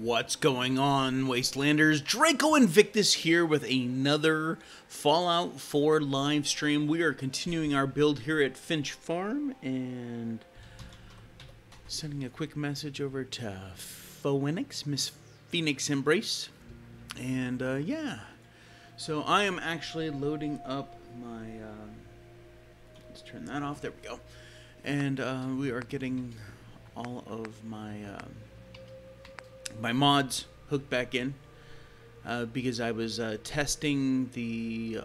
What's going on, Wastelanders? Draco Invictus here with another Fallout 4 live stream. We are continuing our build here at Finch Farm and sending a quick message over to Phoenix, Miss Phoenix Embrace. And yeah, so I am actually loading up my, let's turn that off, there we go. And we are getting all of my my mods hooked back in because I was testing the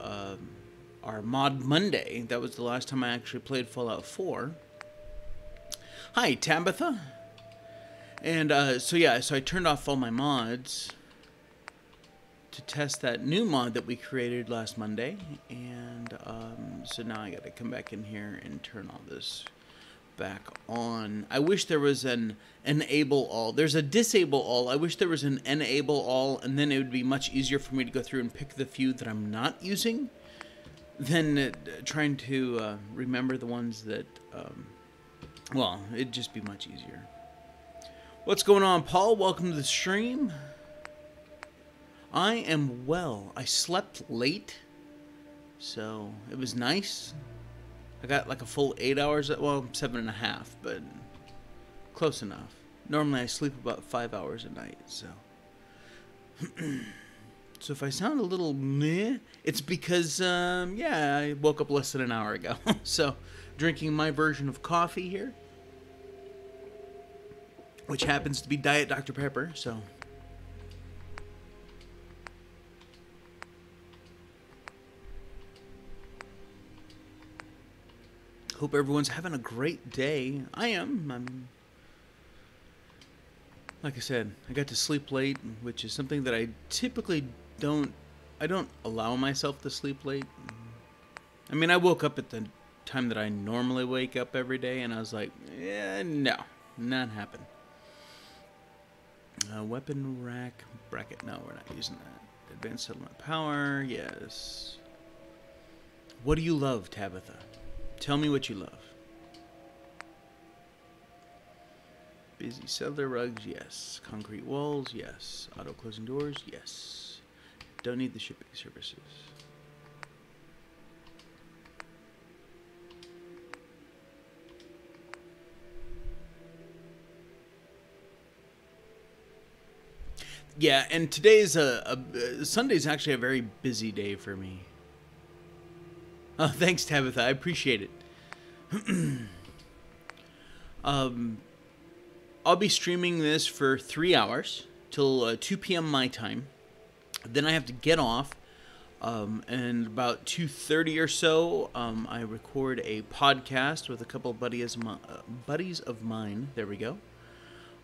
our mod Monday. That was the last time I actually played Fallout 4. Hi, Tabitha. And so yeah, so I turned off all my mods to test that new mod that we created last Monday, and so now I got to come back in here and turn all this back on. I wish there was an enable all. There's a disable all. I wish there was an enable all, and then it would be much easier for me to go through and pick the few that I'm not using than trying to remember the ones that, well, it'd just be much easier. What's going on, Paul? Welcome to the stream. I am well. I slept late, so it was nice. I got like a full 8 hours, well, 7.5, but close enough. Normally I sleep about 5 hours a night, so. So if I sound a little meh, it's because, yeah, I woke up less than an hour ago. So, drinking my version of coffee here, which happens to be Diet Dr. Pepper, so. Hope everyone's having a great day. I am. Like I said, I got to sleep late, which is something that I typically don't. I don't allow myself to sleep late. I mean, I woke up at the time that I normally wake up every day, and I was like, yeah, no, not happen. Weapon rack bracket. No, we're not using that. Advanced settlement power. Yes. What do you love, Tabitha? Tell me what you love. Busy cellar rugs, yes. Concrete walls, yes. Auto closing doors, yes. Don't need the shipping services. Yeah, and today's Sunday's actually a very busy day for me. Oh, thanks, Tabitha. I appreciate it. I'll be streaming this for 3 hours till 2 p.m. my time. Then I have to get off, and about 2:30 or so, I record a podcast with a couple of buddies of mine. There we go.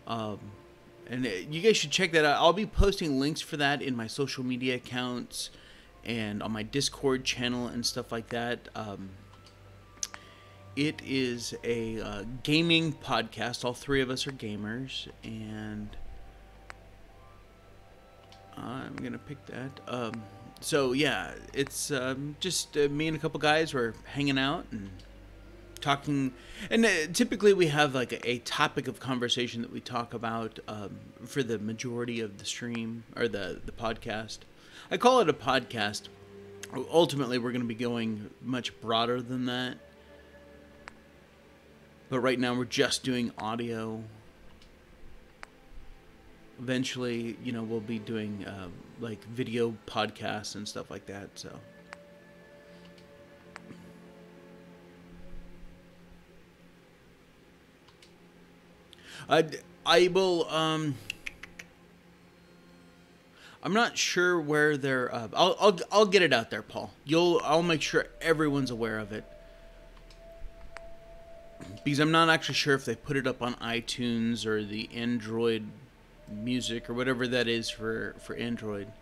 And you guys should check that out. I'll be posting links for that in my social media accounts and on my Discord channel and stuff like that. It is a gaming podcast. All three of us are gamers, and I'm gonna pick that. So yeah, it's just me and a couple guys. We're hanging out and talking, and typically we have like a topic of conversation that we talk about for the majority of the stream or the podcast. I call it a podcast. Ultimately, we're going to be going much broader than that. But right now, we're just doing audio. Eventually, you know, we'll be doing like video podcasts and stuff like that. So, I will. I'm not sure where they're. I'll get it out there, Paul. I'll make sure everyone's aware of it, because I'm not actually sure if they put it up on iTunes or the Android Music or whatever that is for Android.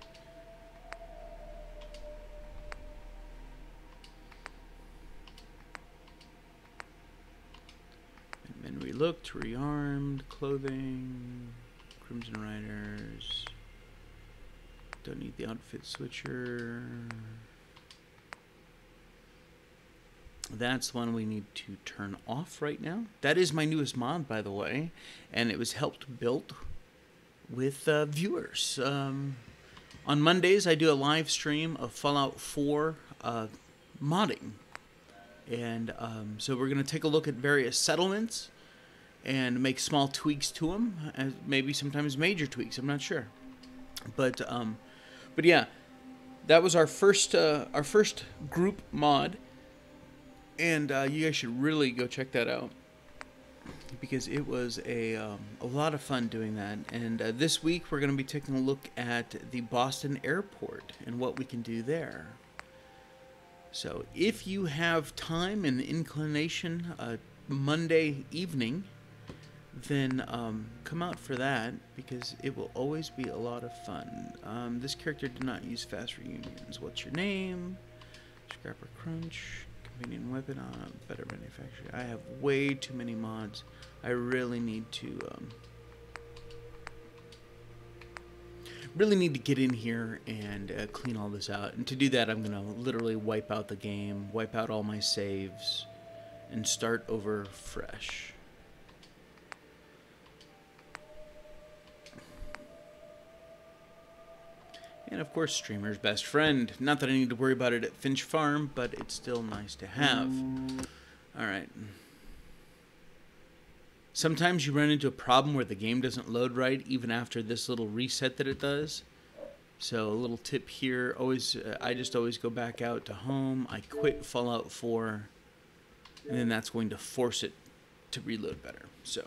And then relooked, rearmed, clothing, Crimson Riders. Don't need the outfit switcher. That's one we need to turn off right now. That is my newest mod, by the way, and it was helped built with viewers. On Mondays, I do a live stream of Fallout 4 modding. And so we're going to take a look at various settlements and make small tweaks to them, maybe sometimes major tweaks. I'm not sure, but yeah, that was our first group mod, and you guys should really go check that out because it was a lot of fun doing that. And this week we're going to be taking a look at the Boston airport and what we can do there. So if you have time and inclination Monday evening, then come out for that because it will always be a lot of fun. This character did not use fast reunions. What's your name? Scrapper Crunch. Convenient weapon. Better manufacturer. I have way too many mods. I really need to get in here and clean all this out. And to do that, I'm gonna literally wipe out the game, wipe out all my saves, and start over fresh. And of course, streamer's best friend. Not that I need to worry about it at Finch Farm, but it's still nice to have. Alright. Sometimes you run into a problem where the game doesn't load right, even after this little reset that it does. So a little tip here, I just always go back out to home, I quit Fallout 4, and then that's going to force it to reload better. So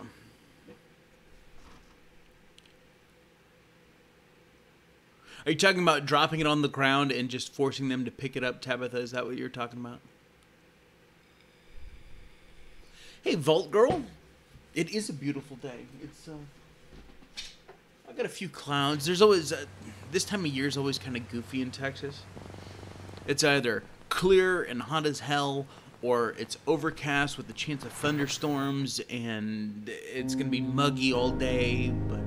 are you talking about dropping it on the ground and just forcing them to pick it up, Tabitha? Is that what you're talking about? Hey, Vault Girl. It is a beautiful day. It's I've got a few clouds. There's always this time of year is always kind of goofy in Texas. It's either clear and hot as hell, or it's overcast with a chance of thunderstorms, and it's gonna be muggy all day. But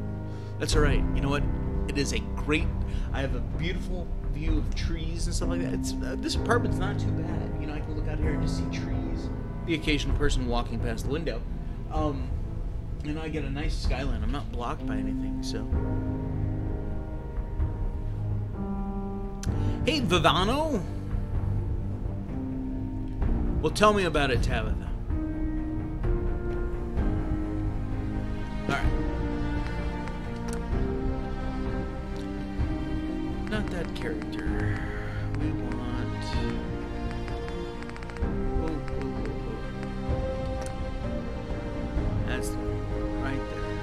that's all right. You know what? It is a great. I have a beautiful view of trees and stuff like that. It's this apartment's not too bad. You know, I can look out here and just see trees. The occasional person walking past the window. And I get a nice skyline. I'm not blocked by anything, so. Hey, Vivano. Well, tell me about it, Tabitha. All right. Not that character. We want. That's right there.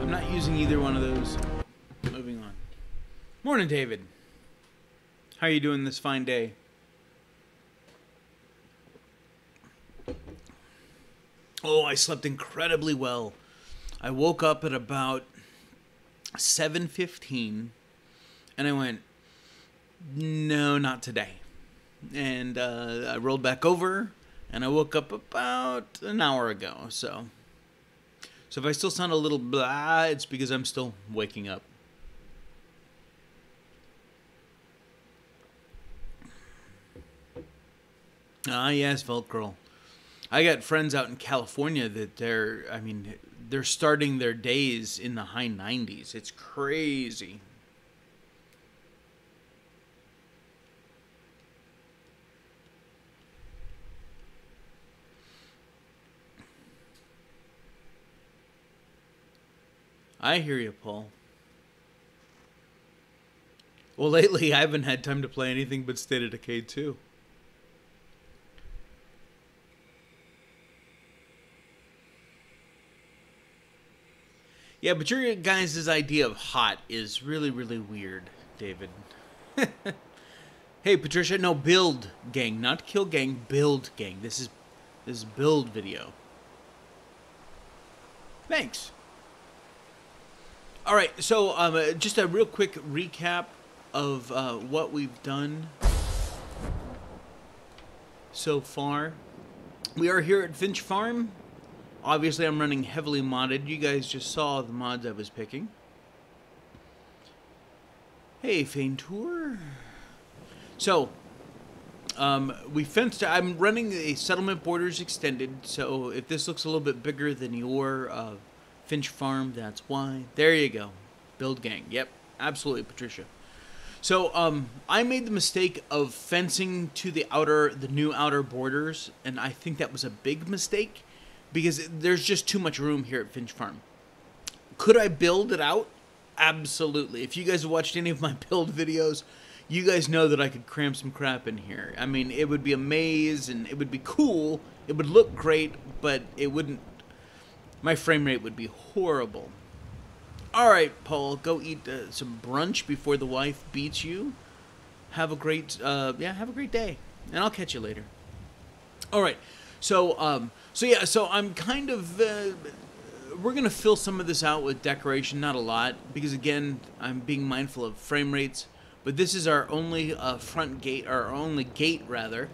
I'm not using either one of those. Moving on. Morning, David. How are you doing this fine day? Oh, I slept incredibly well. I woke up at about 7:15, and I went, no, not today. And I rolled back over, and I woke up about an hour ago. So if I still sound a little blah, it's because I'm still waking up. Ah, yes, Vault Girl. I got friends out in California that they're starting their days in the high 90s. It's crazy. I hear you, Paul. Well, lately I haven't had time to play anything but State of Decay 2. Yeah, but your guys' idea of hot is really, really weird, David. Hey, Patricia, no, build gang, not kill gang, build gang. This is build video. Thanks. All right, so just a real quick recap of what we've done so far. We are here at Finch Farm. Obviously, I'm running heavily modded. You guys just saw the mods I was picking. Hey, Faintour. So, we fenced. I'm running a settlement borders extended. So if this looks a little bit bigger than your Finch Farm, that's why. There you go. Build gang. Yep, absolutely, Patricia. So I made the mistake of fencing to the new outer borders, and I think that was a big mistake because there's just too much room here at Finch Farm. Could I build it out? Absolutely. If you guys have watched any of my build videos, you guys know that I could cram some crap in here. I mean, it would be a maze, and it would be cool. It would look great, but it wouldn't... My frame rate would be horrible. All right, Paul, go eat some brunch before the wife beats you. Have a great, have a great day, and I'll catch you later. All right, so I'm kind of, we're gonna fill some of this out with decoration, not a lot, because again, I'm being mindful of frame rates. But this is our only front gate, our only gate rather,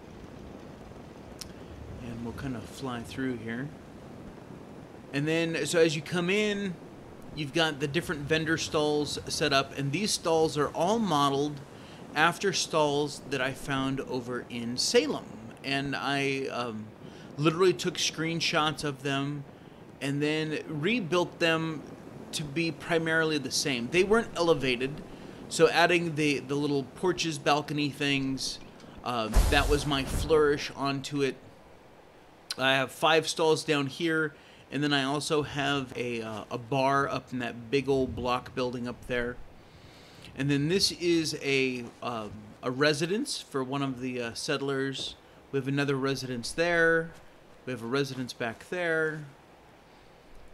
and we'll kind of fly through here. And then, so as you come in, you've got the different vendor stalls set up, and these stalls are all modeled after stalls that I found over in Salem. And I literally took screenshots of them and then rebuilt them to be primarily the same. They weren't elevated, so adding the little porches, balcony things, that was my flourish onto it. I have 5 stalls down here. And then I also have a bar up in that big old block building up there. And then this is a residence for one of the settlers. We have another residence there. We have a residence back there.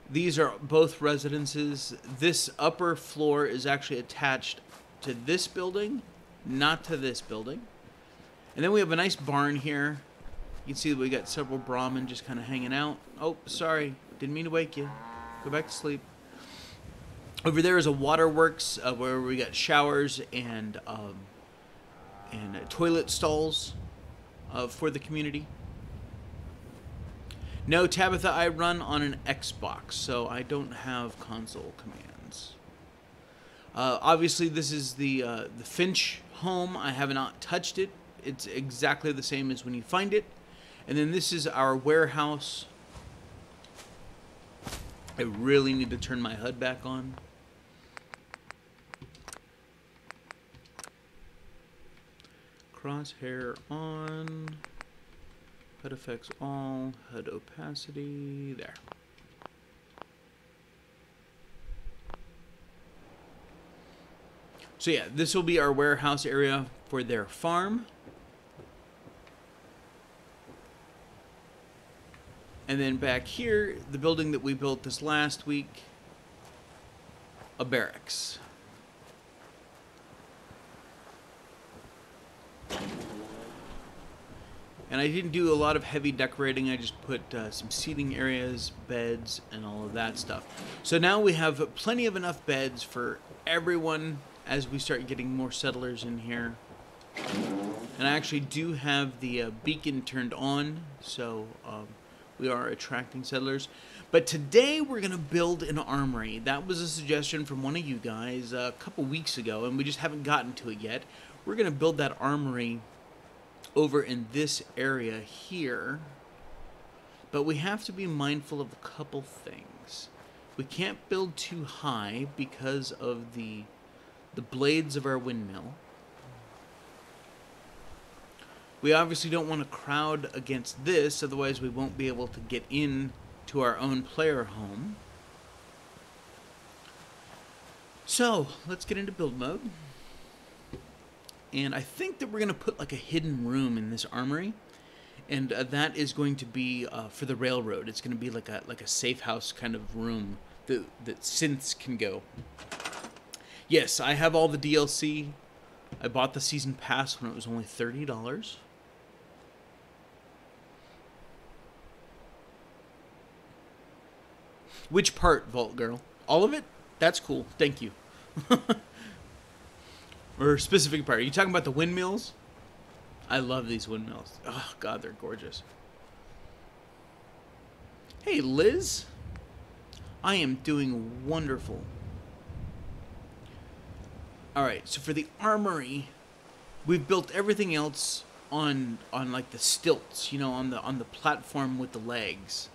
These are both residences. This upper floor is actually attached to this building, not to this building. And then we have a nice barn here. You can see that we got several Brahmin just kind of hanging out. Oh, sorry. Didn't mean to wake you. Go back to sleep. Over there is a waterworks where we got showers and toilet stalls for the community. No, Tabitha, I run on an Xbox, so I don't have console commands. Obviously, this is the Finch home. I have not touched it. It's exactly the same as when you find it. And then this is our warehouse. I really need to turn my HUD back on. Crosshair on. HUD effects all. HUD opacity. There. So yeah, this will be our warehouse area for their farm. And then back here, the building that we built this last week, a barracks. And I didn't do a lot of heavy decorating. I just put some seating areas, beds, and all of that stuff. So now we have plenty of enough beds for everyone as we start getting more settlers in here. And I actually do have the beacon turned on, so we are attracting settlers. But today we're going to build an armory. That was a suggestion from one of you guys a couple weeks ago, and we just haven't gotten to it yet. We're going to build that armory over in this area here. But we have to be mindful of a couple things. We can't build too high because of the blades of our windmill. We obviously don't want to crowd against this, otherwise we won't be able to get in to our own player home. So, let's get into build mode. And I think that we're going to put like a hidden room in this armory. And that is going to be for the railroad. It's going to be like a safe house kind of room that synths can go. Yes, I have all the DLC. I bought the season pass when it was only $30. Which part, Vault Girl? All of it? That's cool. Thank you. Or a specific part. Are you talking about the windmills? I love these windmills. Oh, God, they're gorgeous. Hey, Liz. I am doing wonderful. All right, so for the armory, we've built everything else on like the stilts, you know, on the platform with the legs.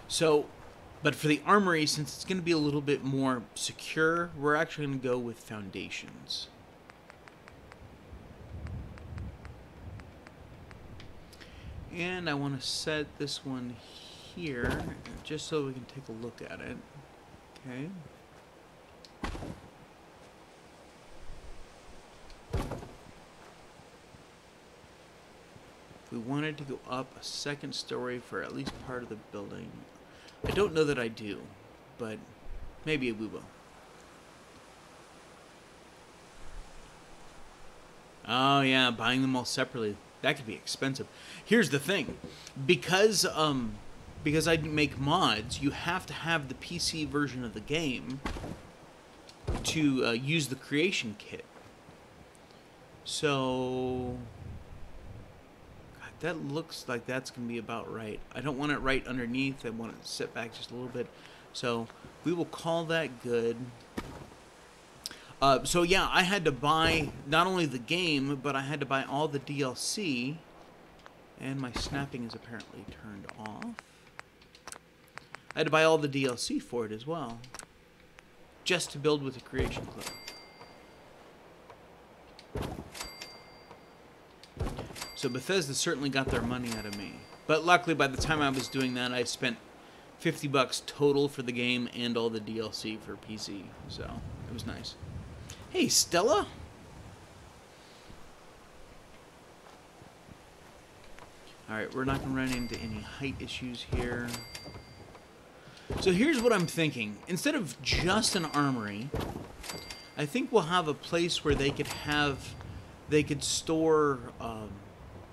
So, but for the armory, since it's going to be a little bit more secure, we're actually going to go with foundations. And I want to set this one here, just so we can take a look at it. Okay. If we wanted to go up a second story for at least part of the building, I don't know that I do, but maybe we will. Oh yeah, buying them all separately, that could be expensive. Here's the thing, because I make mods, you have to have the PC version of the game to use the creation kit. So God, that looks like that's gonna be about right. I don't want it right underneath. I want it set back just a little bit. So we will call that good. So yeah, I had to buy not only the game, but I had to buy all the DLC. And my snapping is apparently turned off. I had to buy all the DLC for it as well, just to build with the creation club. So Bethesda certainly got their money out of me. But luckily, by the time I was doing that, I spent $50 total for the game and all the DLC for PC. So it was nice. Hey, Stella. Alright, we're not going to run into any height issues here. So here's what I'm thinking. Instead of just an armory, I think we'll have a place where they could store,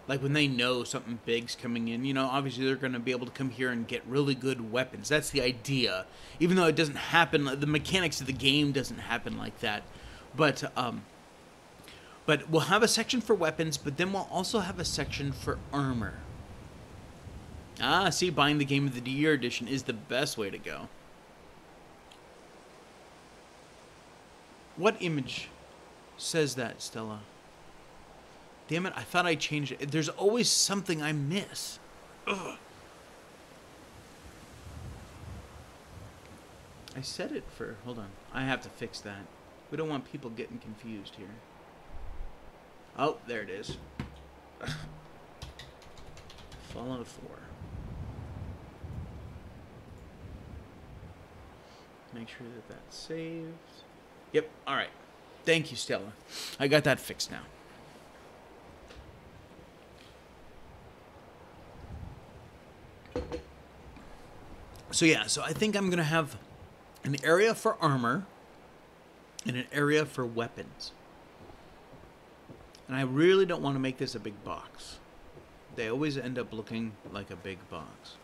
like when they know something big's coming in. You know, obviously they're going to be able to come here and get really good weapons. That's the idea. Even though it doesn't happen, the mechanics of the game doesn't happen like that. But we'll have a section for weapons, but then we'll also have a section for armor. Ah, see, buying the game of the year edition is the best way to go. What image says that, Stella? Damn it, I thought I changed it. There's always something I miss. Ugh. I set it for... Hold on. I have to fix that. We don't want people getting confused here. Oh, there it is. Fallout 4. Make sure that that's saved. Yep, alright. Thank you, Stella. I got that fixed now. So yeah, so I think I'm going to have an area for armor and an area for weapons. And I really don't want to make this a big box. They always end up looking like a big box.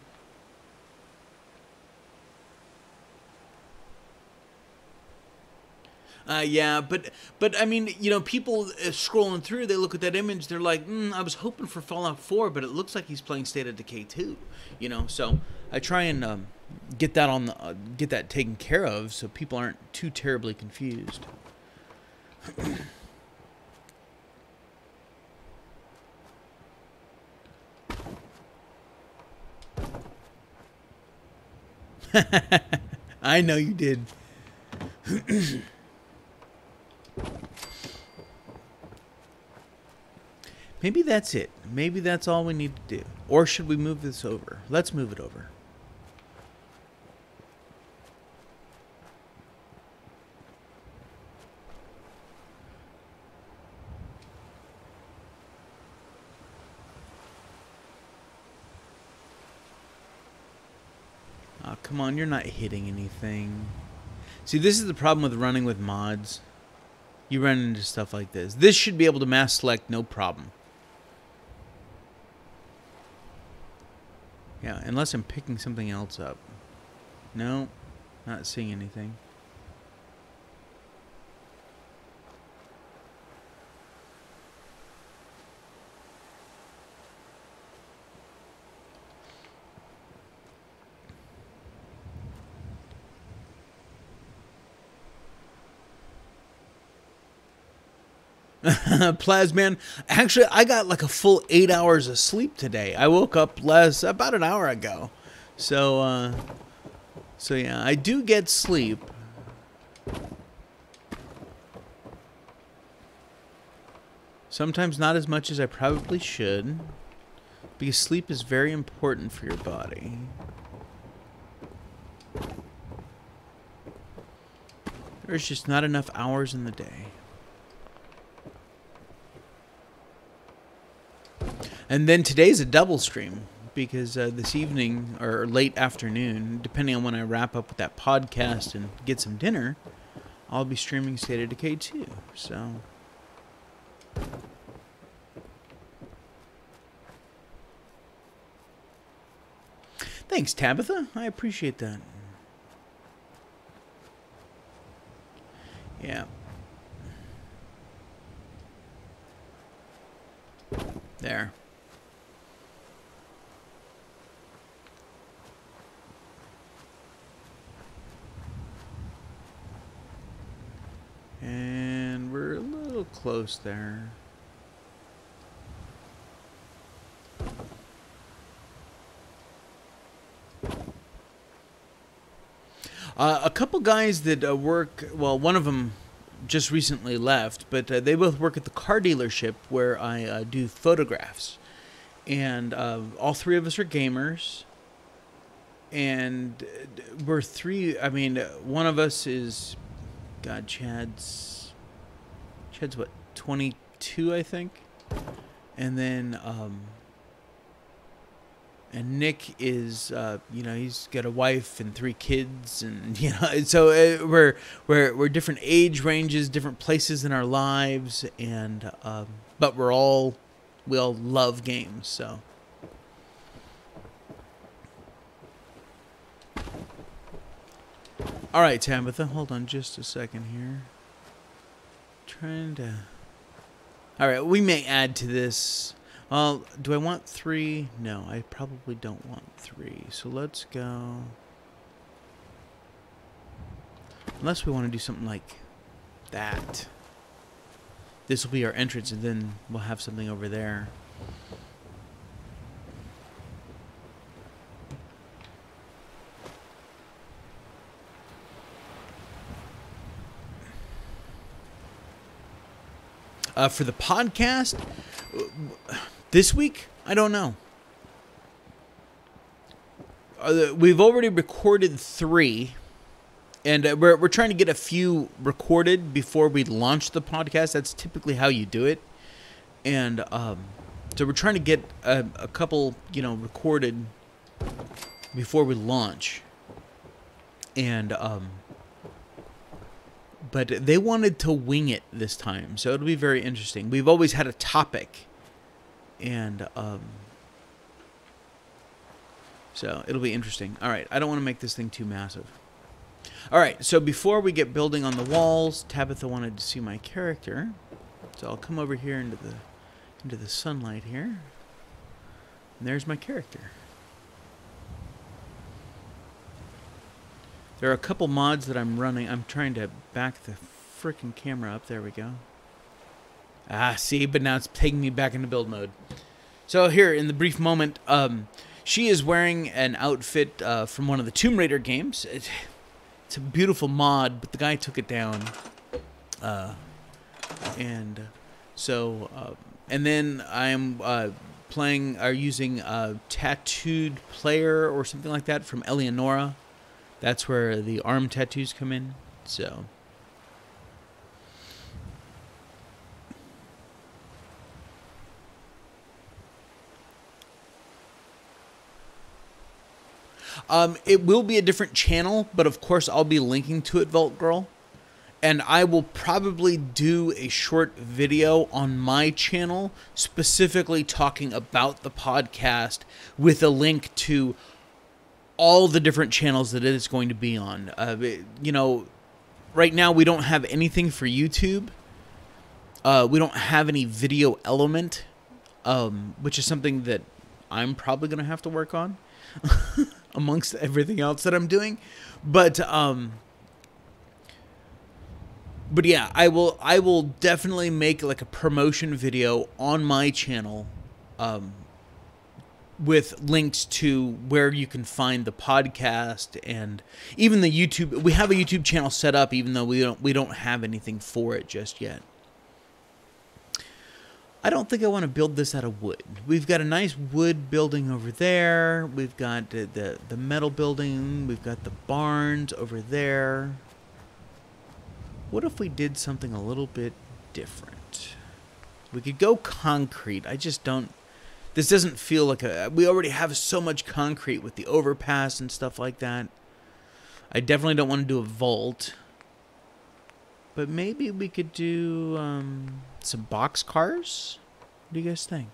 Yeah, but I mean, you know, people scrolling through, they look at that image, they're like, I was hoping for Fallout 4, but it looks like he's playing State of Decay 2. You know, so I try and get that on the get that taken care of, so people aren't too terribly confused. I know you did. Maybe that's it. Maybe that's all we need to do. Or should we move this over? Let's move it over. Oh, come on, you're not hitting anything. See, this is the problem with running with mods. You run into stuff like this. This should be able to mass select, no problem. Yeah, unless I'm picking something else up. No, not seeing anything. Plasman. Actually, I got like a full 8 hours of sleep today. I woke up about an hour ago. So yeah, I do get sleep. Sometimes not as much as I probably should, because sleep is very important for your body. There's just not enough hours in the day. And then today's a double stream, because this evening, or late afternoon, depending on when I wrap up with that podcast and get some dinner, I'll be streaming State of Decay 2, so... Thanks, Tabitha. I appreciate that. Yeah. There. And we're a little close there. A couple guys that work, well, one of them just recently left, but they both work at the car dealership where I do photographs. And all three of us are gamers. And we're three, I mean, one of us is, God, Chad's what, 22, I think? And then, and Nick is, you know, he's got a wife and 3 kids, and you know, so we're different age ranges, different places in our lives, and but we all love games. So, all right, Tabitha, hold on just a second here. Trying to. All right, we may add to this. Well, do I want 3? No, I probably don't want 3. So let's go. Unless we want to do something like that. This will be our entrance, and then we'll have something over there. For the podcast, this week, I don't know. We've already recorded 3, and we're trying to get a few recorded before we launch the podcast. That's typically how you do it, and so we're trying to get a couple, you know, recorded before we launch, and but they wanted to wing it this time, so it'll be very interesting. We've always had a topic, and so it'll be interesting. All right, I don't want to make this thing too massive. All right, so before we get building on the walls, Tabitha wanted to see my character, so I'll come over here into the sunlight here, and there's my character. There are a couple mods that I'm running. I'm trying to back the frickin' camera up. There we go. Ah, see, but now it's taking me back into build mode. So here, in the brief moment, she is wearing an outfit from one of the Tomb Raider games. It's a beautiful mod, but the guy took it down. And so, and then I'm using a tattooed player or something like that from Eleonora. That's where the arm tattoos come in. So, it will be a different channel, but of course I'll be linking to it, Vault Girl. And I will probably do a short video on my channel specifically talking about the podcast with a link to all the different channels that it is going to be on. You know, right now we don't have anything for YouTube. We don't have any video element, which is something that I'm probably going to have to work on amongst everything else that I'm doing. But But yeah, I will definitely make like a promotion video on my channel, with links to where you can find the podcast and even the YouTube. We have a YouTube channel set up, even though we don't have anything for it just yet. I don't think I want to build this out of wood. We've got a nice wood building over there. We've got the metal building. We've got the barns over there. What if we did something a little bit different? We could go concrete. I just don't... This doesn't feel like a... We already have so much concrete with the overpass and stuff like that. I definitely don't want to do a vault. But maybe we could do some box cars. What do you guys think?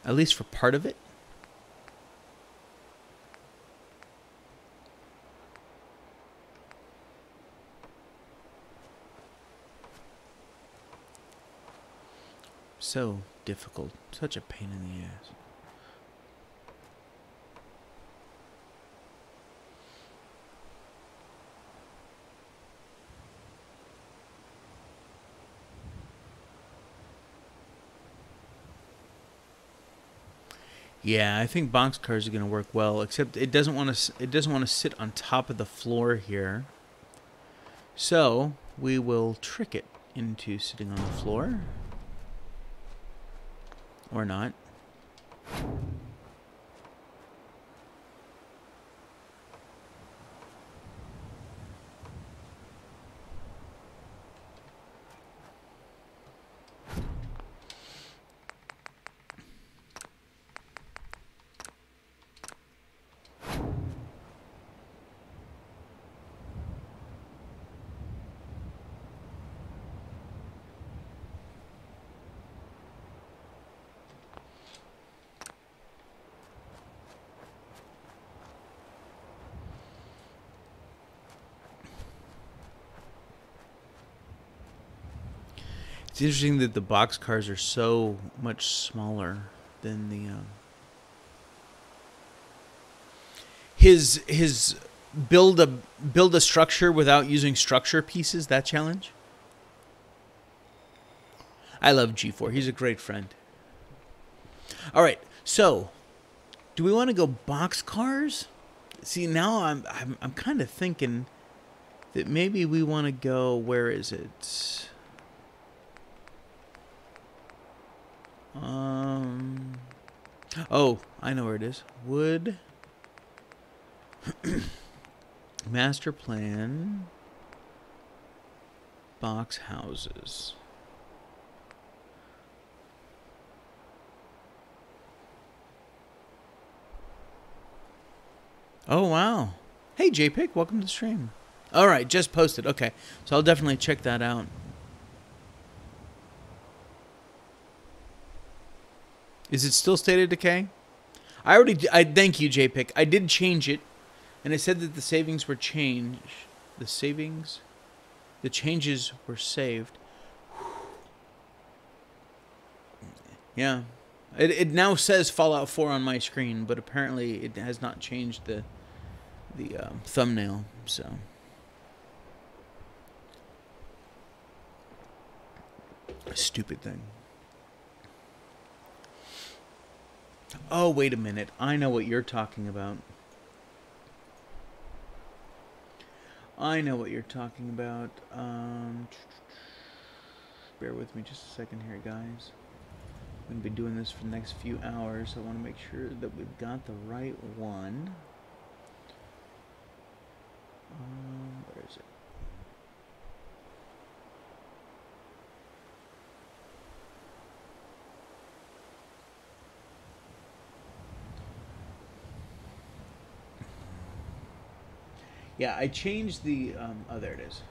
At least for part of it. So difficult. Such a pain in the ass. Yeah, I think boxcars are going to work well, except it doesn't want to sit on top of the floor here. So, we will trick it into sitting on the floor. Or not. It's interesting that the boxcars are so much smaller than the his build a structure without using structure pieces, that challenge. I love G4. He's a great friend. All right, so do we want to go boxcars? See, now I'm kind of thinking that maybe we want to go. Where is it? Oh, I know where it is. Wood. Master plan. Box houses. Oh, wow. Hey, JPIC, welcome to the stream. All right, just posted. Okay, so I'll definitely check that out. Is it still state of decay? I thank you, JPIC. I did change it, and it said that the savings were changed. The changes were saved. Yeah. It now says Fallout 4 on my screen, but apparently it has not changed the thumbnail, so... Stupid thing. Oh, wait a minute. I know what you're talking about. I know what you're talking about. Bear with me just a second here, guys. I'm going to be doing this for the next few hours, so I want to make sure that we've got the right one. Where is it? Yeah, I changed the, oh, there it is.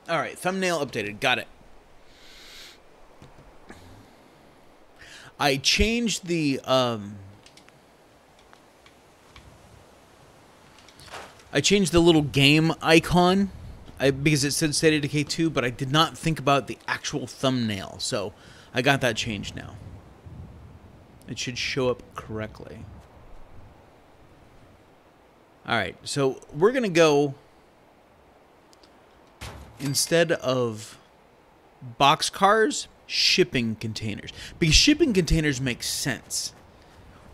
All right, thumbnail updated. Got it. I changed the, little game icon because it said State of Decay 2, but I did not think about the actual thumbnail, so I got that changed now. It should show up correctly. All right, so we're going to go, instead of boxcars, shipping containers. Because shipping containers make sense.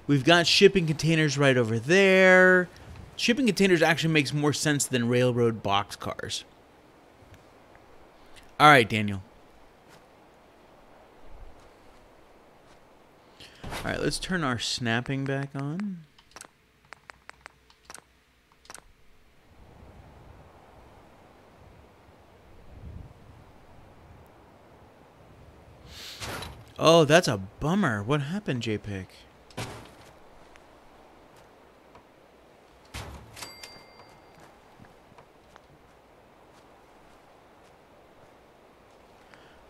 We've got shipping containers right over there. Shipping containers actually makes more sense than railroad boxcars. All right, Daniel. All right, let's turn our snapping back on. Oh, that's a bummer. What happened, JPEG?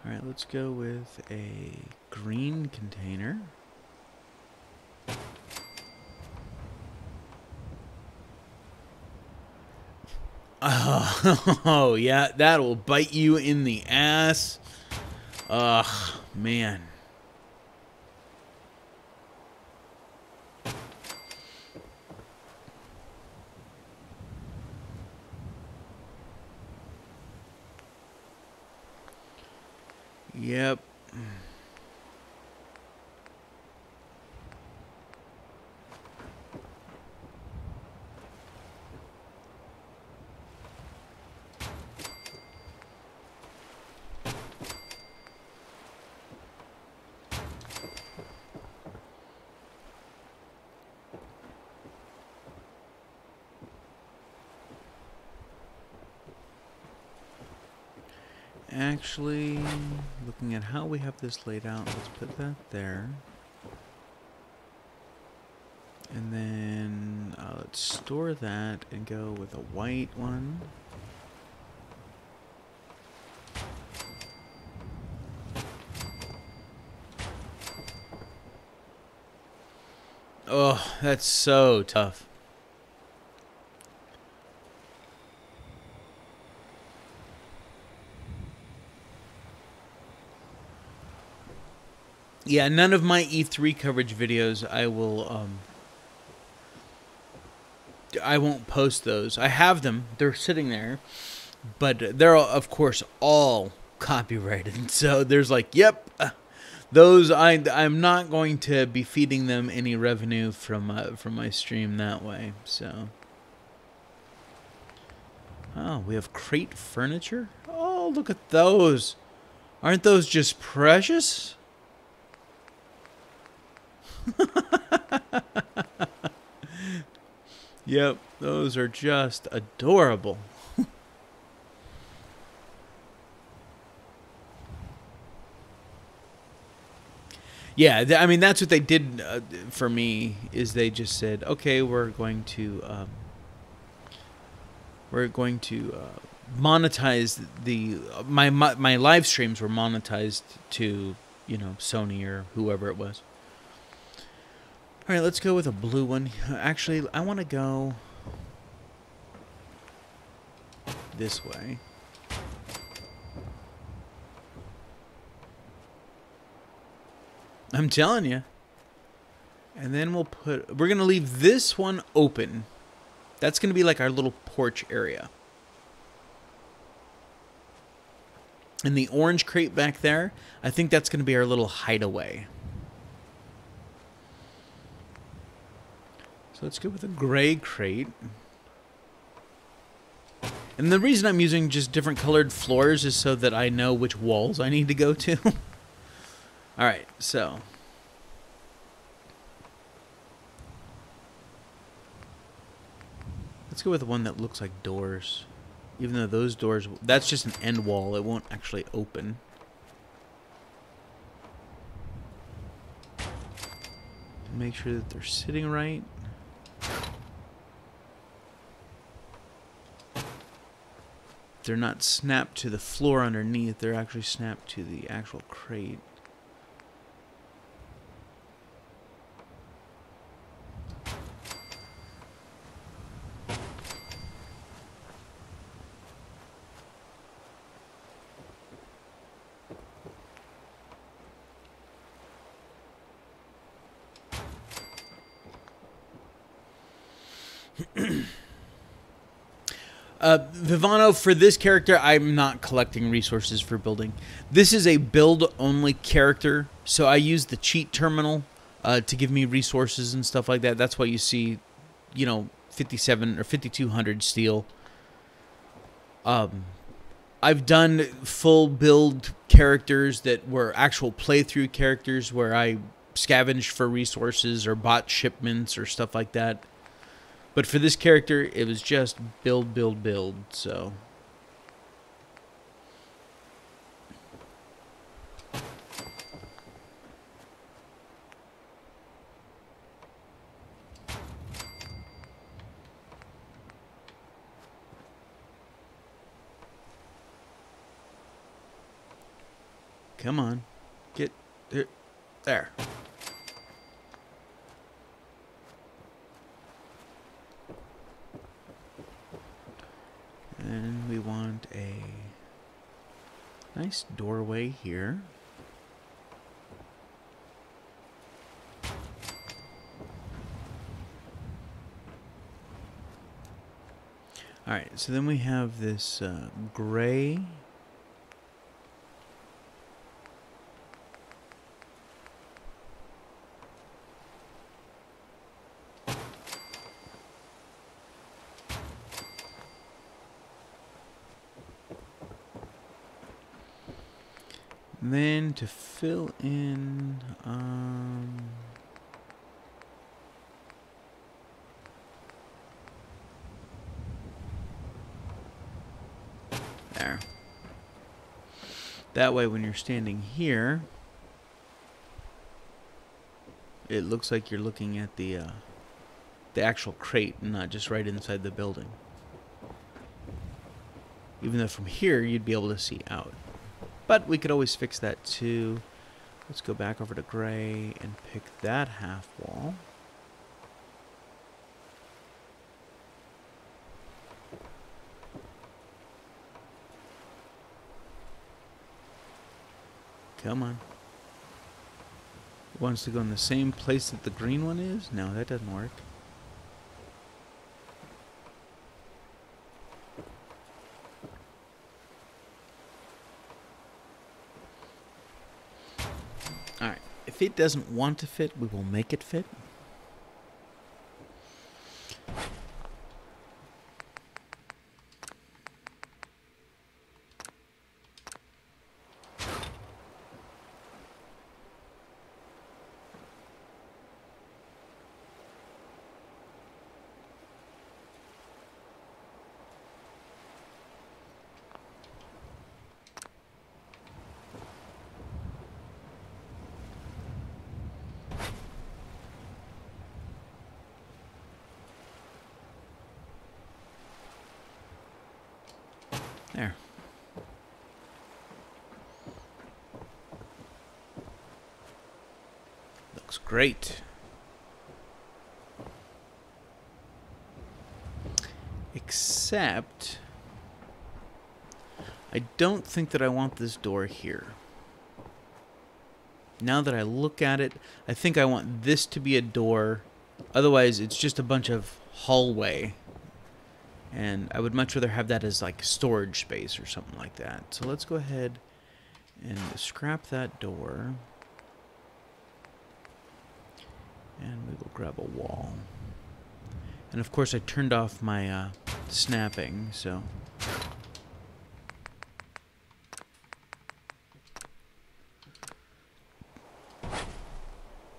All right, let's go with a green container. Oh, yeah, that'll bite you in the ass. Ugh, man. Yep. Actually, looking at how we have this laid out, let's put that there. And then let's store that and go with a white one. Oh, that's so tough. Yeah, none of my E3 coverage videos I won't post those. I have them. They're sitting there. But they're, of course, all copyrighted. So there's like, yep, those I'm not going to be feeding them any revenue from my stream that way. So, oh, we have crate furniture. Oh, look at those! Aren't those just precious? Yep, those are just adorable. Yeah, I mean, that's what they did for me, is they just said, okay, we're going to monetize my live streams were monetized to, you know, Sony or whoever it was. All right, let's go with a blue one. Actually, I want to go this way. I'm telling you. And then we're going to leave this one open. That's going to be like our little porch area. And the orange crate back there, I think that's going to be our little hideaway. So let's go with a gray crate. And the reason I'm using just different colored floors is so that I know which walls I need to go to. Alright, so let's go with one that looks like doors. Even though those doors, that's just an end wall, it won't actually open. Make sure that they're sitting right. They're not snapped to the floor underneath, they're actually snapped to the actual crate. Vivano, for this character, I'm not collecting resources for building. This is a build-only character, so I use the cheat terminal to give me resources and stuff like that. That's why you see, 57 or 5200 steel. I've done full build characters that were actual playthrough characters where I scavenged for resources or bought shipments or stuff like that. But for this character, it was just build, build, build, so... Come on. Get... There. And we want a nice doorway here. Alright, so then we have this gray. Then to fill in, there. That way when you're standing here, it looks like you're looking at the actual crate and not just right inside the building. Even though from here you'd be able to see out. But we could always fix that too. Let's go back over to gray and pick that half wall. Come on. It wants to go in the same place that the green one is? No, that doesn't work. Alright, if it doesn't want to fit, we will make it fit. There. Looks great. Except, I don't think that I want this door here. Now that I look at it, I think I want this to be a door. Otherwise, it's just a bunch of hallway. And I would much rather have that as like storage space or something like that. So let's go ahead and scrap that door. And we will grab a wall. And of course I turned off my snapping, so...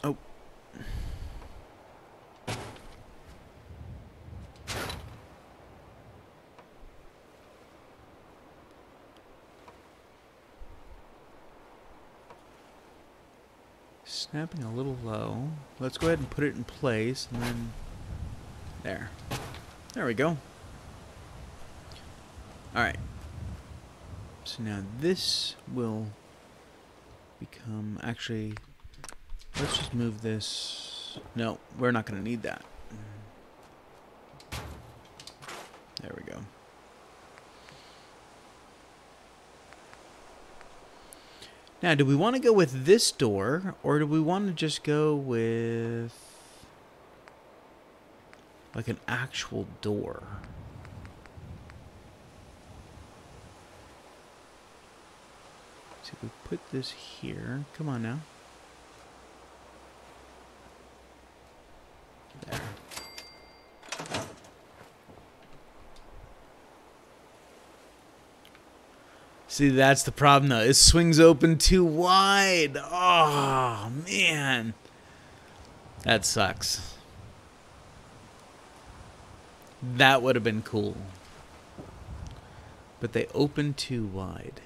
Oh. Snapping a little low. Let's go ahead and put it in place, and then there. There we go. Alright. So now this will become, actually, let's just move this. No, we're not going to need that. There we go. Now, do we want to go with this door, or do we want to just go with like an actual door? So we put this here. Come on now. There. See, that's the problem, though. It swings open too wide. Oh, man. That sucks. That would have been cool. But they open too wide.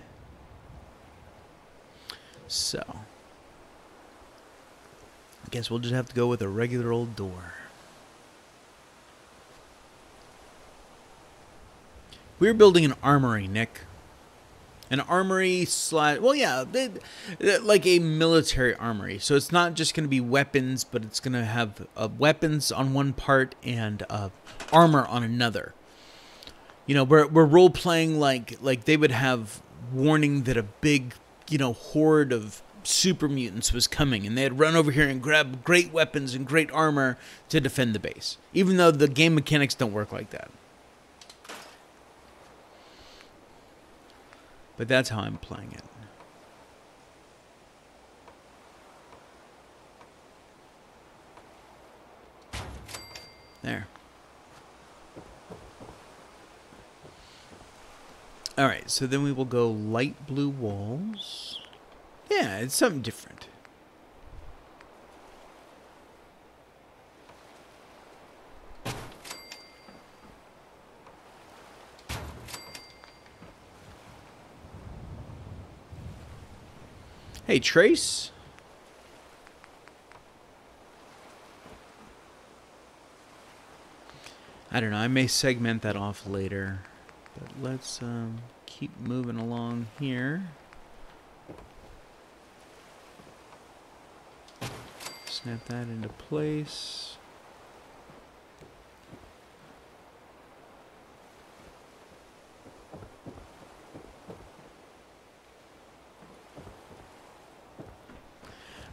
So, I guess we'll just have to go with a regular old door. We're building an armory, Nick. An armory slash, well, yeah, like a military armory. So it's not just going to be weapons, but it's going to have weapons on one part and armor on another. You know, we're role playing like they would have warning that a big, you know, horde of super mutants was coming, and they'd run over here and grab great weapons and great armor to defend the base. Even though the game mechanics don't work like that. But that's how I'm playing it. There. Alright, so then we will go light blue walls. Yeah, it's something different. Hey, Trace. I don't know. I may segment that off later. But let's keep moving along here. Snap that into place.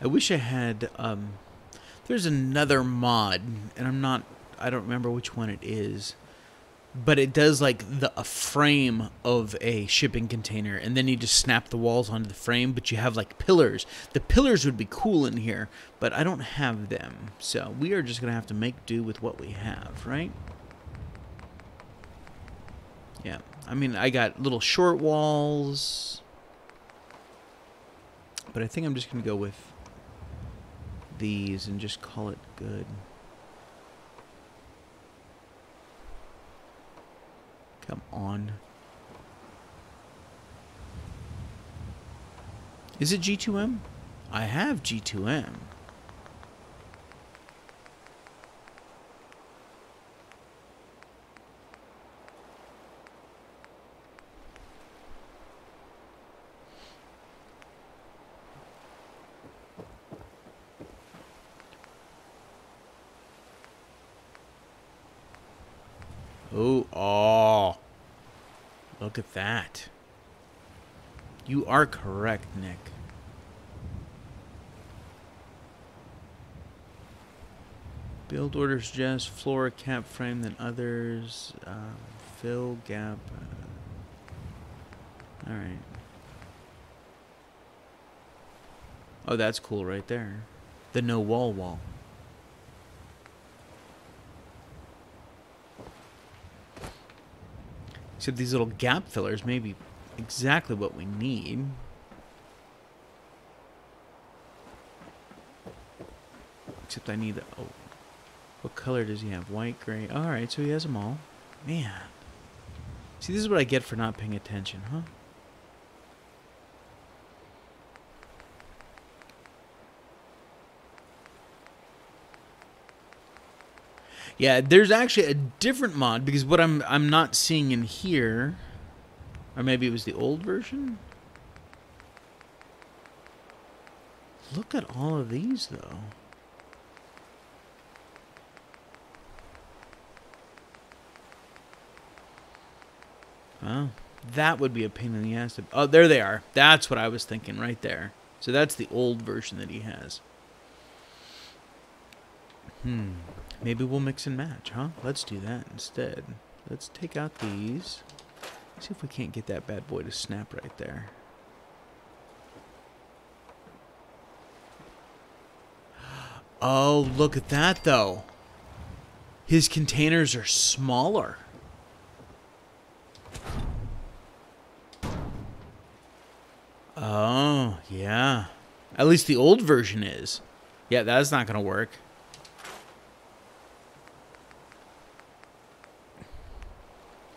I wish I had, there's another mod, and I don't remember which one it is, but it does like a frame of a shipping container, and then you just snap the walls onto the frame, but you have like pillars. The pillars would be cool in here, but I don't have them, so we are just going to have to make do with what we have, right? Yeah, I mean, I got little short walls, but I think I'm just going to go with these and just call it good. Come on. Is it G2M? I have G2M. Oh, look at that. You are correct, Nick. Build orders suggest floor cap frame than others. Fill gap. All right. Oh, that's cool right there. The no wall. Except these little gap fillers may be exactly what we need. Except I need the... Oh. What color does he have? White, gray. Alright, so he has them all. Man. See, this is what I get for not paying attention, huh? Yeah, there's actually a different mod, because what I'm not seeing in here, or maybe it was the old version. Look at all of these, though. Oh, that would be a pain in the ass. Oh, there they are. That's what I was thinking right there. So that's the old version that he has. Maybe we'll mix and match, huh? Let's do that instead. Let's take out these. See if we can't get that bad boy to snap right there. Oh, look at that, though. His containers are smaller. Oh, yeah. At least the old version is. Yeah, that's not going to work.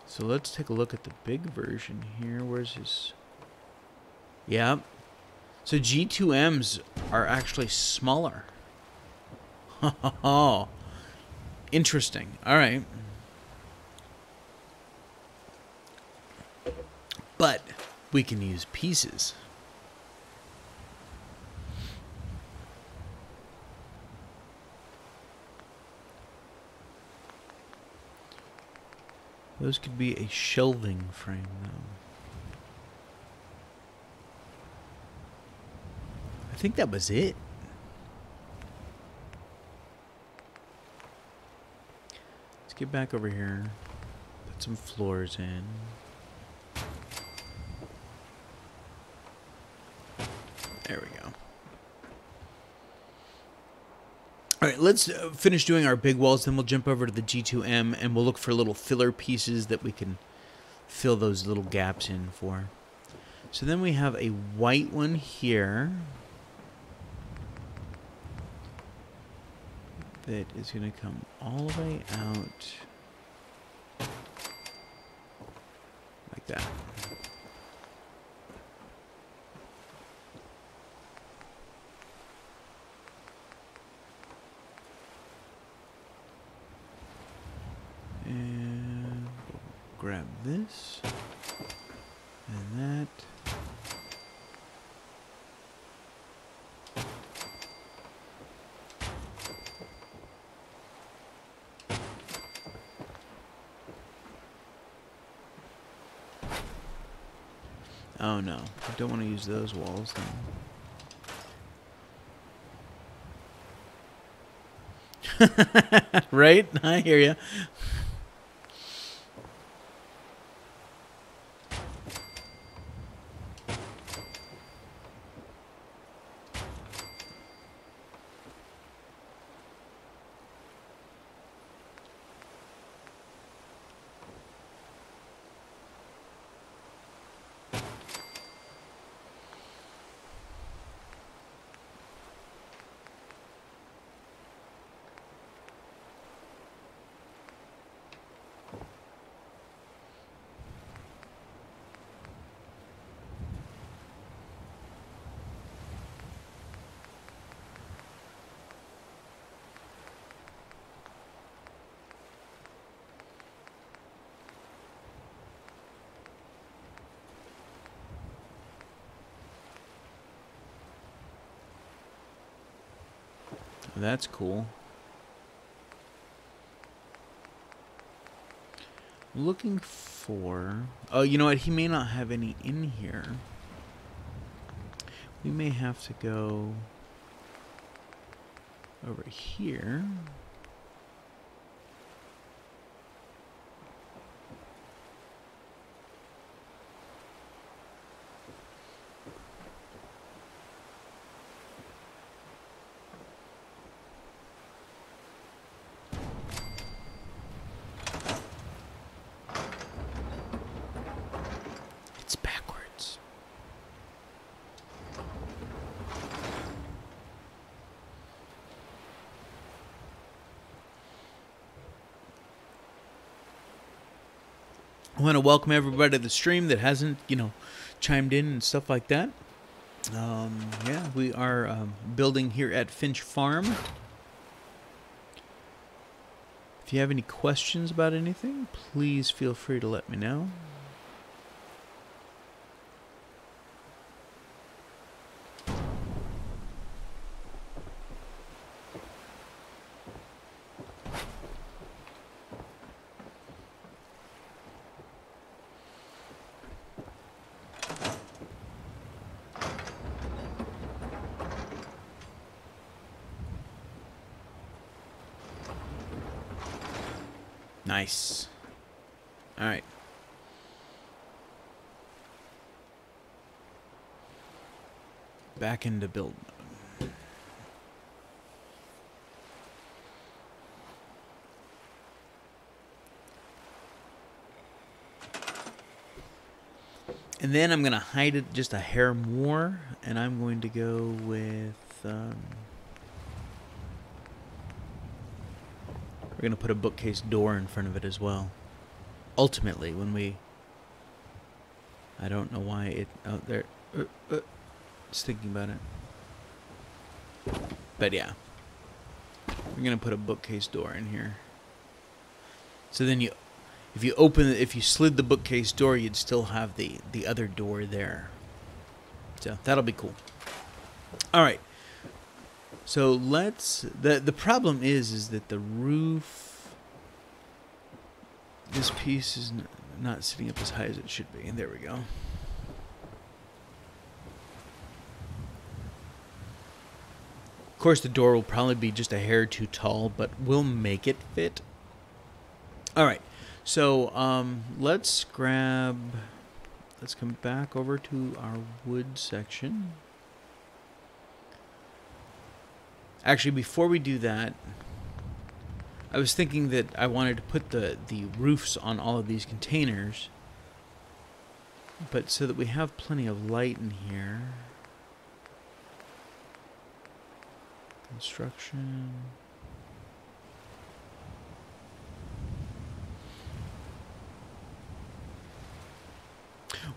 So let's take a look at the big version here. Where's his... Yep. So G2Ms are actually smaller. Oh, interesting. All right. But we can use pieces. Those could be a shelving frame, though. I think that was it. Let's get back over here. Put some floors in. There we go. All right, let's finish doing our big walls, then we'll jump over to the G2M and we'll look for little filler pieces that we can fill those little gaps in for. So then we have a white one here that is going to come all the way out like that. And we'll grab this and that. Oh no, I don't want to use those walls then. Right? I hear you. That's cool. Looking for... Oh, you know what? He may not have any in here. We may have to go over here. I want to welcome everybody to the stream that hasn't, chimed in and stuff like that. Yeah, we are building here at Finch Farm. If you have any questions about anything, please feel free to let me know. Nice. All right. Back into build mode. And then I'm going to hide it just a hair more, and I'm going to go with... we're going to put a bookcase door in front of it as well. Ultimately, when we... I don't know why it... Oh, there... Just thinking about it. But yeah. We're going to put a bookcase door in here. So then if you slid the bookcase door, you'd still have the other door there. So that'll be cool. All right. So let's... The problem is that the roof... This piece is not sitting up as high as it should be. And there we go. Of course, the door will probably be just a hair too tall, but we'll make it fit. All right. So let's come back over to our wood section. Actually, before we do that, I was thinking that I wanted to put the roofs on all of these containers, but so that we have plenty of light in here. Construction.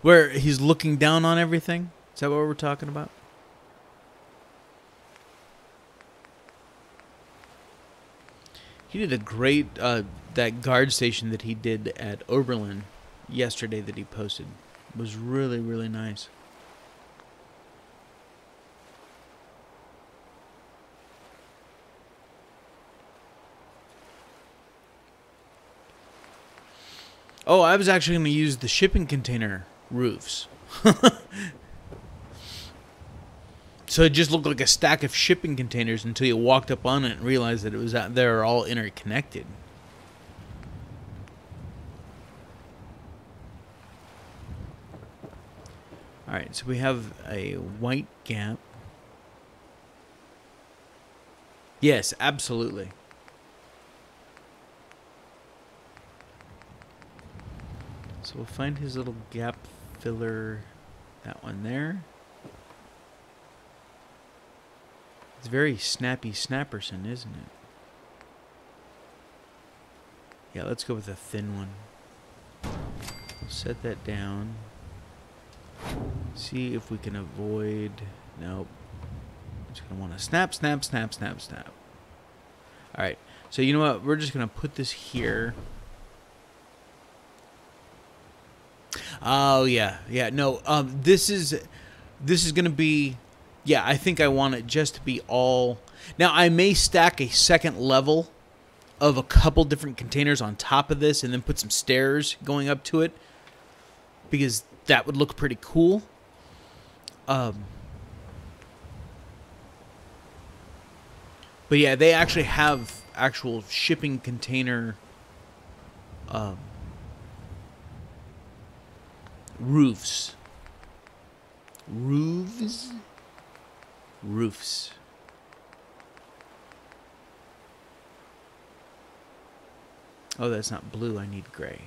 Where he's looking down on everything? Is that what we're talking about? He did a great, that guard station that he did at Oberlin yesterday that he posted was really, really nice. Oh, I was actually going to use the shipping container roofs. So it just looked like a stack of shipping containers until you walked up on it and realized that it was out there, all interconnected. All right, so we have a white gap. Yes, absolutely. So we'll find his little gap filler, that one there. It's very snappy snapperson, isn't it? Yeah, let's go with a thin one. We'll set that down. See if we can avoid... Nope. I'm just going to want to snap, snap, snap, snap, snap. Alright, so you know what? We're just going to put this here. Oh, yeah. Yeah, no. This is going to be... Yeah, I think I want it just to be all... Now, I may stack a second level of a couple different containers on top of this and then put some stairs going up to it, because that would look pretty cool. But yeah, they actually have actual shipping container roofs. Roofs. Oh, that's not blue. I need gray.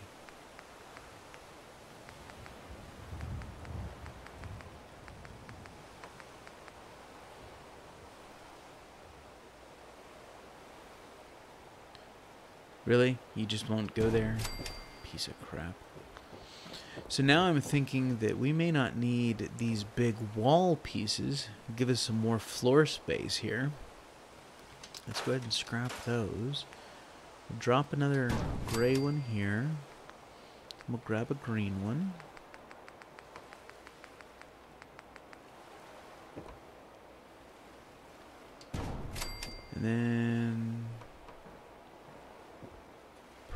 Really? You just won't go there? Piece of crap. So now I'm thinking that we may not need these big wall pieces. Give us some more floor space here. Let's go ahead and scrap those. We'll drop another gray one here. We'll grab a green one. And then...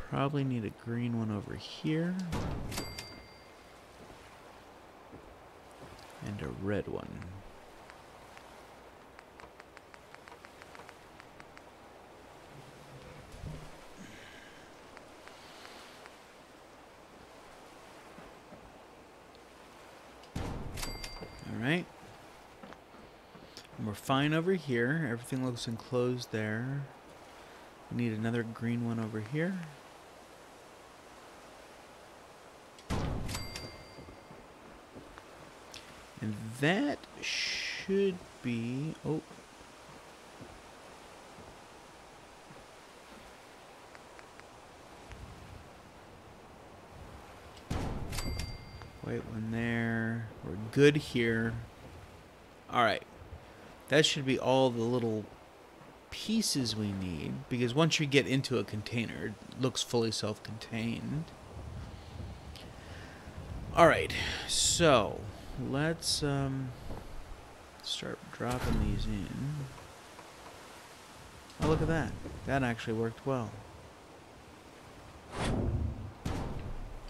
probably need a green one over here. And a red one. All right. And we're fine over here. Everything looks enclosed there. We need another green one over here. And that should be... Oh. White one there. We're good here. Alright. That should be all the little pieces we need, because once you get into a container, it looks fully self-contained. Alright, so let's start dropping these in. Oh, look at that. That actually worked well.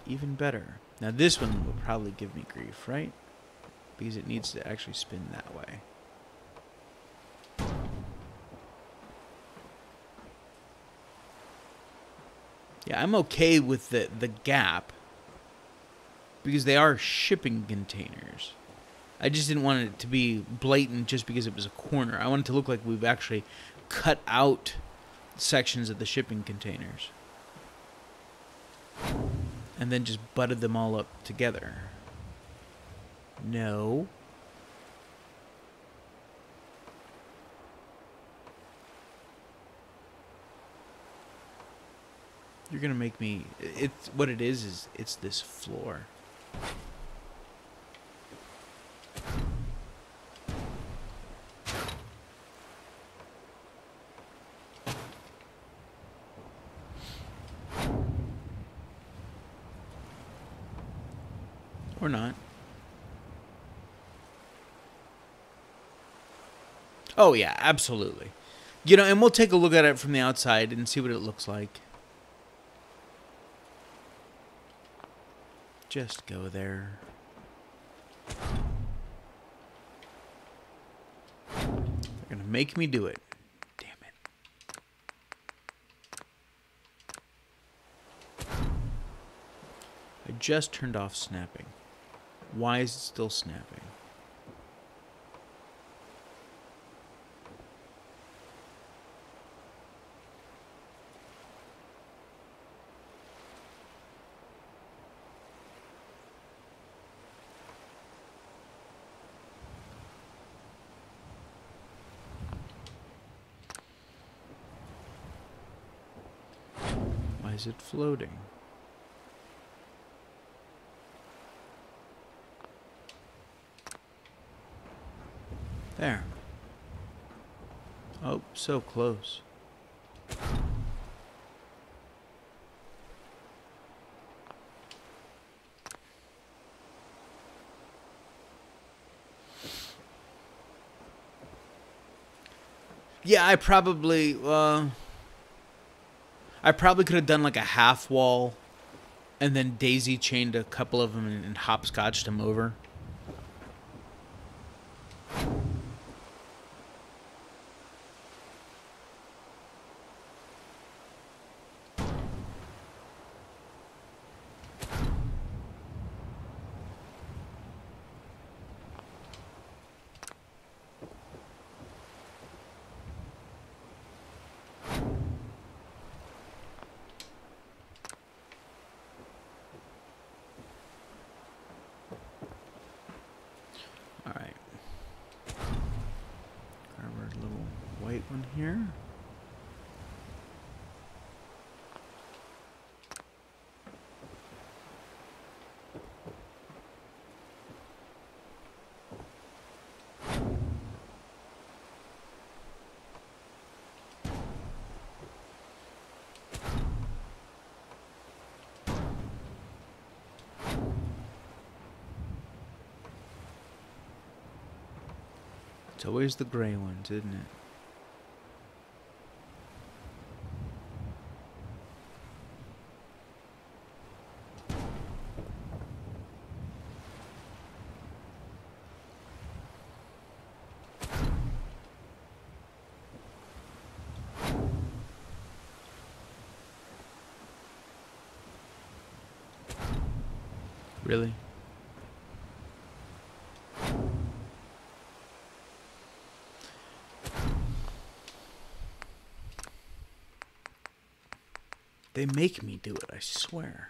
Even better. Now this one will probably give me grief, right? Because it needs to actually spin that way. Yeah, I'm okay with the gap, because they are shipping containers. I just didn't want it to be blatant just because it was a corner. I want it to look like we've actually cut out sections of the shipping containers and then just butted them all up together. No. You're gonna make me... It's what it is it's this floor. Or not. Oh yeah, absolutely. You know, and we'll take a look at it from the outside and see what it looks like. Just go there. They're gonna make me do it. Damn it. I just turned off snapping. Why is it still snapping? Why is it floating? There. Oh, so close. Yeah, I probably could have done like a half wall and then daisy chained a couple of them and hopscotched them over. Alright. Grab our little white one here. It's always the gray ones, isn't it? Really? They make me do it, I swear.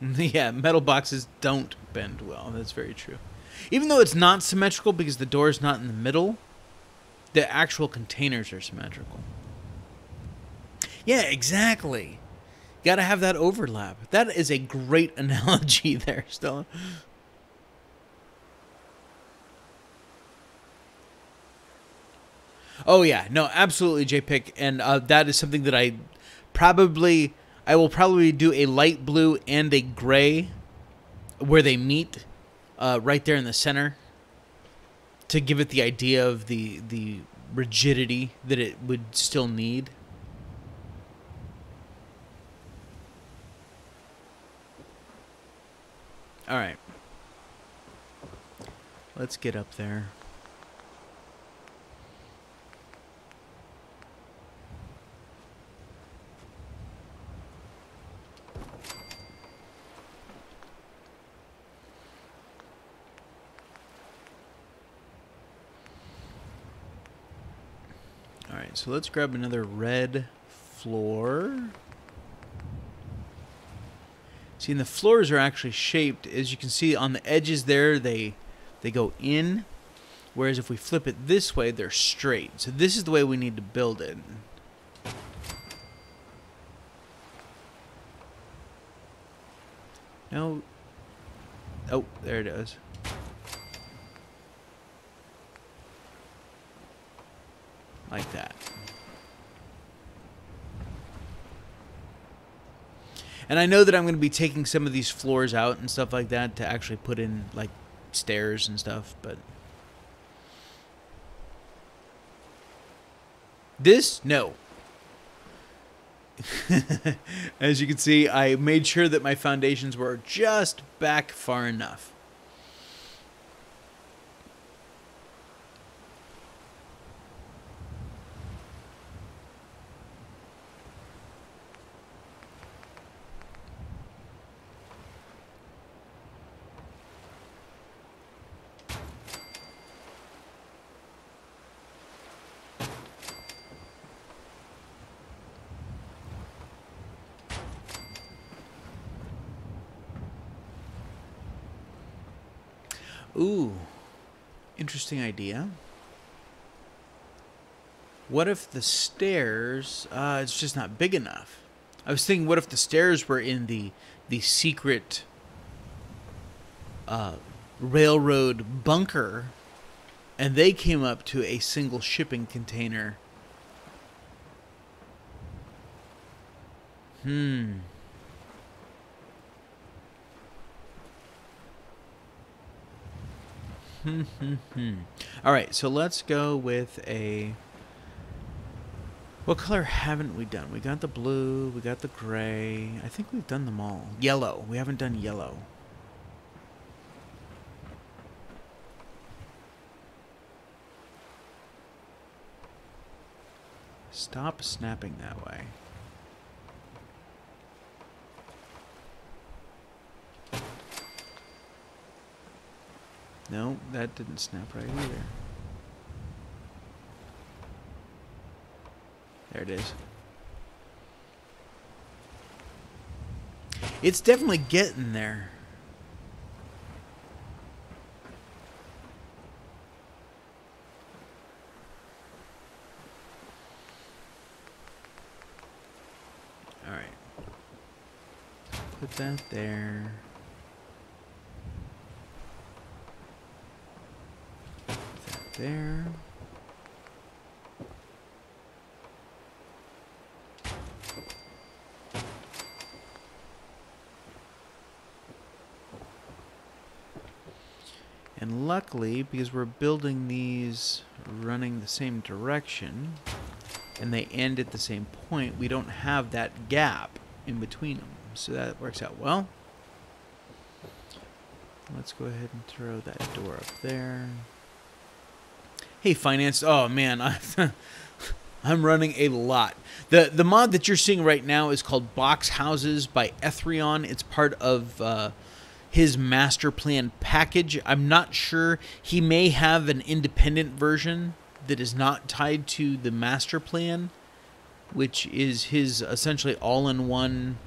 Yeah, metal boxes don't bend well. That's very true. Even though it's not symmetrical because the door's not in the middle, the actual containers are symmetrical. Yeah, exactly. Gotta have that overlap. That is a great analogy there, Stella. Oh yeah, no, absolutely, JPick, and that is something that I will probably do a light blue and a gray where they meet, right there in the center, to give it the idea of the rigidity that it would still need. All right, let's get up there. Alright, so let's grab another red floor. See, and the floors are actually shaped, as you can see on the edges there, they go in, whereas if we flip it this way, they're straight. So this is the way we need to build it. No. Oh, there it is. Like that. And I know that I'm going to be taking some of these floors out and stuff like that to actually put in, like, stairs and stuff, but... This? No. As you can see, I made sure that my foundations were just back far enough. Ooh, interesting idea. What if the stairs, it's just not big enough? I was thinking, what if the stairs were in the secret railroad bunker, and they came up to a single shipping container? All right, so let's go with a... What color haven't we done? We got the blue, we got the gray. I think we've done them all. Yellow. We haven't done yellow. Stop snapping that way. No, that didn't snap right either. There it is. It's definitely getting there. All right. Put that there. There. And luckily, because we're building these running the same direction, and they end at the same point, we don't have that gap in between them. So that works out well. Let's go ahead and throw that door up there. Hey, finance. Oh, man. I'm running a lot. The mod that you're seeing right now is called Box Houses by Ethrion. It's part of his master plan package. I'm not sure. He may have an independent version that is not tied to the master plan, which is his essentially all-in-one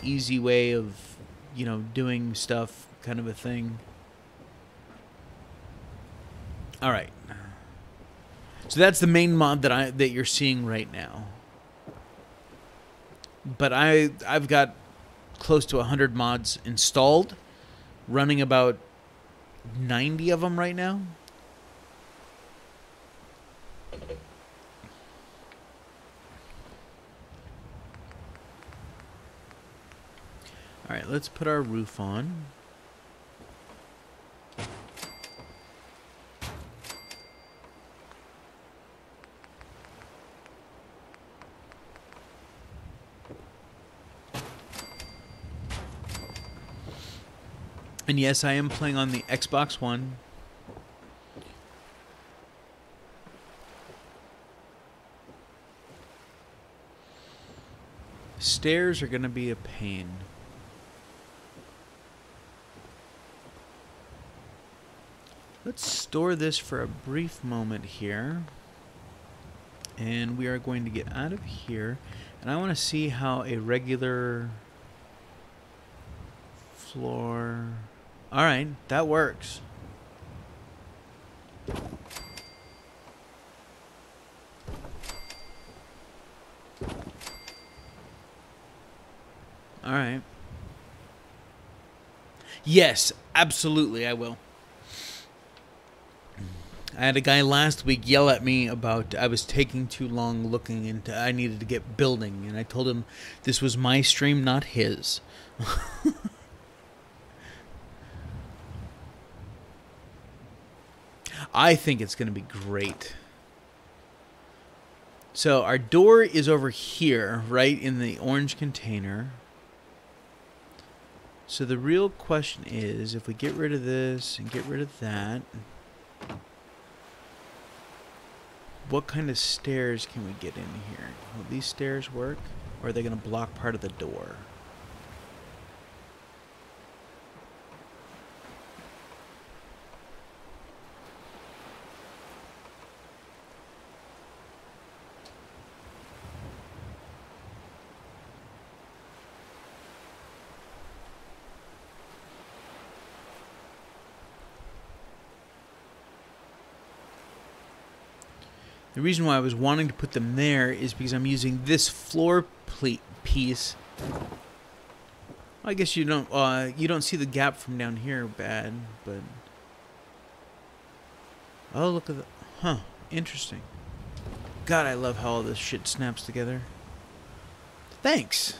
easy way of you know, doing stuff kind of a thing. All right. So that's the main mod that you're seeing right now. But I've got close to 100 mods installed, running about 90 of them right now. All right, let's put our roof on. And yes, I am playing on the Xbox One. Stairs are going to be a pain. Let's store this for a brief moment here. And we are going to get out of here. And I want to see how a regular floor... Alright, that works. Alright. Yes, absolutely, I will. I had a guy last week yell at me about I was taking too long looking into... I needed to get building, and I told him this was my stream, not his. I think it's going to be great. So our door is over here, right in the orange container. So the real question is, if we get rid of this and get rid of that, what kind of stairs can we get in here? Will these stairs work? Or are they going to block part of the door? The reason why I was wanting to put them there is because I'm using this floor piece. I guess you don't see the gap from down here bad, but oh, look at that. Huh, interesting. God, I love how all this shit snaps together. Thanks.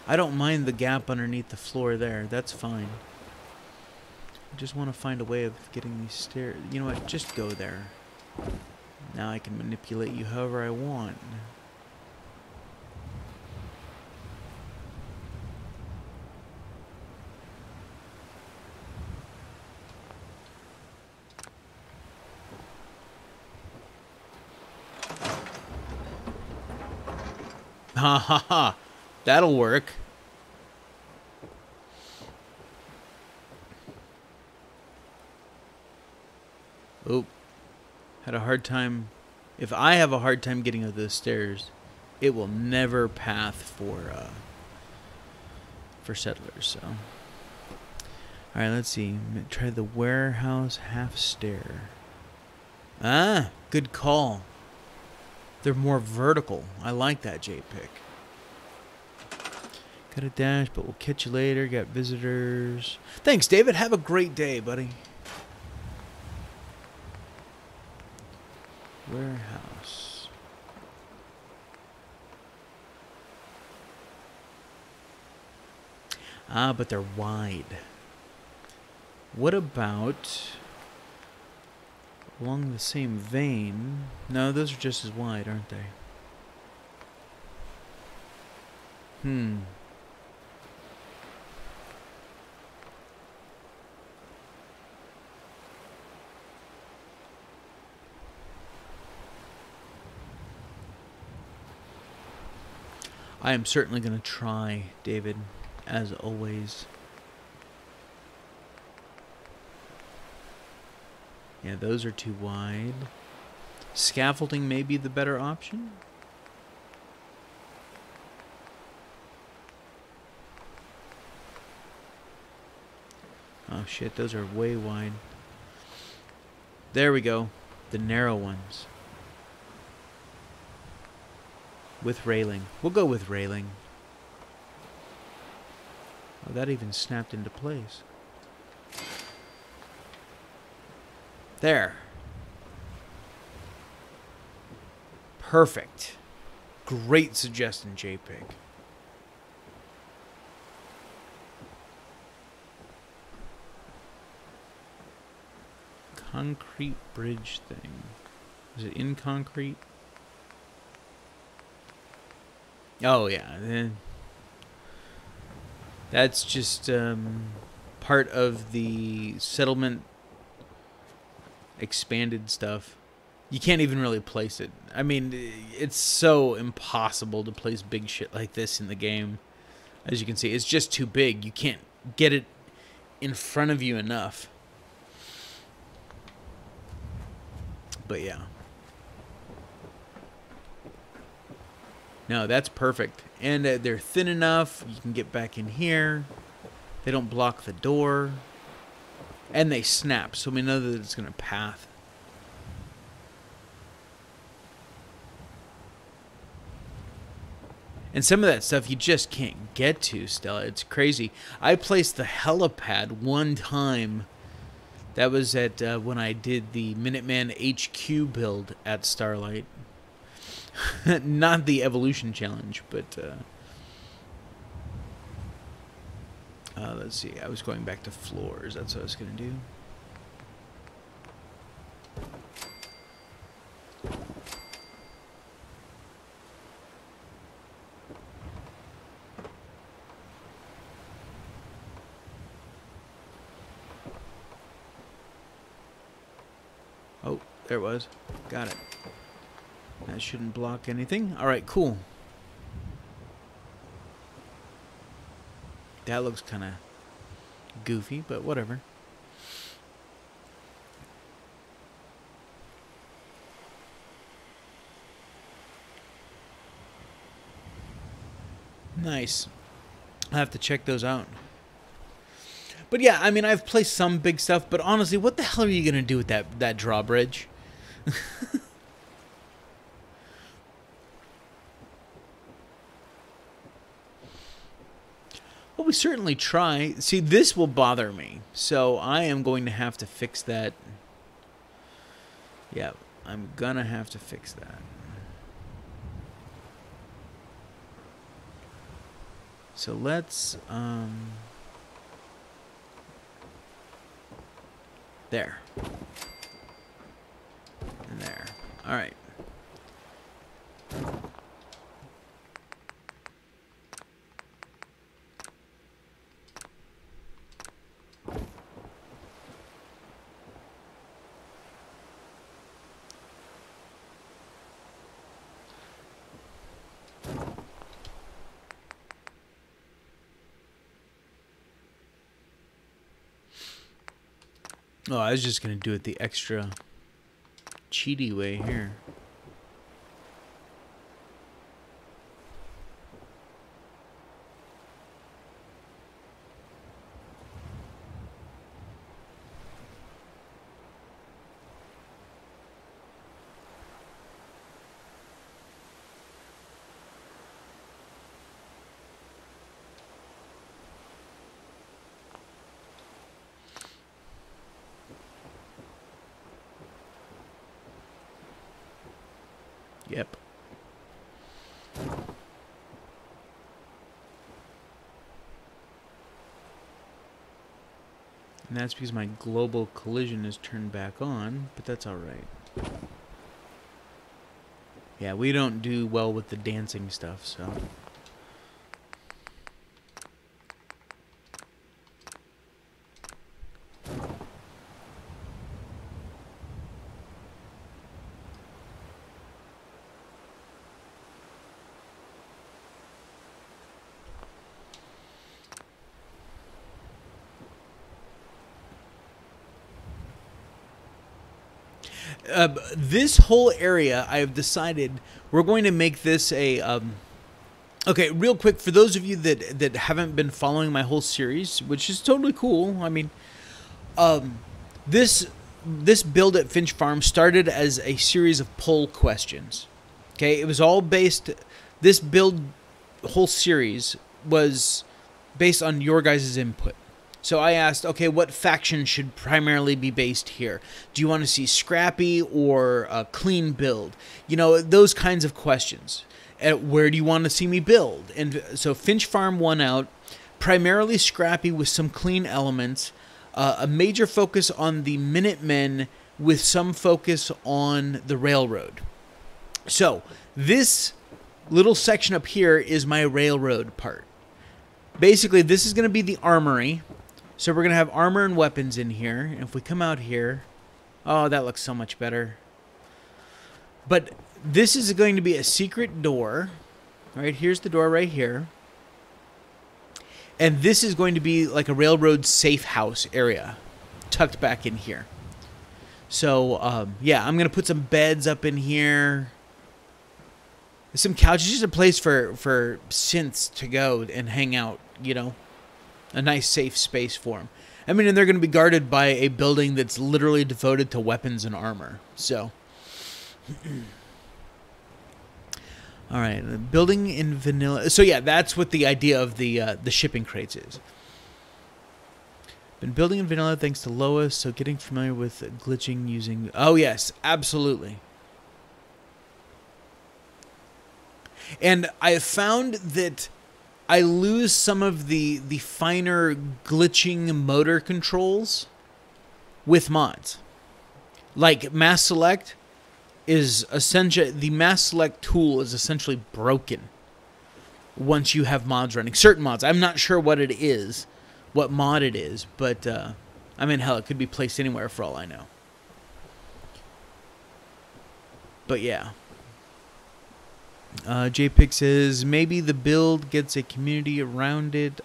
I don't mind the gap underneath the floor there. That's fine. I just want to find a way of getting these stairs. You know what? Just go there. Now I can manipulate you however I want. Ha ha ha. That'll work. Oh, had a hard time. If I have a hard time getting up those stairs, it will never path for settlers. So, all right, let's see. Try the warehouse half stair. Ah, good call. They're more vertical. I like that JPEG. Got a dash, but we'll catch you later. Got visitors. Thanks, David. Have a great day, buddy. Warehouse. Ah, but they're wide. What about along the same vein? No, those are just as wide, aren't they? I am certainly going to try, David, as always. Yeah, those are too wide. Scaffolding may be the better option. Oh shit, those are way wide. There we go. The narrow ones. With railing. We'll go with railing. Oh, that even snapped into place. There. Perfect. Great suggestion, JPEG. Concrete bridge thing. Is it in concrete? Oh, yeah. That's just part of the settlement expanded stuff. You can't even really place it. I mean, it's so impossible to place big shit like this in the game. As you can see, it's just too big. You can't get it in front of you enough. But yeah. No, that's perfect. And they're thin enough. You can get back in here. They don't block the door. And they snap, so we know that it's going to path. And some of that stuff you just can't get to, Stella. It's crazy. I placed the helipad one time. That was at when I did the Minuteman HQ build at Starlight. Not the evolution challenge, but let's see. I was going back to floors. That's what I was going to do. Oh, there it was. Got it. That shouldn't block anything. All right, cool. That looks kind of goofy, but whatever. Nice. I'll have to check those out. But yeah, I mean, I've placed some big stuff, but honestly, what the hell are you going to do with that drawbridge? Well, we certainly try. See, this will bother me, so I am going to have to fix that. Yeah, I'm gonna have to fix that. So let's, there. And there. All right. Oh, I was just going to do it the extra cheaty way here. Yep. And that's because my global collision is turned back on, but that's all right. Yeah, we don't do well with the dancing stuff, so... this whole area, I've decided we're going to make this a... okay, real quick, for those of you that haven't been following my whole series, which is totally cool, I mean, this this build at Finch Farm started as a series of poll questions. Okay, it was all based. This build whole series was based on your guys' input. So I asked, okay, what faction should primarily be based here? Do you want to see scrappy or a clean build? You know, those kinds of questions. Where do you want to see me build? And so Finch Farm won out, primarily scrappy with some clean elements, a major focus on the Minutemen with some focus on the railroad. So this little section up here is my railroad part. Basically, this is going to be the armory. So we're going to have armor and weapons in here. And if we come out here, oh, that looks so much better. But this is going to be a secret door. All right, here's the door right here. And this is going to be like a railroad safe house area tucked back in here. So, yeah, I'm going to put some beds up in here. Some couches, just a place for synths to go and hang out, you know. A nice safe space for them. I mean, and they're going to be guarded by a building that's literally devoted to weapons and armor. So, all right, building in vanilla. So yeah, that's what the idea of the shipping crates is. Been building in vanilla thanks to Lois, so getting familiar with glitching using. Oh yes, absolutely. And I have found that I lose some of the finer glitching motor controls with mods. Like mass select is essentially, the mass select tool is essentially broken once you have mods running. Certain mods. I'm not sure what it is, what mod it is, but I mean, hell, it could be placed anywhere for all I know. But yeah. JPIG says, maybe the build gets a community around it.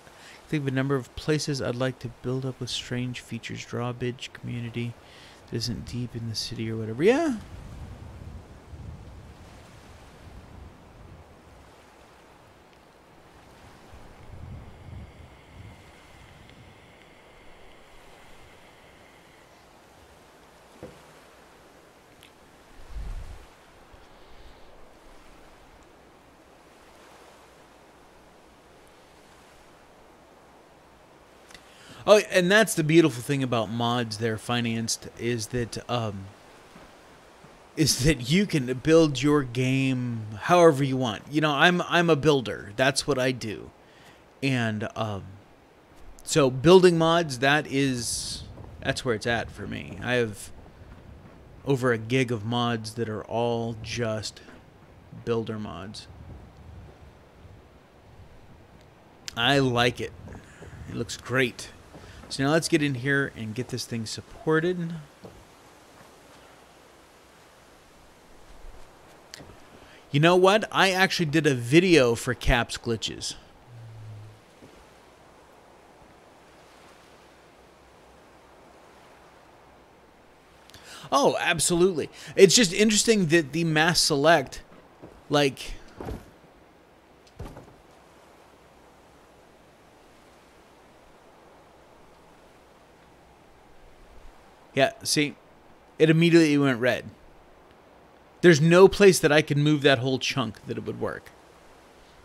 Think of a number of places I'd like to build up with strange features. Drawbridge community that isn't deep in the city or whatever. Yeah. Oh, and that's the beautiful thing about mods. They're financed is that you can build your game however you want. You know, I'm a builder. That's what I do, and so building mods, that's where it's at for me. I have over a gig of mods that are all just builder mods. I like it. It looks great. So now let's get in here and get this thing supported. You know what? I actually did a video for caps glitches. Oh, absolutely. It's just interesting that the mass select, like... Yeah, see, it immediately went red. There's no place that I can move that whole chunk that it would work.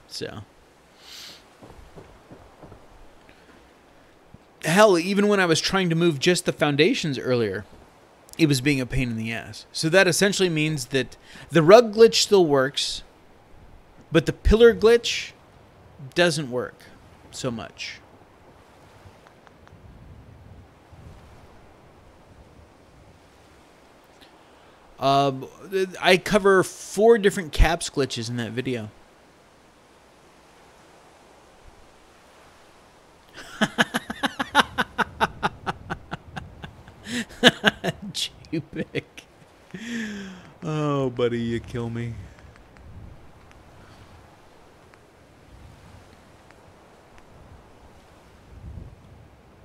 So. Hell, even when I was trying to move just the foundations earlier, it was being a pain in the ass. So that essentially means that the rug glitch still works, but the pillar glitch doesn't work so much. I cover 4 different caps glitches in that video. Jubic. Oh, buddy, you kill me.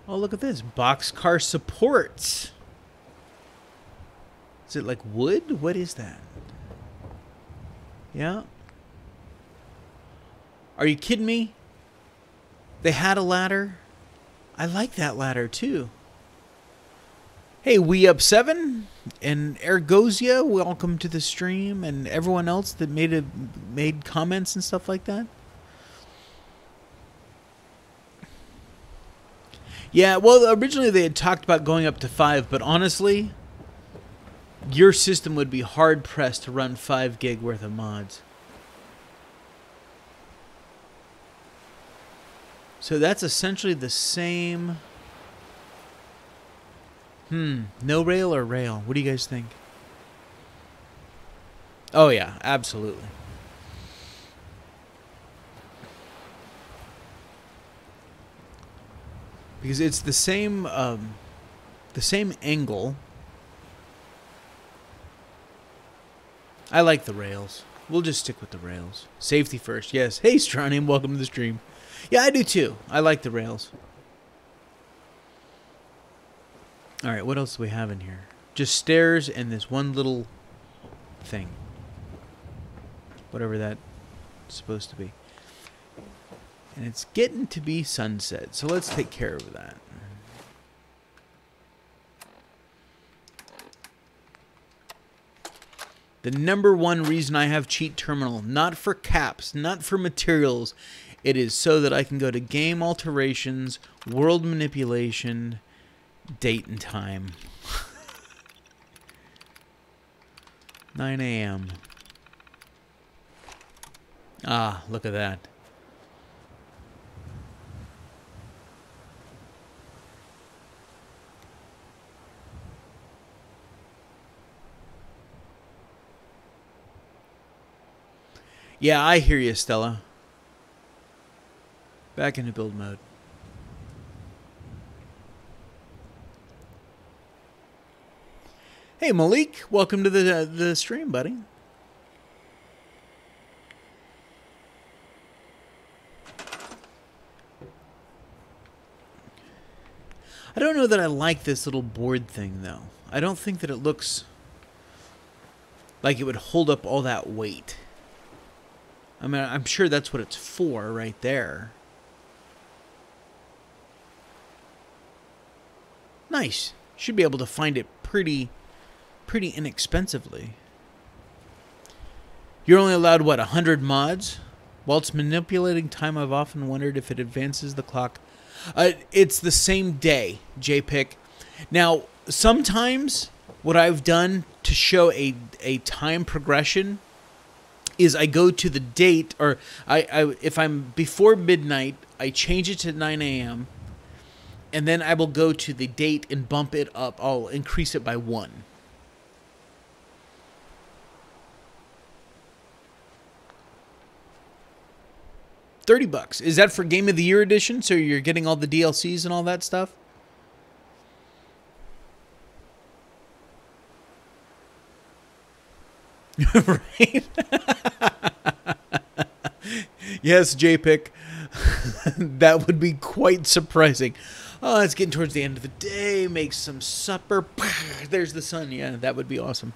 Oh, look at this. Boxcar supports. Is it like wood? What is that? Yeah. Are you kidding me? They had a ladder. I like that ladder too. Hey, We Up 7 and Ergosia, welcome to the stream, and everyone else that made comments and stuff like that. Yeah, well, originally they had talked about going up to 5, but honestly, your system would be hard pressed to run 5 gig worth of mods. So that's essentially the same. No rail or rail? What do you guys think? Oh yeah, absolutely. Because it's the same angle. I like the rails. We'll just stick with the rails. Safety first, yes. Hey, Stranium, welcome to the stream. Yeah, I do too. I like the rails. All right, what else do we have in here? Just stairs and this one little thing. Whatever that's supposed to be. And it's getting to be sunset, so let's take care of that. The number one reason I have Cheat Terminal, not for caps, not for materials, it is so that I can go to game alterations, world manipulation, date and time. 9 a.m. Ah, look at that. Yeah, I hear you, Stella. Back into build mode. Hey, Malik. Welcome to the stream, buddy. I don't know that I like this little board thing, though. I don't think that it looks like it would hold up all that weight. I mean, I'm sure that's what it's for right there. Nice. Should be able to find it pretty inexpensively. You're only allowed, what, 100 mods? While it's manipulating time, I've often wondered if it advances the clock. It's the same day, JPIC. Now, sometimes what I've done to show a time progression is I go to the date, or if I'm before midnight, I change it to 9 a.m., and then I will go to the date and bump it up. I'll increase it by 1. $30. Is that for Game of the Year edition? So you're getting all the DLCs and all that stuff? Right? Yes, JPIC. That would be quite surprising. Oh, it's getting towards the end of the day. Make some supper. There's the sun. Yeah, that would be awesome.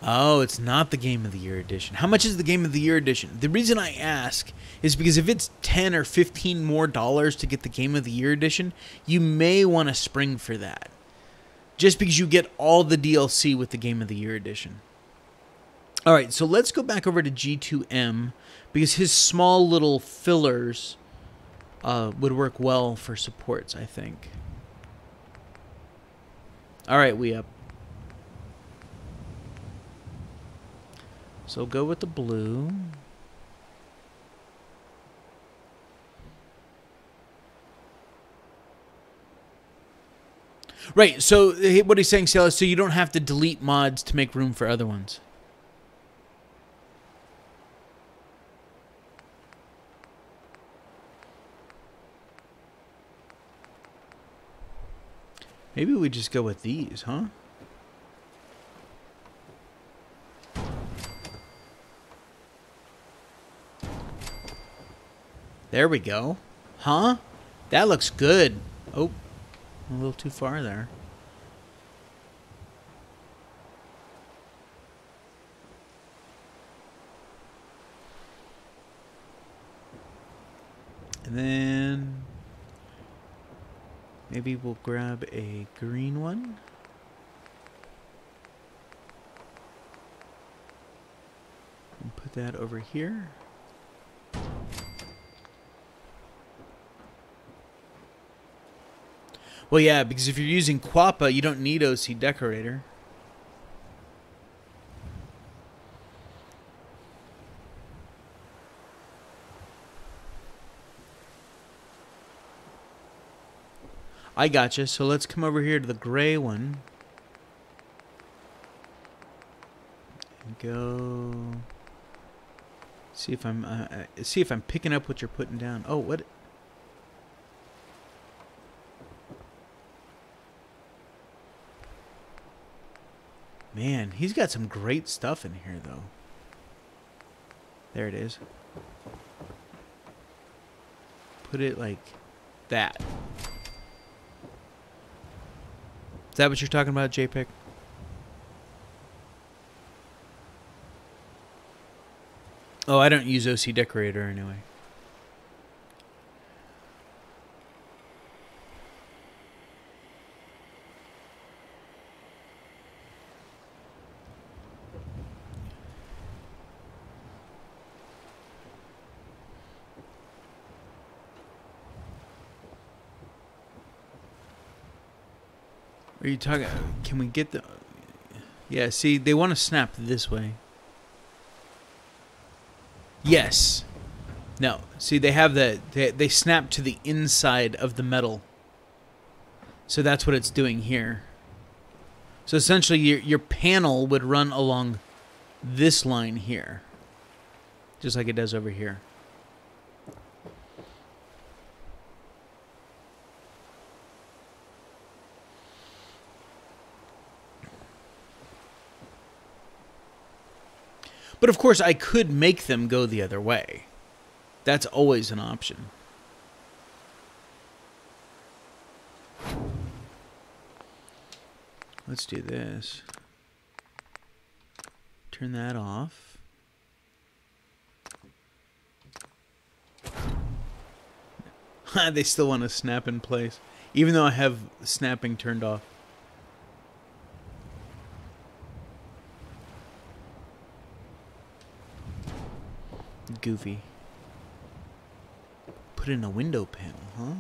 Oh, it's not the Game of the Year edition. How much is the Game of the Year edition? The reason I ask is because if it's $10 or $15 more to get the Game of the Year edition, you may want to spring for that. Just because you get all the DLC with the Game of the Year edition. All right, so let's go back over to G2M because his small little fillers would work well for supports, I think. All right, We Up. So go with the blue. Right, so what he's saying, Stella, so you don't have to delete mods to make room for other ones. Maybe we just go with these, huh? There we go. Huh? That looks good. Oh, a little too far there. And then Maybe we'll grab a green one. And put that over here. Well, yeah, because if you're using Quappa, you don't need OC Decorator. I gotcha. So let's come over here to the gray one. And go. See if I'm picking up what you're putting down. Oh, what? Man, he's got some great stuff in here, though. There it is. Put it like that. Is that what you're talking about, JPEG? Oh, I don't use OC Decorator anyway. Are you talking? Can we get the? Yeah. See, they want to snap this way. Yes. No. See, they have they snap to the inside of the metal. So that's what it's doing here. So essentially, your panel would run along this line here, just like it does over here. But of course, I could make them go the other way. That's always an option. Let's do this. Turn that off. They still want to snap in place, even though I have snapping turned off. Goofy. Put in a window panel, huh?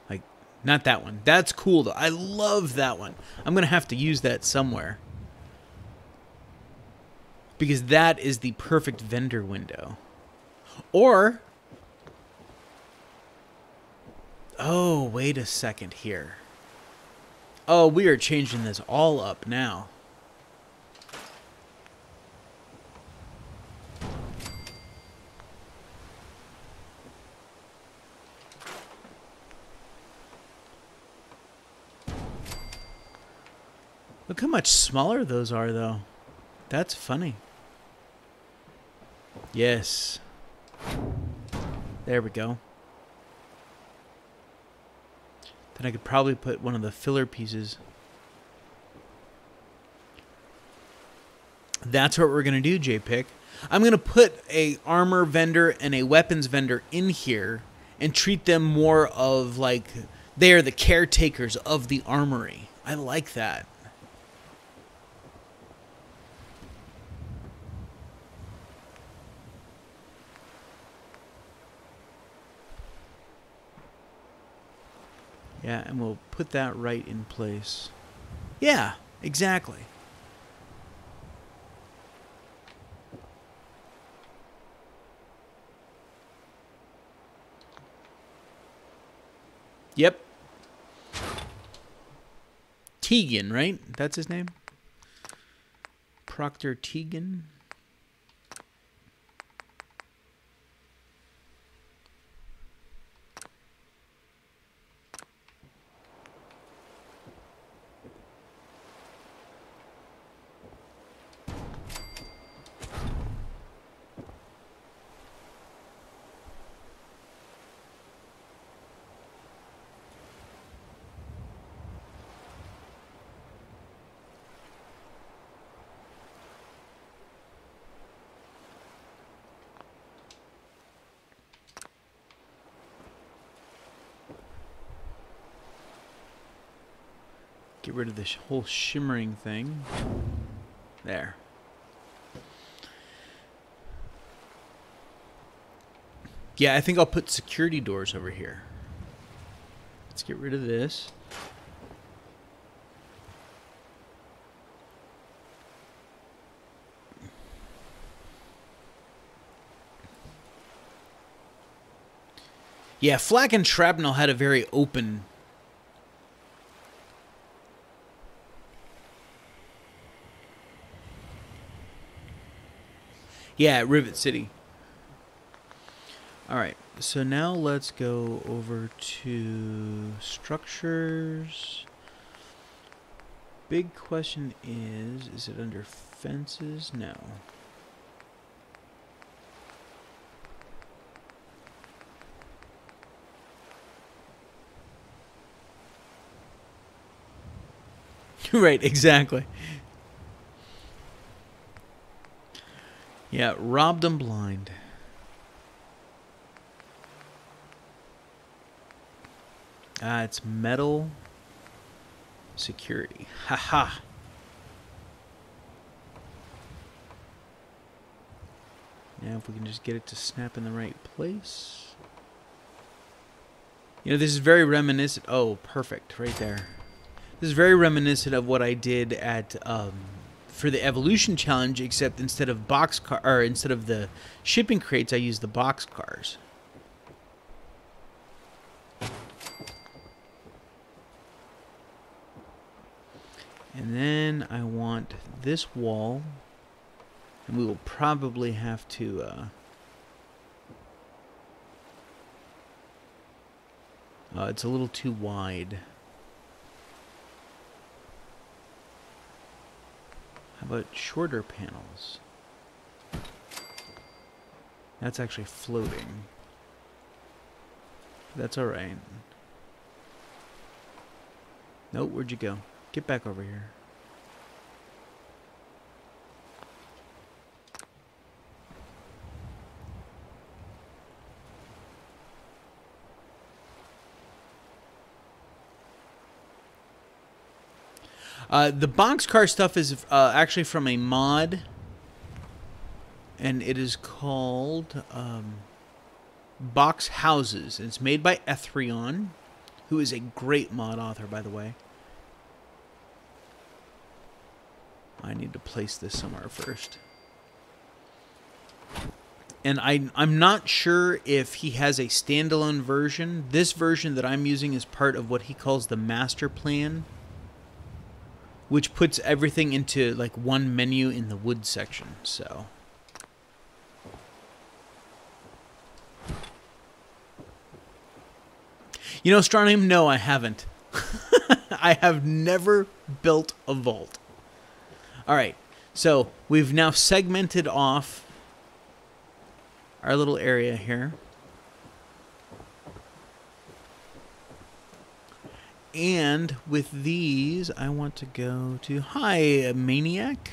Like, not that one. That's cool, though. I love that one. I'm going to have to use that somewhere. Because that is the perfect vendor window. Or... oh, wait a second here. Oh, we are changing this all up now. Look how much smaller those are, though. That's funny. Yes. There we go. Then I could probably put one of the filler pieces. That's what we're going to do, JPEG. I'm going to put a armor vendor and a weapons vendor in here and treat them more of like they are the caretakers of the armory. I like that. Yeah, and we'll put that right in place. Yeah, exactly. Yep. Tegan, right? That's his name? Proctor Tegan. Get rid of this whole shimmering thing. There. Yeah, I think I'll put security doors over here. Let's get rid of this. Yeah, flak and shrapnel had a very open... Yeah, Rivet City. Alright, so now let's go over to structures. Big question is it under fences? No. Right, exactly. Yeah, robbed and blind. It's metal security. Haha. Now if we can just get it to snap in the right place. You know, this is very reminiscent. Oh, perfect. Right there. This is very reminiscent of what I did at for the evolution challenge, except instead of instead of the shipping crates, I used the box cars. And then I want this wall, and we will probably have to it's a little too wide. How about shorter panels? That's actually floating. That's alright. Nope, where'd you go? Get back over here. The boxcar stuff is actually from a mod, and it is called Box Houses. It's made by Ethrion, who is a great mod author, by the way. I need to place this somewhere first. And I'm not sure if he has a standalone version. This version that I'm using is part of what he calls the master plan, which puts everything into like one menu in the wood section. So you know, Strontium, no, I haven't. I have never built a vault. All right, so we've now segmented off our little area here. And with these, I want to go to... Hi, Maniac.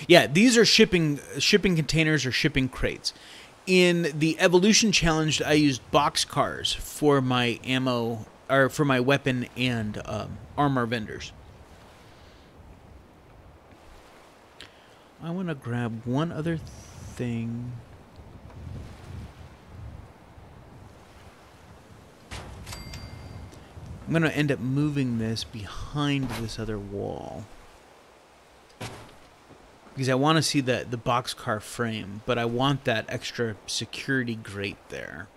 Yeah, these are shipping containers or shipping crates. In the Evolution Challenge, I used box cars for my ammo, or for my weapon and armor vendors. I want to grab one other thing. I'm going to end up moving this behind this other wall, because I want to see the boxcar frame, but I want that extra security grate there.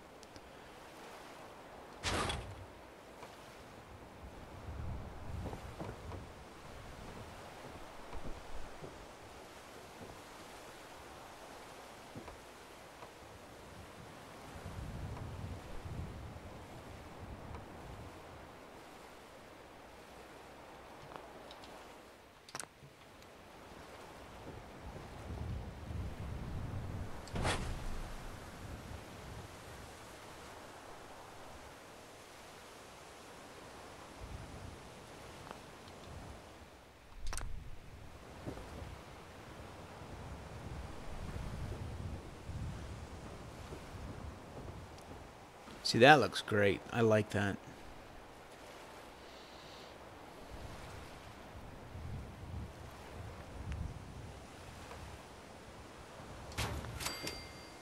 See, that looks great. I like that.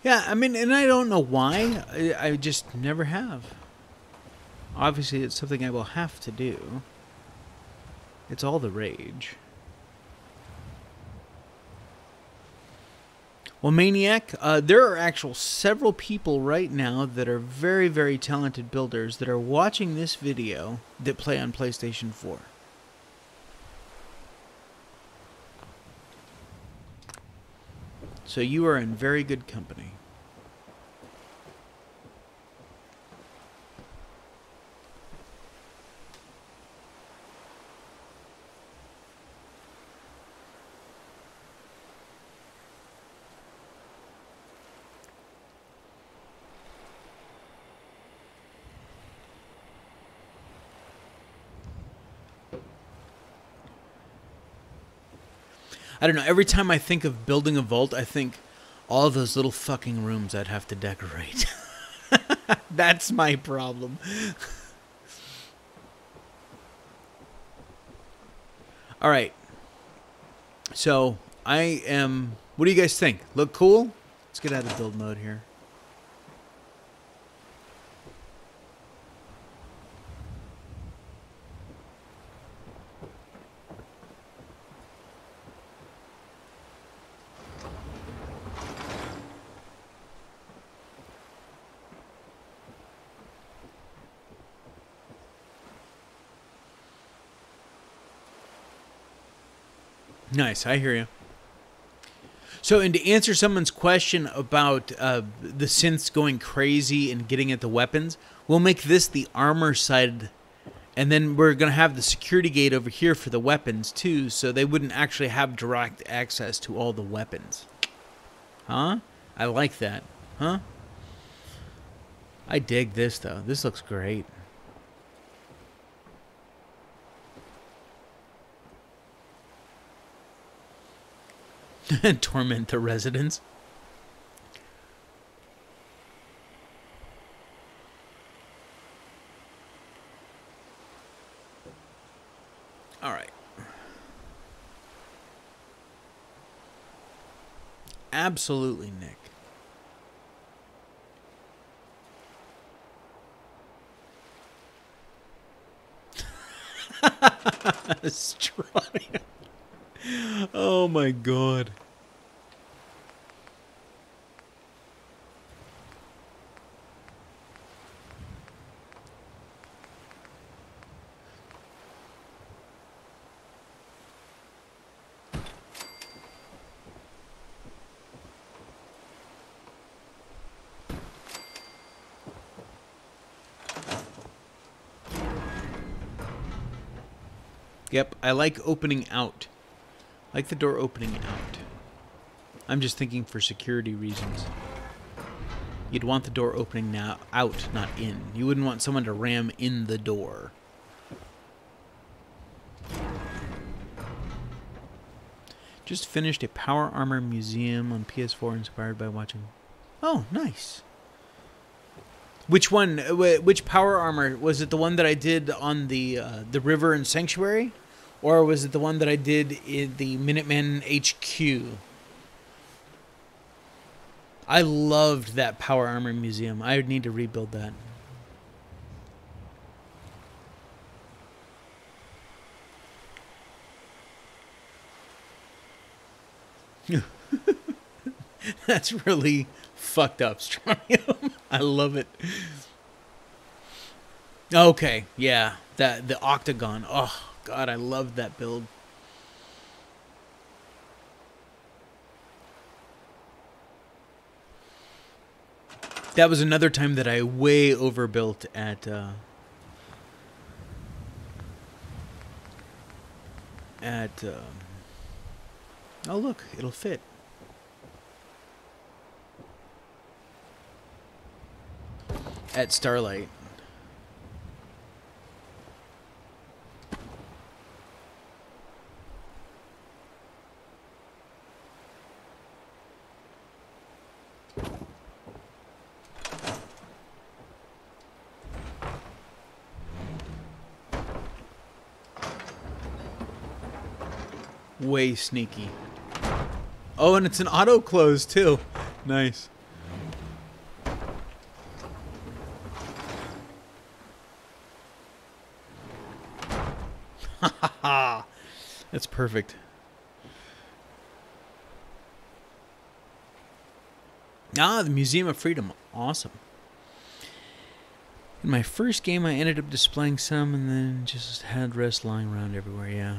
Yeah, I mean, and I don't know why. I just never have. Obviously, it's something I will have to do. It's all the rage. Well, Maniac, there are several people right now that are very, very talented builders that are watching this video that play on PlayStation 4. So you are in very good company. I don't know, every time I think of building a vault, I think all those little fucking rooms I'd have to decorate. That's my problem. All right. So, I am... What do you guys think? Look cool? Let's get out of build mode here. Nice, I hear you. So, and to answer someone's question about the synths going crazy and getting at the weapons, we'll make this the armor side, and then we're going to have the security gate over here for the weapons, too, so they wouldn't actually have direct access to all the weapons. Huh? I like that. Huh? I dig this, though. This looks great. Torment the residents. All right. Absolutely, Nick. Oh my god. Yep, I like opening out. I like the door opening out. I'm just thinking for security reasons. You'd want the door opening now out, not in. You wouldn't want someone to ram in the door. Just finished a Power Armor museum on PS4 inspired by watching... Oh, nice. Which one? Which Power Armor? Was it the one that I did on the river and Sanctuary? Or was it the one that I did in the Minutemen HQ? I loved that Power Armor museum. I would need to rebuild that. That's really fucked up, Strontium. I love it. Okay, yeah. The octagon. Oh, God, I loved that build. That was another time that I way overbuilt at oh, look, it'll fit. At Starlight. Way sneaky. Oh, and it's an auto close too. Nice. Ha ha ha. That's perfect. Ah, the Museum of Freedom. Awesome. In my first game, I ended up displaying some and then just had rest lying around everywhere, yeah.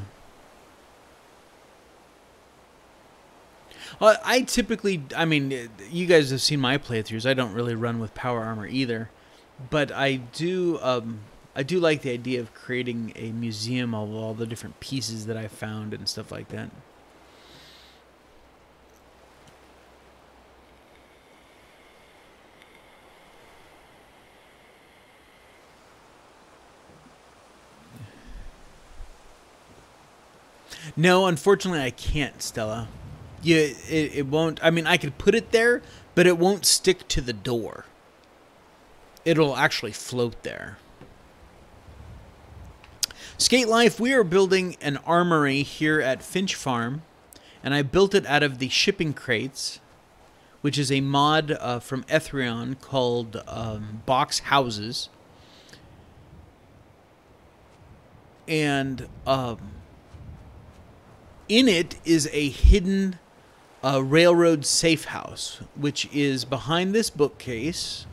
Well, I typically, I mean, you guys have seen my playthroughs. I don't really run with power armor either. But I do like the idea of creating a museum of all the different pieces that I found and stuff like that. No, unfortunately, I can't, Stella. Yeah, it won't. I mean, I could put it there, but it won't stick to the door. It'll actually float there. Skate Life, we are building an armory here at Finch Farm, and I built it out of the shipping crates, which is a mod from Ethereon called Box Houses. And in it is a hidden railroad safe house, which is behind this bookcase.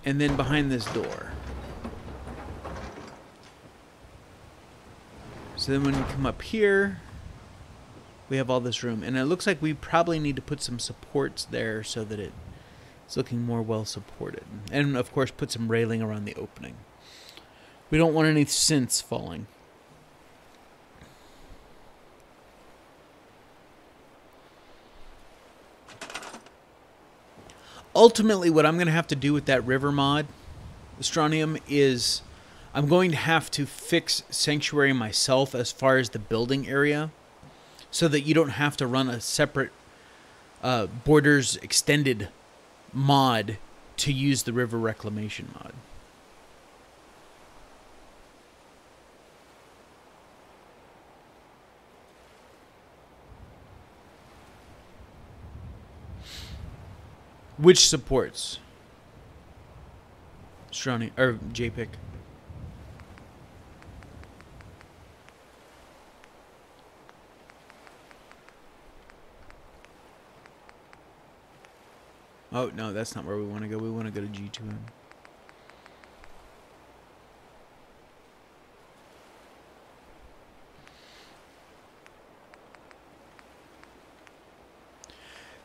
And then behind this door. So then when we come up here, we have all this room. And it looks like we probably need to put some supports there so that it's looking more well supported. And of course put some railing around the opening. We don't want any synths falling. Ultimately, what I'm going to have to do with that river mod, Astronium, is I'm going to have to fix Sanctuary myself as far as the building area so that you don't have to run a separate Borders Extended mod to use the river reclamation mod. Which supports Strony or JPEG? Oh no, that's not where we want to go. We want to go to G2M.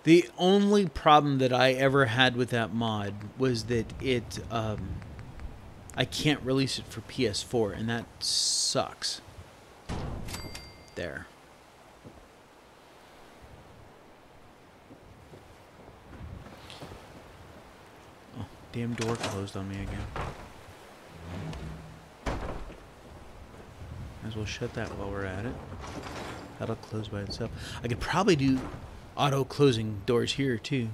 The only problem that I ever had with that mod was that I can't release it for PS4, and that sucks. There. Oh, damn door closed on me again. Might as well shut that while we're at it. That'll close by itself. I could probably do auto closing doors here too.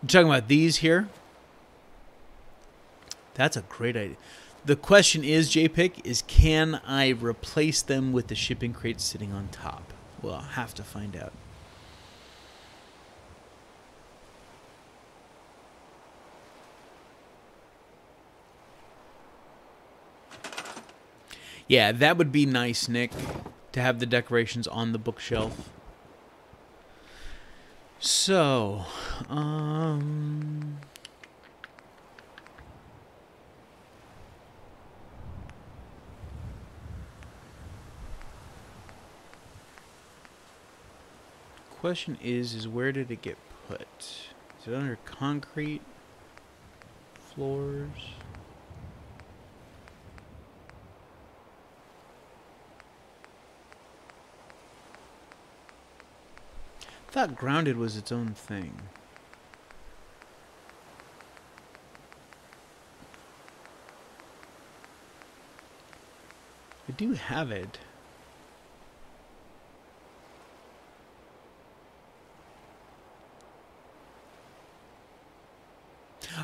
I'm talking about these here. That's a great idea. The question is, JPEG, is can I replace them with the shipping crates sitting on top? Well, I'll have to find out. Yeah, that would be nice, Nick, to have the decorations on the bookshelf. So, question is where did it get put? Is it under concrete floors? I thought grounded was its own thing. I do have it.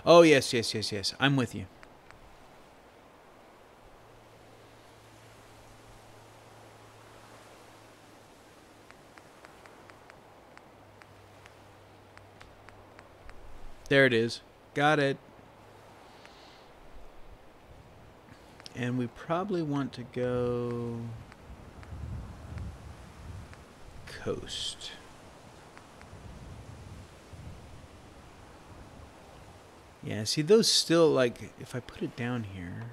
Oh, yes, yes, yes, yes. I'm with you. There it is. Got it. And we probably want to go coast. Yeah, see those still, like, if I put it down here,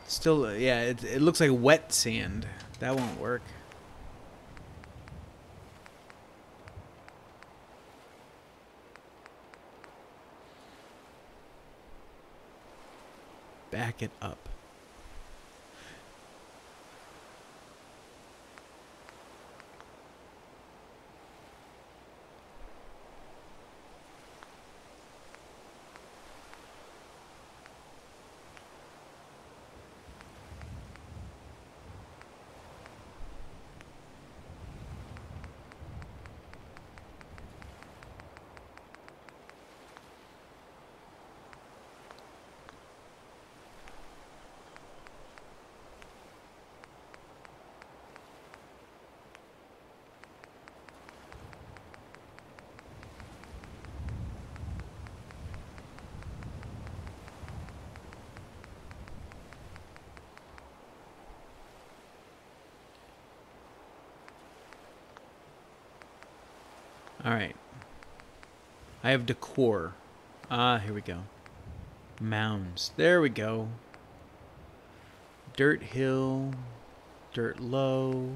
still, yeah, it looks like wet sand. That won't work. Back it up. Alright. I have decor. Ah, here we go. Mounds. There we go. Dirt hill. Dirt low.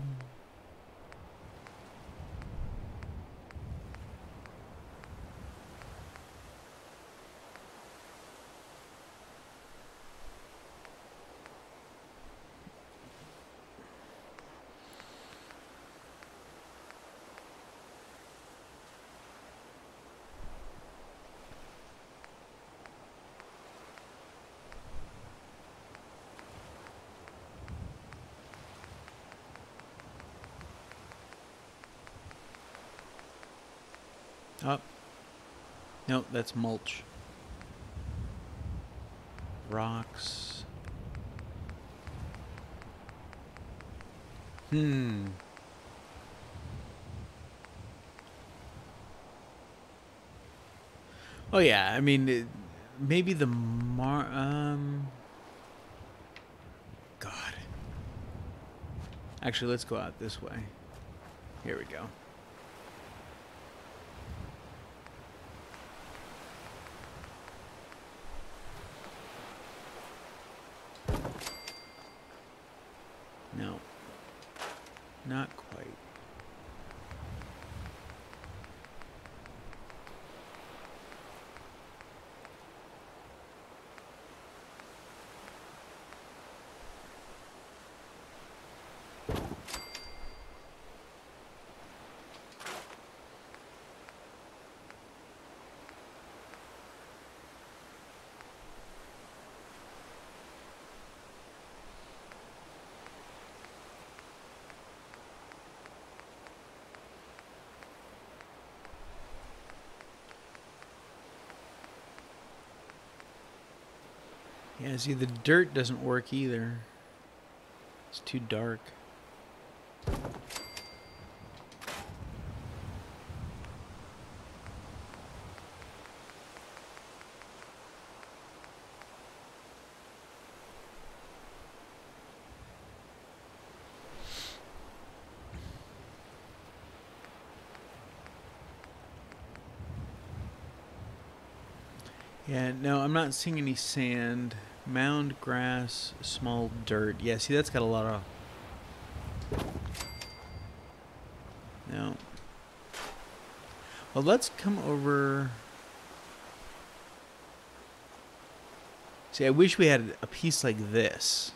Oh. No, that's mulch. Rocks. Oh yeah, I mean, maybe the God. Actually, let's go out this way. Here we go. No. Not quite. Yeah, see, the dirt doesn't work either. It's too dark. Yeah, no, I'm not seeing any sand. Mound, grass, small dirt. Yeah, see, that's got a lot of... No. Well, let's come over... See, I wish we had a piece like this.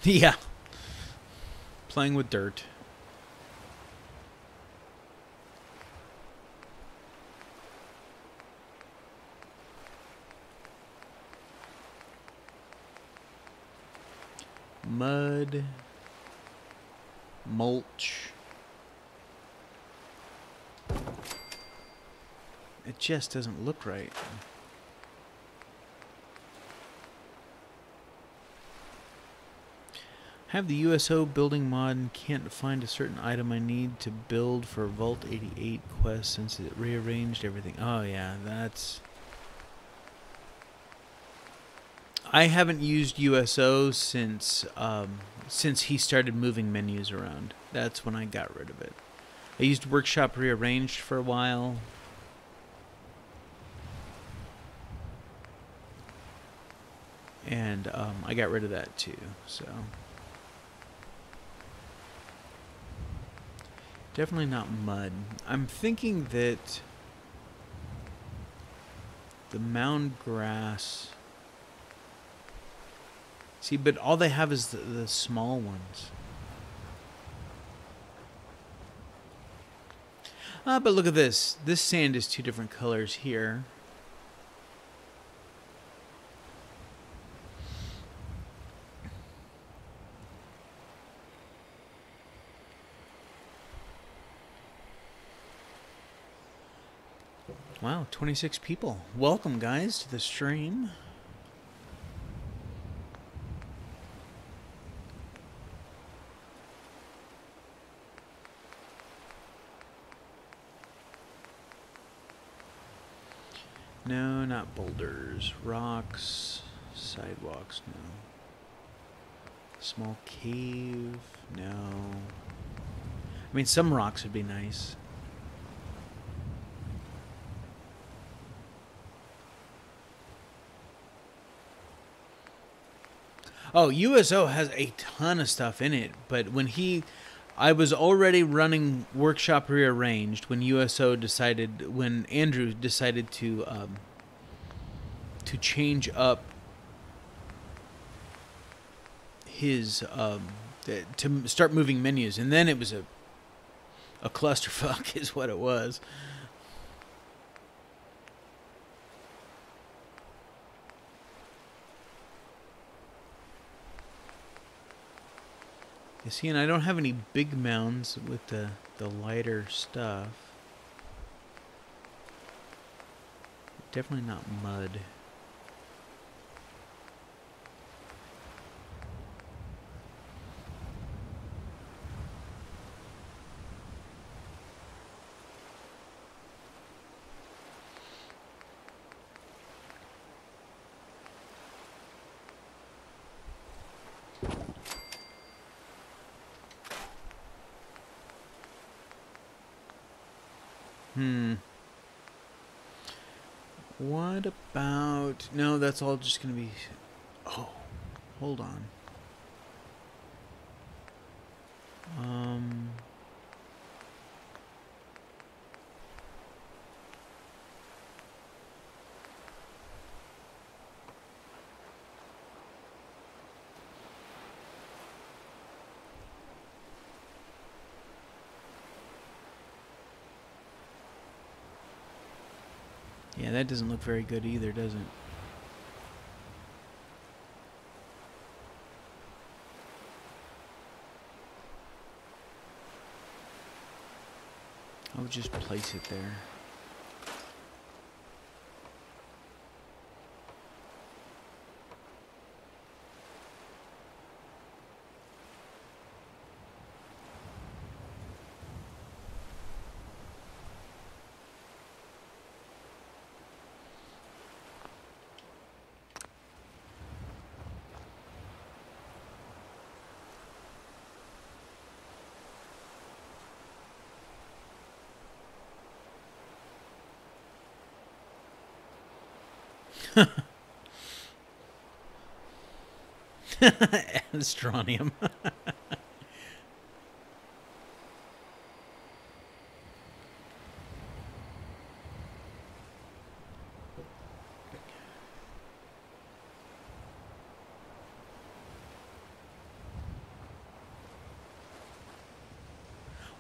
Yeah. Playing with dirt. Mud, mulch. It just doesn't look right. have the USO building mod and can't find a certain item I need to build for Vault 88 quest since it rearranged everything. Oh yeah, that's... I haven't used USO since he started moving menus around. That's when I got rid of it. I used Workshop Rearranged for a while. And I got rid of that too, so... Definitely not mud. I'm thinking that the mound grass... See, but all they have is the small ones. But look at this. This sand is 2 different colors here. Wow, 26 people. Welcome, guys, to the stream. No, not boulders. Rocks, sidewalks, no. Small cave, no. I mean, some rocks would be nice. Oh, USO has a ton of stuff in it, but when I was already running Workshop Rearranged when when Andrew decided to change up his, to start moving menus, and then it was a clusterfuck is what it was. You see, and I don't have any big mounds with the lighter stuff. Definitely not mud. What about... No, that's all just going to be... Oh, hold on. Yeah, that doesn't look very good either, does it? I'll just place it there. Astronium.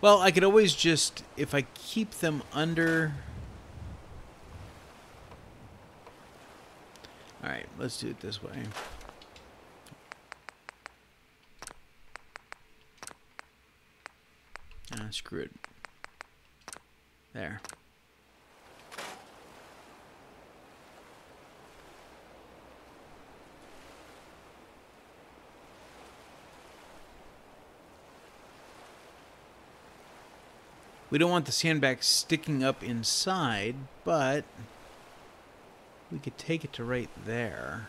Well, I could always just, if I keep them under... Alright, let's do it this way. Screw it. There. We don't want the sandbags sticking up inside, but we could take it to right there.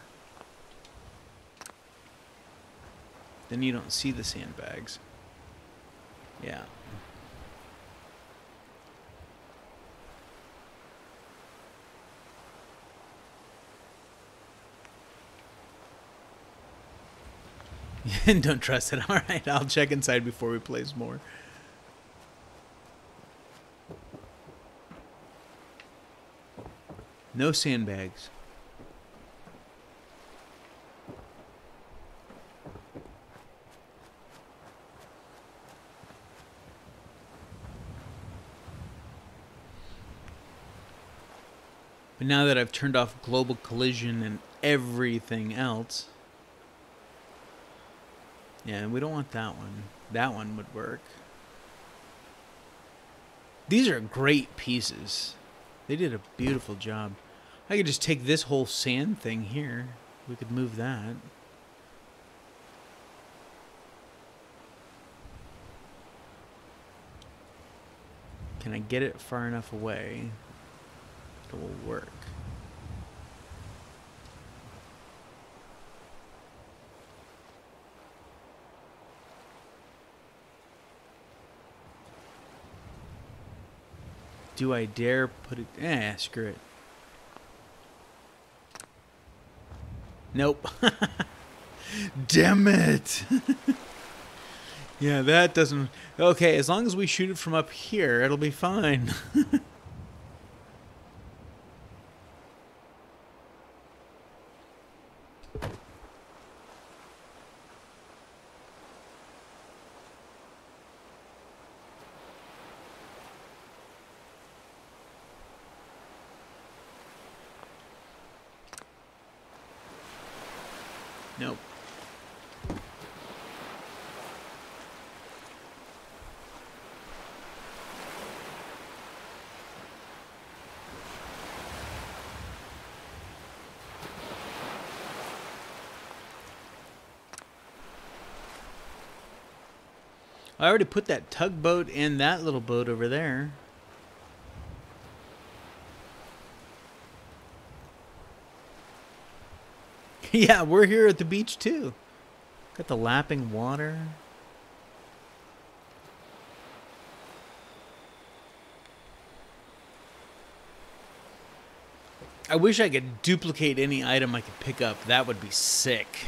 Then you don't see the sandbags. Yeah. Don't trust it. All right, I'll check inside before we place more. No sandbags. But now that I've turned off global collision and everything else... Yeah, we don't want that one. That one would work. These are great pieces. They did a beautiful job. I could just take this whole sand thing here. We could move that. Can I get it far enough away that it will work? Do I dare put it... screw it. Nope. Damn it! Yeah, that doesn't... Okay, as long as we shoot it from up here, it'll be fine. Nope. I already put that tugboat and that little boat over there. Yeah, we're here at the beach too. Got the lapping water. I wish I could duplicate any item I could pick up. That would be sick.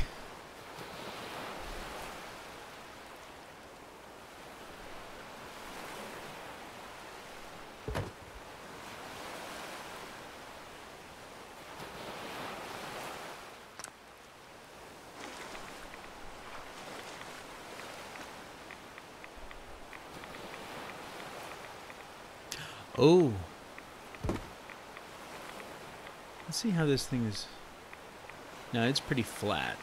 Oh. Let's see how this thing is. No, it's pretty flat.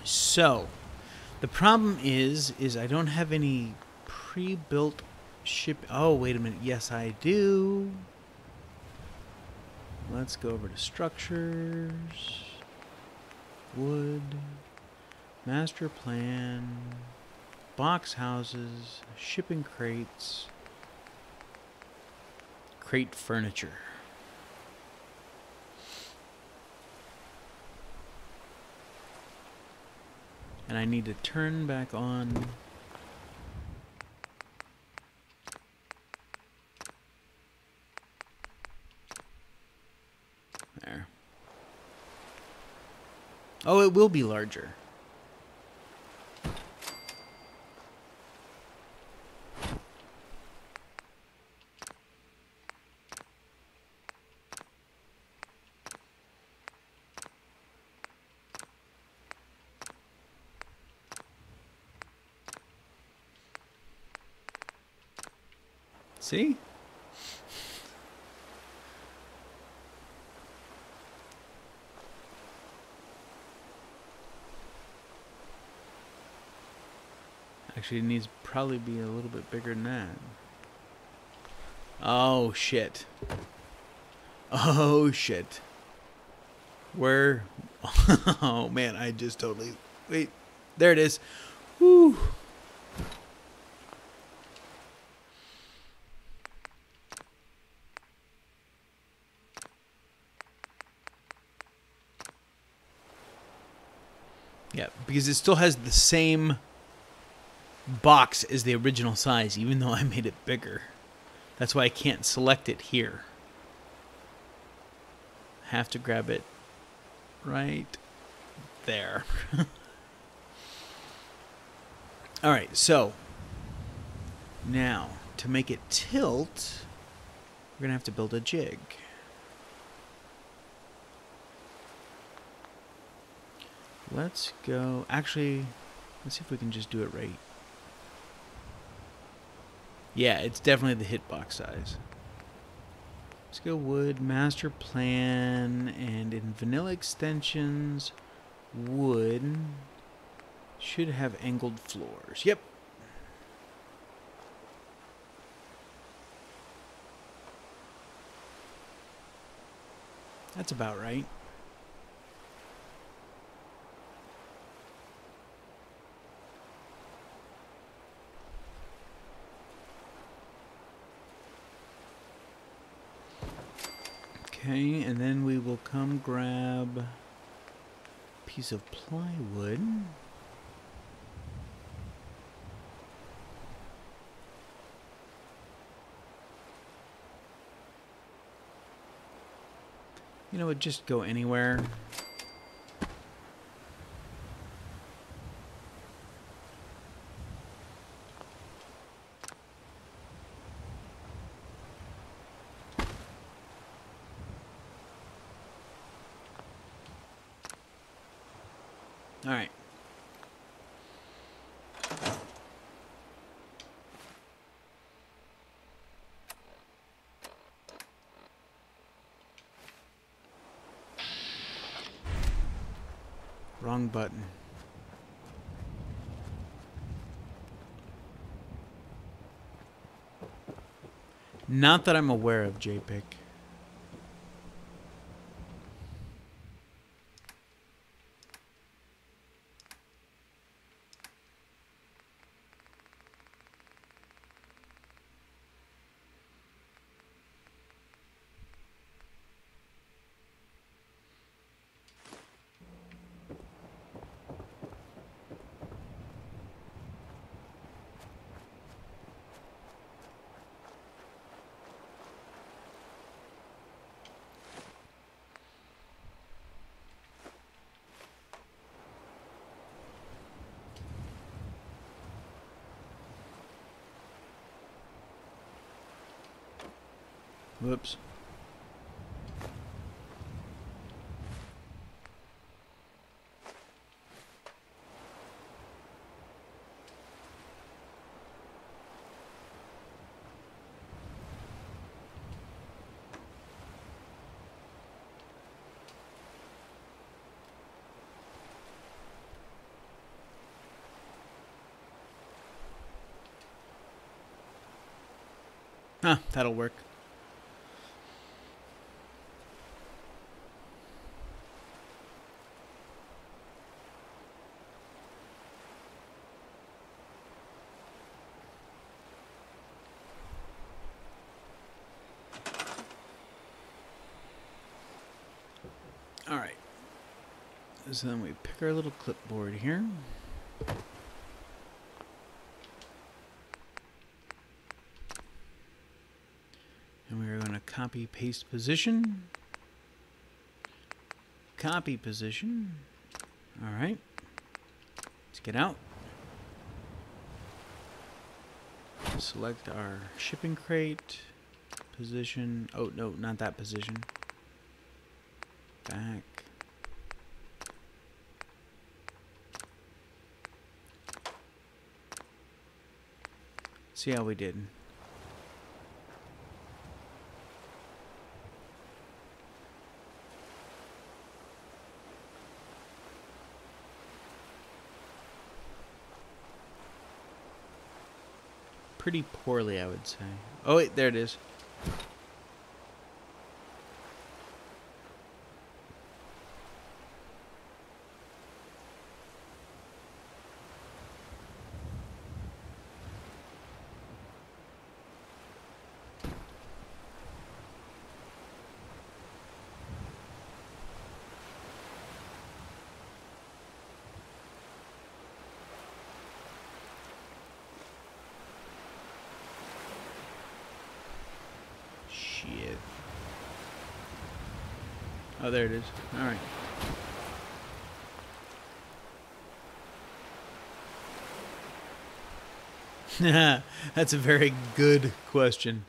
So, the problem is I don't have any pre-built ship. Oh, wait a minute. Yes, I do. Let's go over to structures, wood, master plan, box houses, shipping crates, crate furniture. And I need to turn back on there. Oh, it will be larger. See? Actually, it needs to probably be a little bit bigger than that. Oh, shit. Oh, shit. Where? Oh, man, I just totally... Wait, there it is. Whew. Yeah, because it still has the same box as the original size, even though I made it bigger. That's why I can't select it here. Have to grab it right there. Alright, so now to make it tilt, we're going to have to build a jig. Let's go, actually, let's see if we can just do it right. Yeah, it's definitely the hitbox size. Let's go wood, master plan, and in vanilla extensions, wood should have angled floors. Yep. That's about right. Okay, and then we will come grab a piece of plywood. You know what, just go anywhere. All right. Wrong button. Not that I'm aware of, JPEG. Whoops. Huh, that'll work. All right. So then we pick our little clipboard here. And we are going to copy paste position. Copy position. All right. Let's get out. Select our shipping crate. Position. Oh, no, not that position. Back. See how we did. pretty poorly, I would say. Oh, wait, there it is. Shit. Oh, there it is. All right. That's a very good question.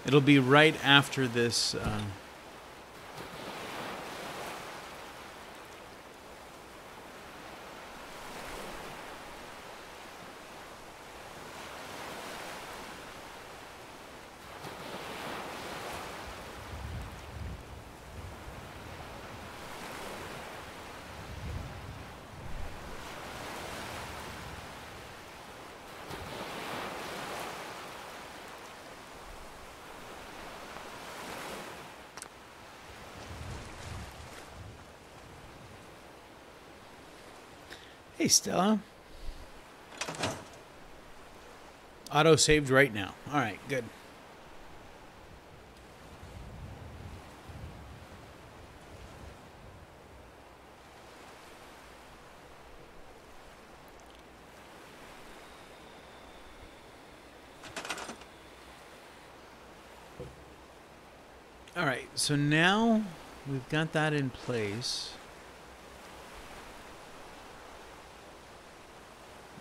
It'll be right after this. Hey, Stella. Auto saved right now. All right, good. All right, so now we've got that in place.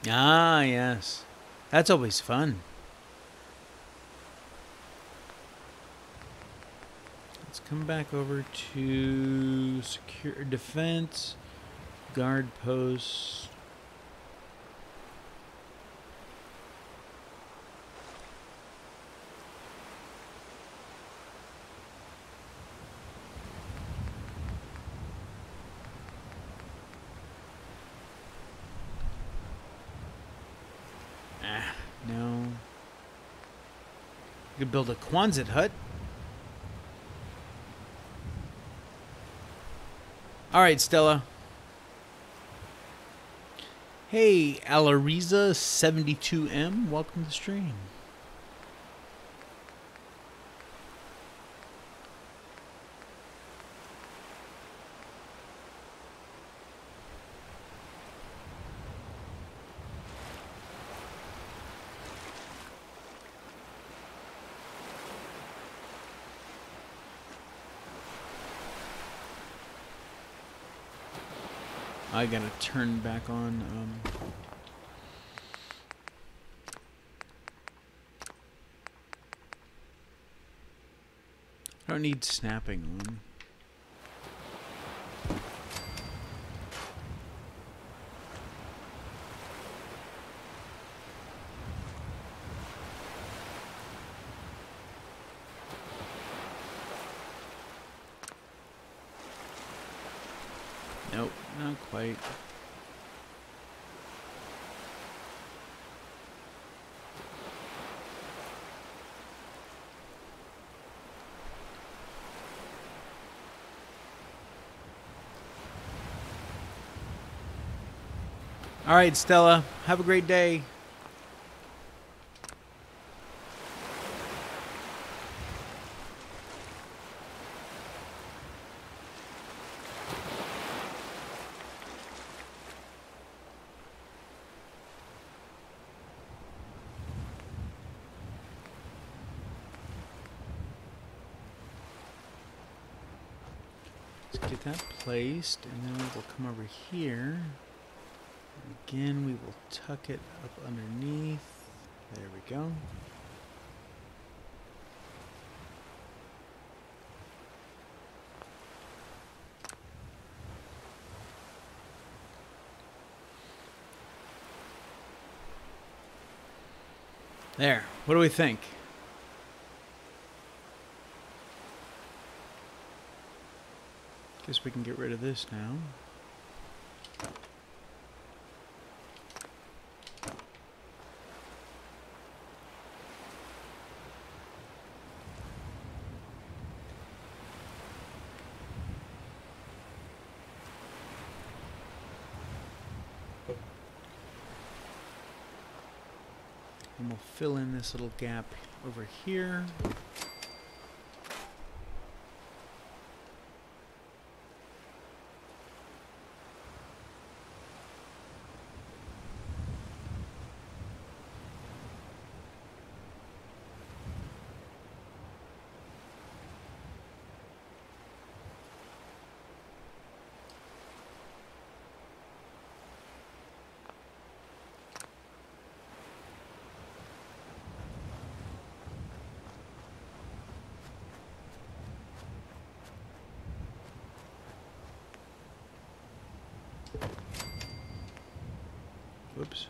Ah, yes. That's always fun. Let's come back over to secure defense, guard post. No. You could build a Quonset hut. All right, Stella. Hey, Alariza72M. Welcome to the stream. I gotta turn back on. I don't need snapping on. Nope, not quite. All right, Stella, have a great day. Let's get that placed, and then we'll come over here. Again, we will tuck it up underneath. There we go. There. What do we think? Guess we can get rid of this now. And we'll fill in this little gap over here. Whoops.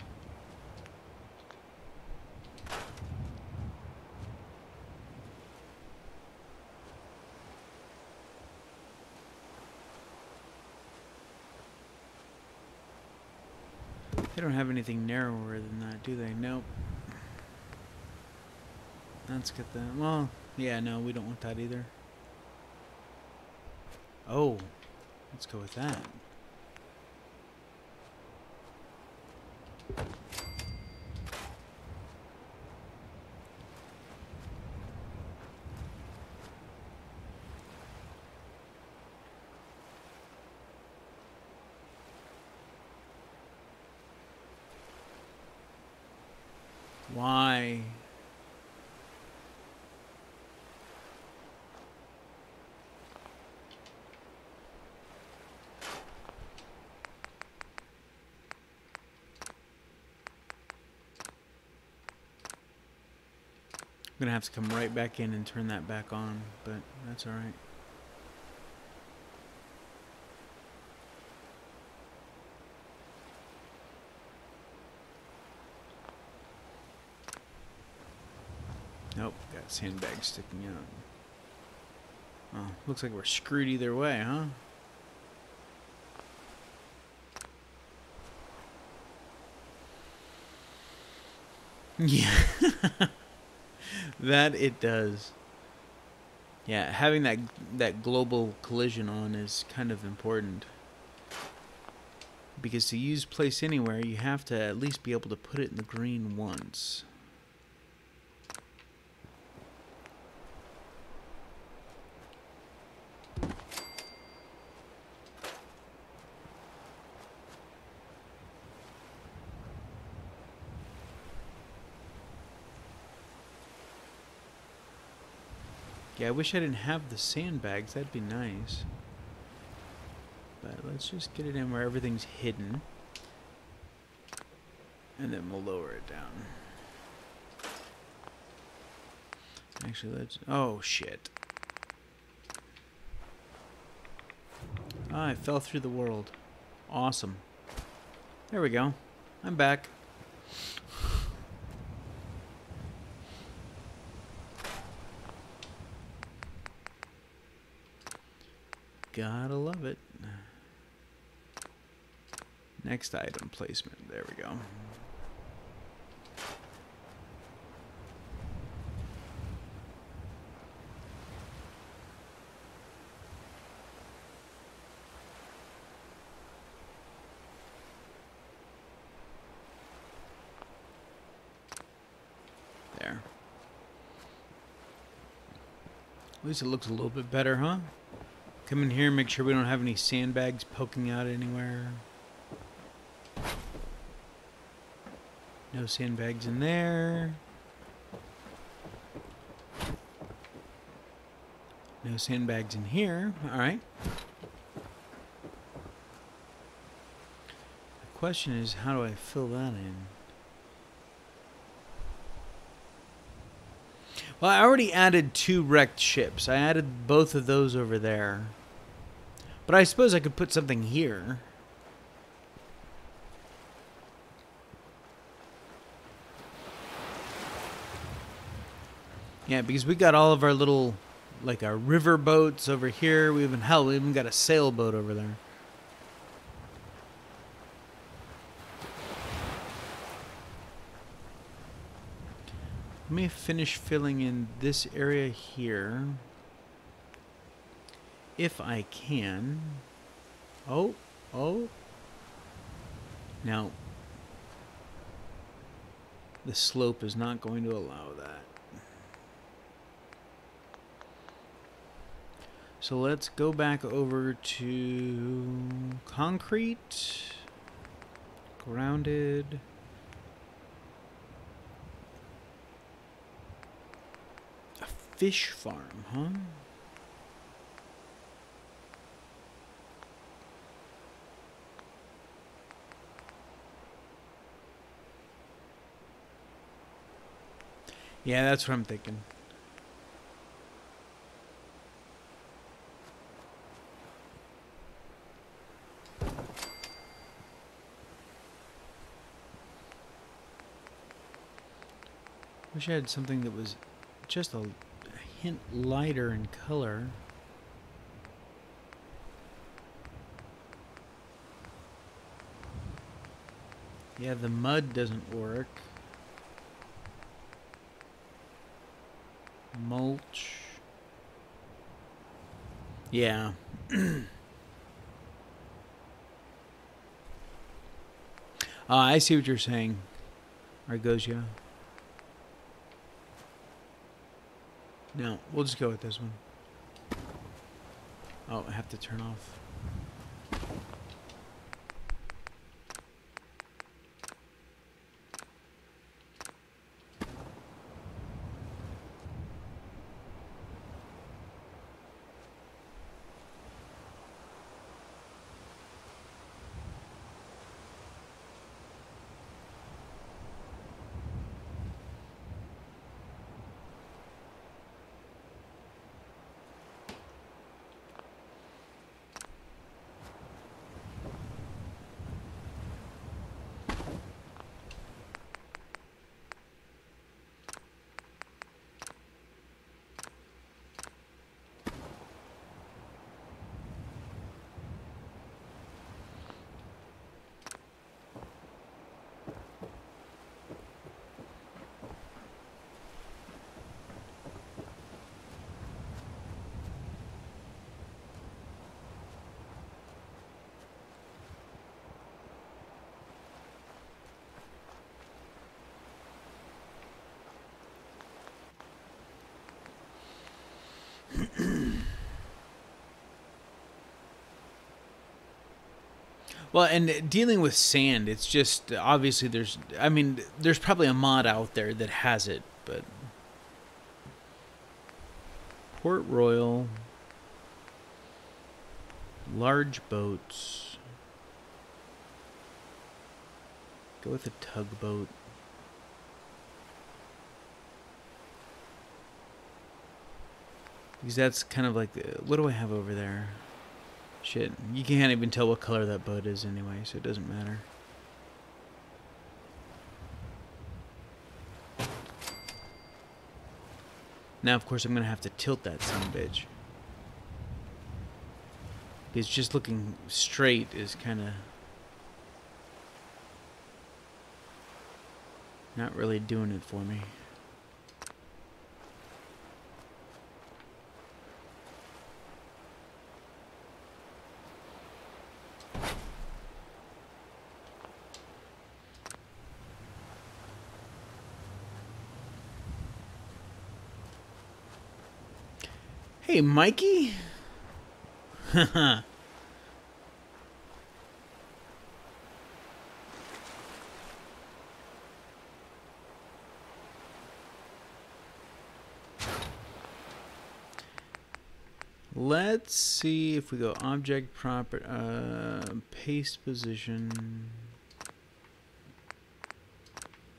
They don't have anything narrower than that, do they? Nope. Let's get that. Well, yeah, no, we don't want that either. Oh, let's go with that. Why? I'm gonna have to come right back in and turn that back on, but that's all right. Nope, got sandbags sticking out. Oh, looks like we're screwed either way, huh? Yeah. That it does. Yeah, having that global collision on is kind of important. Because to use place anywhere, you have to at least be able to put it in the green once. Yeah, I wish I didn't have the sandbags. That'd be nice. But let's just get it in where everything's hidden. And then we'll lower it down. Actually, let's... Oh, shit. Ah, I fell through the world. Awesome. There we go. I'm back. Gotta love it. Next item placement. There we go. There. At least it looks a little bit better, huh? Come in here and make sure we don't have any sandbags poking out anywhere. No sandbags in there. No sandbags in here. Alright. The question is, how do I fill that in? Well, I already added 2 wrecked ships. I added both of those over there. But I suppose I could put something here. Yeah, because we got all of our little, like our river boats over here. We even got a sailboat over there. Let me finish filling in this area here. If I can. Oh. Now, the slope is not going to allow that. So let's go back over to concrete, grounded. A fish farm, huh? Yeah, that's what I'm thinking. Wish I had something that was just a hint lighter in color. Yeah, the mud doesn't work. Mulch. Yeah. I see what you're saying, Argosia. No, we'll just go with this one. Oh, I have to turn off. Well, and dealing with sand, it's just obviously there's probably a mod out there that has it, but Port Royal, large boats, go with a tugboat. Because that's kind of like, what do I have over there? Shit, you can't even tell what color that boat is anyway, so it doesn't matter. Now, of course, I'm going to have to tilt that sumbitch. Because just looking straight is kind of not really doing it for me. Hey, Mikey. Haha. Let's see if we go object property, paste position.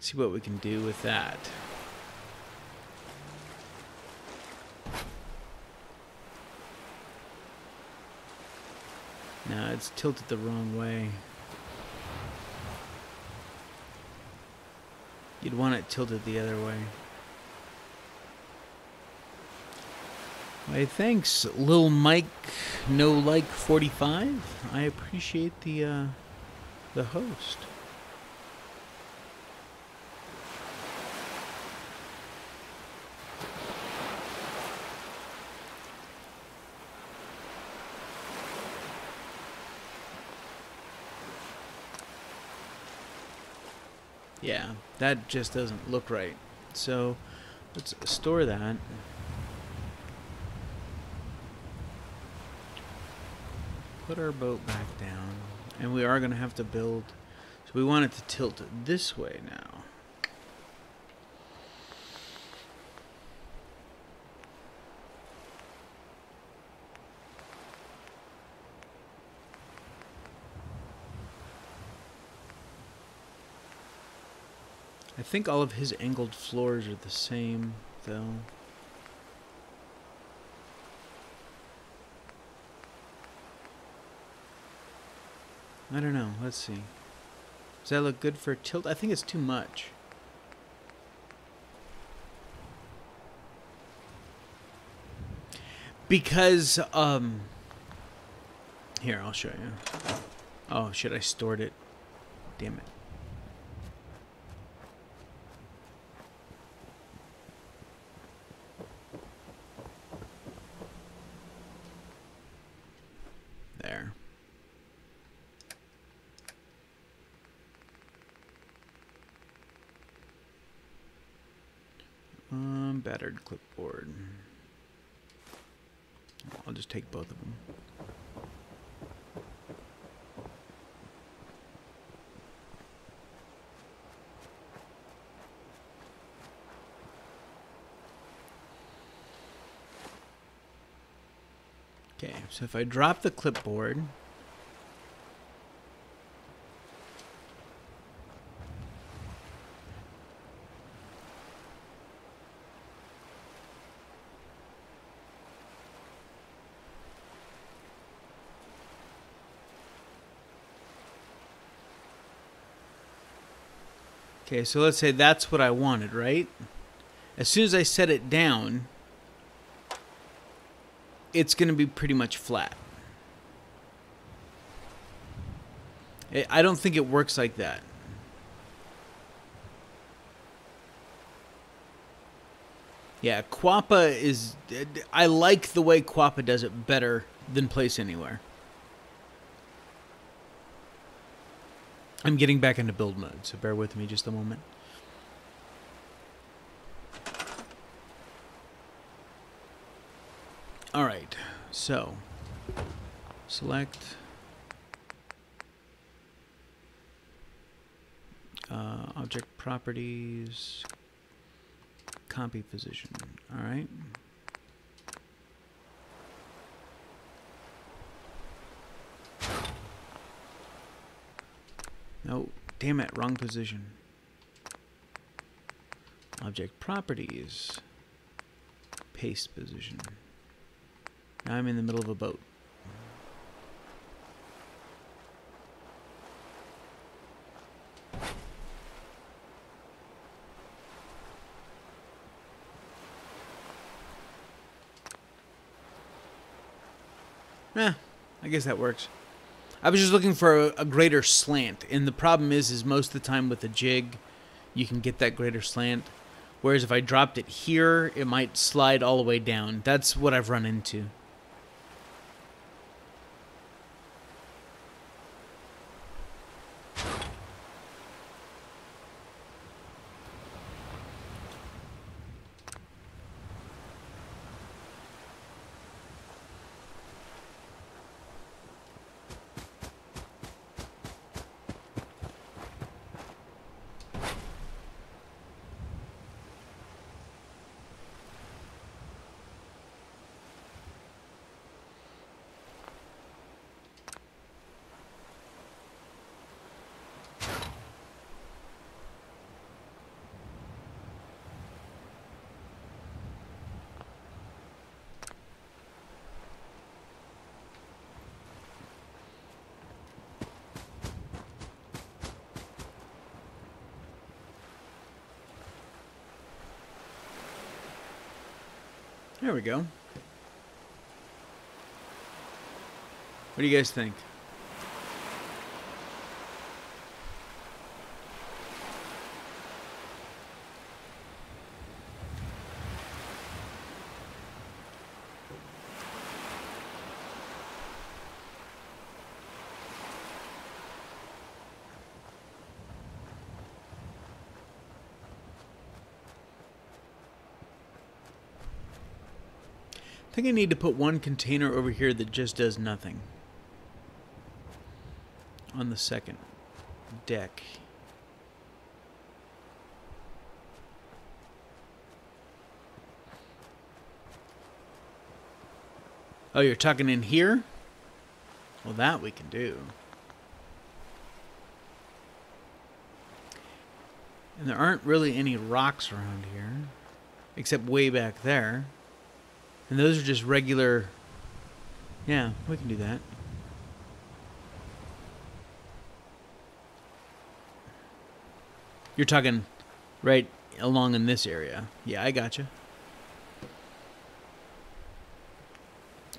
See what we can do with that. No, it's tilted the wrong way. You'd want it tilted the other way. Hey, thanks, Lil Mike. No like 45. I appreciate the host. Yeah, that just doesn't look right. So let's store that. Put our boat back down. And we are going to have to build. So we want it to tilt this way now. I think all of his angled floors are the same, though. I don't know. Let's see. Does that look good for tilt? I think it's too much. Because, here, I'll show you. Oh, shit, I stored it. Damn it. There. Battered clipboard. I'll just take both of them. Okay, so if I drop the clipboard, okay, so let's say that's what I wanted, right? As soon as I set it down, it's going to be pretty much flat. I don't think it works like that. Yeah, Quappa is... I like the way Quappa does it better than Place Anywhere. I'm getting back into build mode, so bear with me just a moment. Alright, so select object properties, copy position. Alright. No, damn it, wrong position. Object properties, paste position. Now I'm in the middle of a boat. I guess that works. I was just looking for a greater slant, and the problem is most of the time with a jig, you can get that greater slant. Whereas if I dropped it here, it might slide all the way down. That's what I've run into. There we go. What do you guys think? I think I need to put one container over here that just does nothing. On the second deck. Oh, you're tucking in here? Well, that we can do. And there aren't really any rocks around here. Except way back there. And those are just regular... Yeah, we can do that. You're talking right along in this area. Yeah, I gotcha.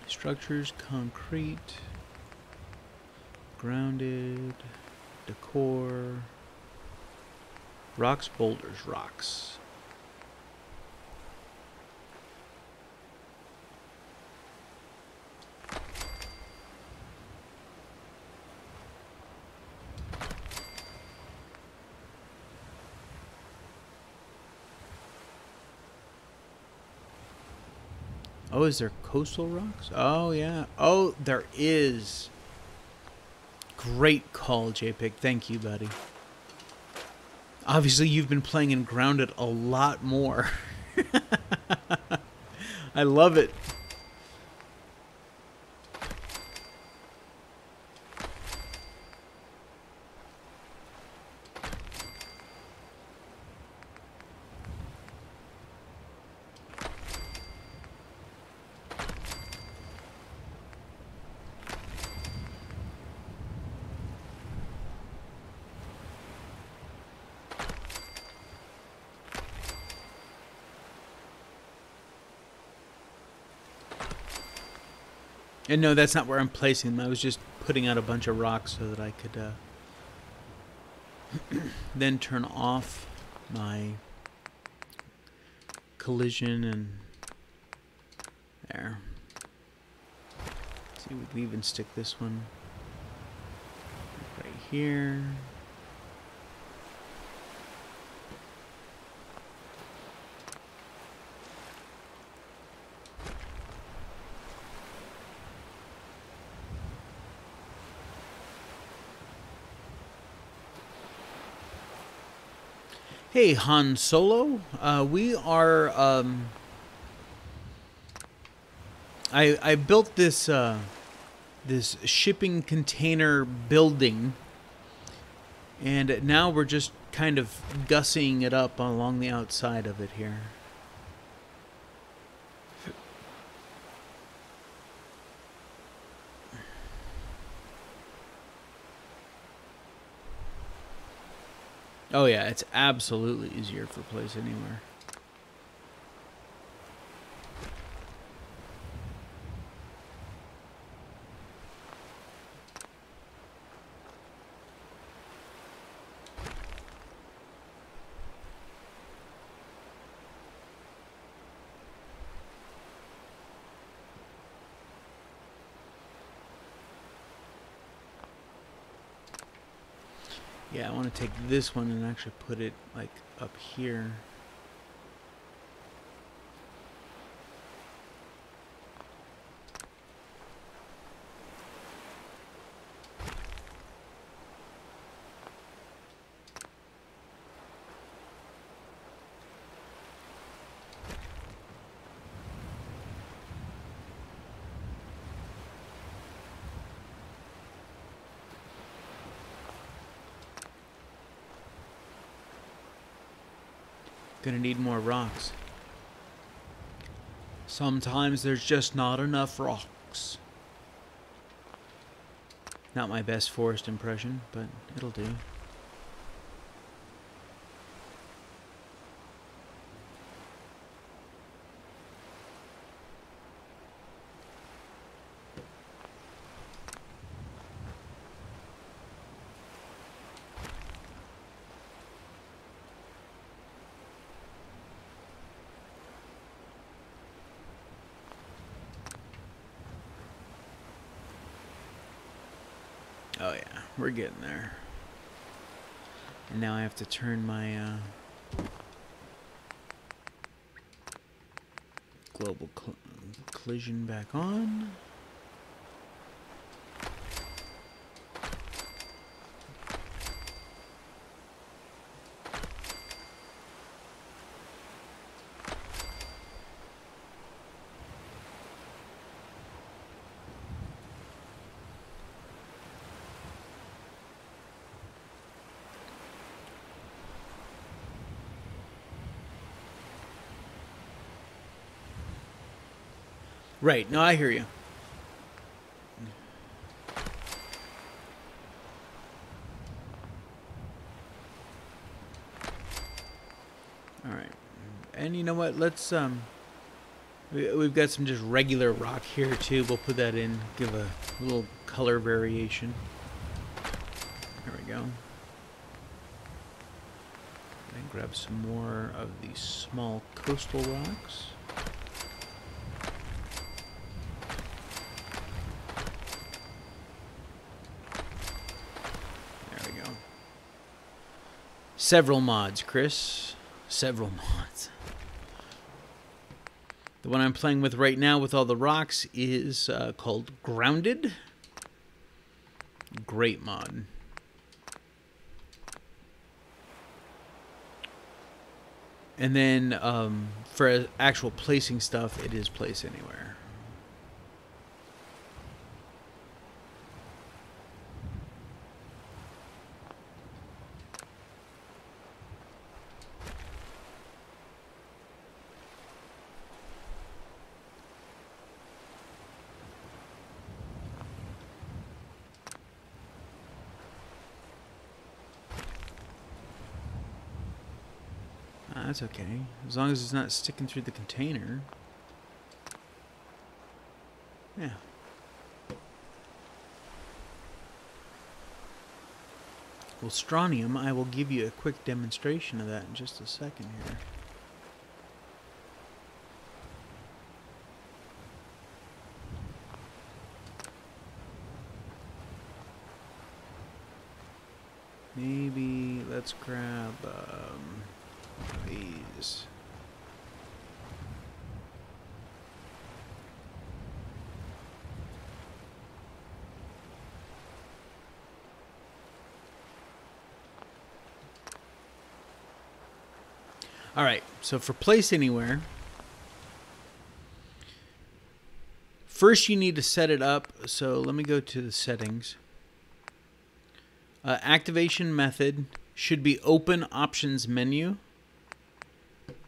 Structures, concrete, grounded, decor, rocks, boulders, rocks. Oh, is there coastal rocks? Oh, yeah. Oh, there is. Great call, JPEG. Thank you, buddy. Obviously, you've been playing in Grounded a lot more. I love it. And no, that's not where I'm placing them. I was just putting out a bunch of rocks so that I could then turn off my collision and there. See, we can even stick this one right here. Hey, Han Solo. We are. I built this this shipping container building, and now we're just kind of gussying it up along the outside of it here. Oh yeah, it's absolutely easier for place anywhere. Yeah, I want to take this one and actually put it like up here. Gonna need more rocks. Sometimes there's just not enough rocks. Not my best forest impression, but it'll do. Oh yeah, we're getting there. And now I have to turn my global collision back on. Right, no, I hear you. All right. And you know what? Let's we've got some just regular rock here too. We'll put that in, give a little color variation. There we go. And grab some more of these small coastal rocks. Several mods, Chris. Several mods. The one I'm playing with right now with all the rocks is called Grounded. Great mod. And then for actual placing stuff, it is Place Anywhere. That's okay. As long as it's not sticking through the container. Yeah. Well, strontium, I will give you a quick demonstration of that in just a second here. Maybe let's grab these. All right, so for Place Anywhere, first you need to set it up. So let me go to the settings. Activation method should be Open Options menu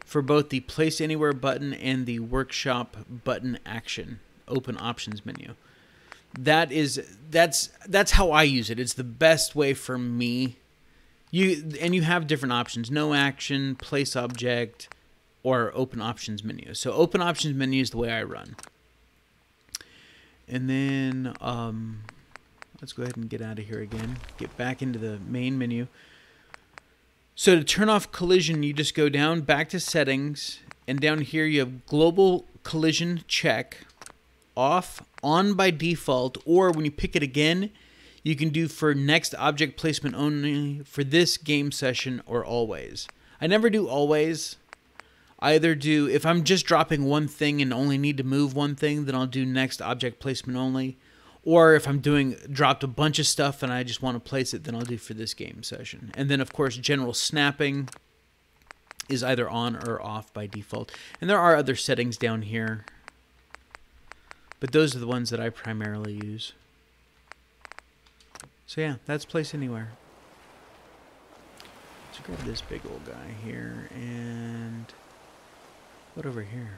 for both the Place Anywhere button and the Workshop button action. Open Options menu. That's how I use it. It's the best way for me. You have different options: no action, place object, or Open Options menu. So Open Options menu is the way I run. And then let's go ahead and get out of here again. Get back into the main menu. So to turn off collision, you just go down back to settings, and down here you have global collision check, off, on by default, or when you pick it again, you can do for next object placement only for this game session or always. I never do always. I either do, if I'm just dropping one thing and only need to move one thing, then I'll do next object placement only. Or if I'm dropped a bunch of stuff and I just want to place it, then I'll do for this game session. And then, of course, general snapping is either on or off by default. And there are other settings down here, but those are the ones that I primarily use. So yeah, that's Place Anywhere. Let's grab this big old guy here, and what over here?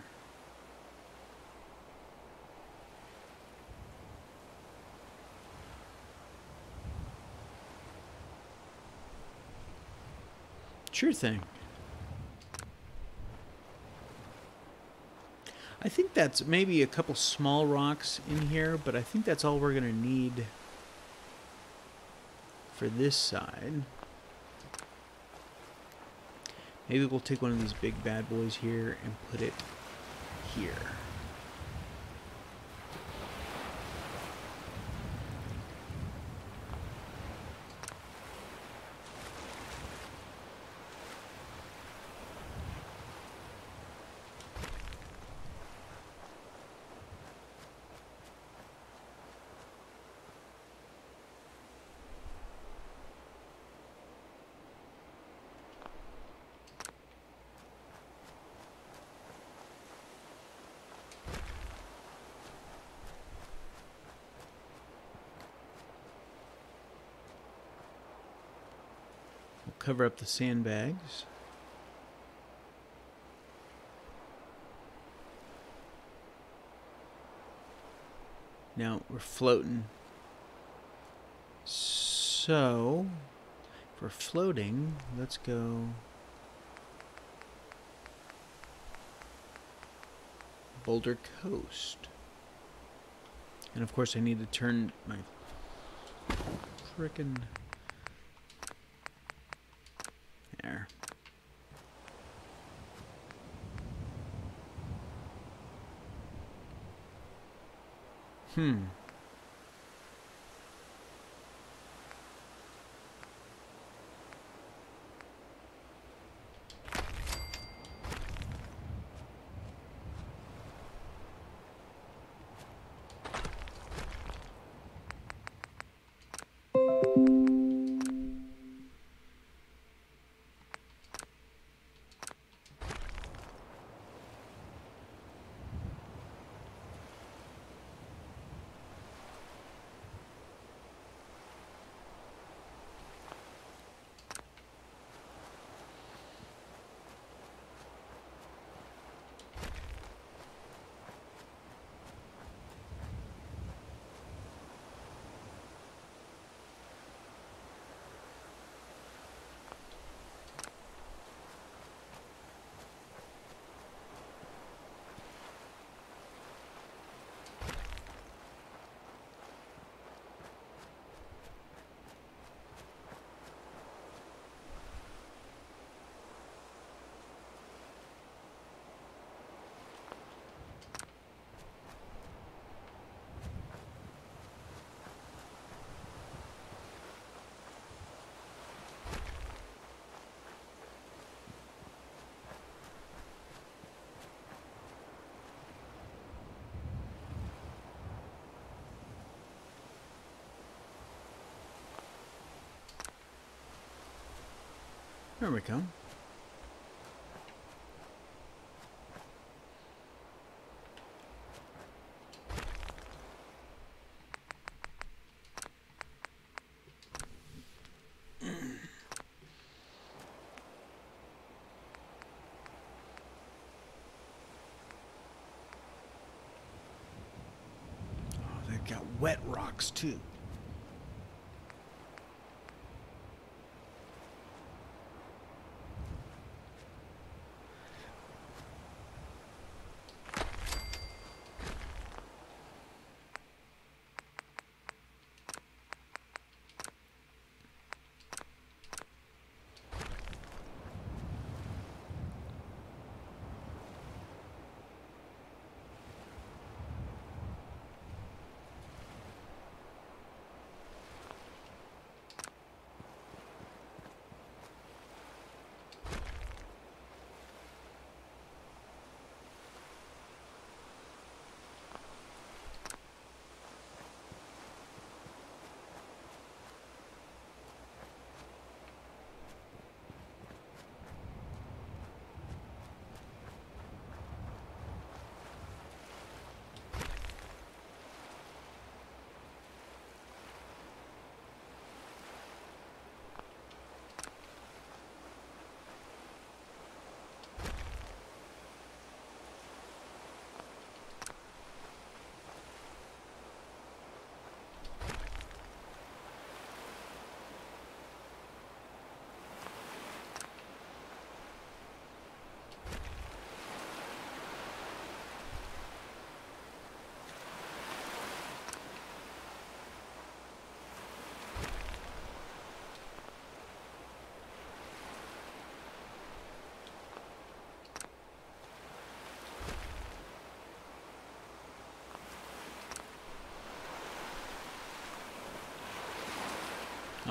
Sure thing. I think that's maybe a couple small rocks in here, but I think that's all we're going to need for this side. Maybe we'll take one of these big bad boys here and put it here. cover up the sandbags. Now we're floating. So, if we're floating, let's go Boulder Coast. And of course I need to turn my frickin' there. There we go. Oh, they've got wet rocks too.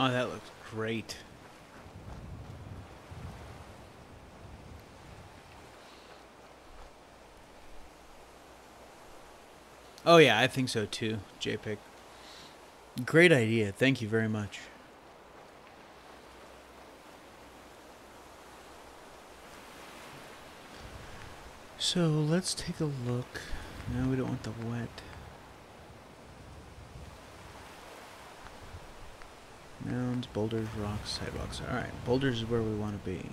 Oh, that looks great. Oh yeah, I think so too, JPEG. Great idea. Thank you very much. So let's take a look. No, we don't want the wet. Mounds, boulders, rocks, sidewalks. Alright, boulders is where we want to be.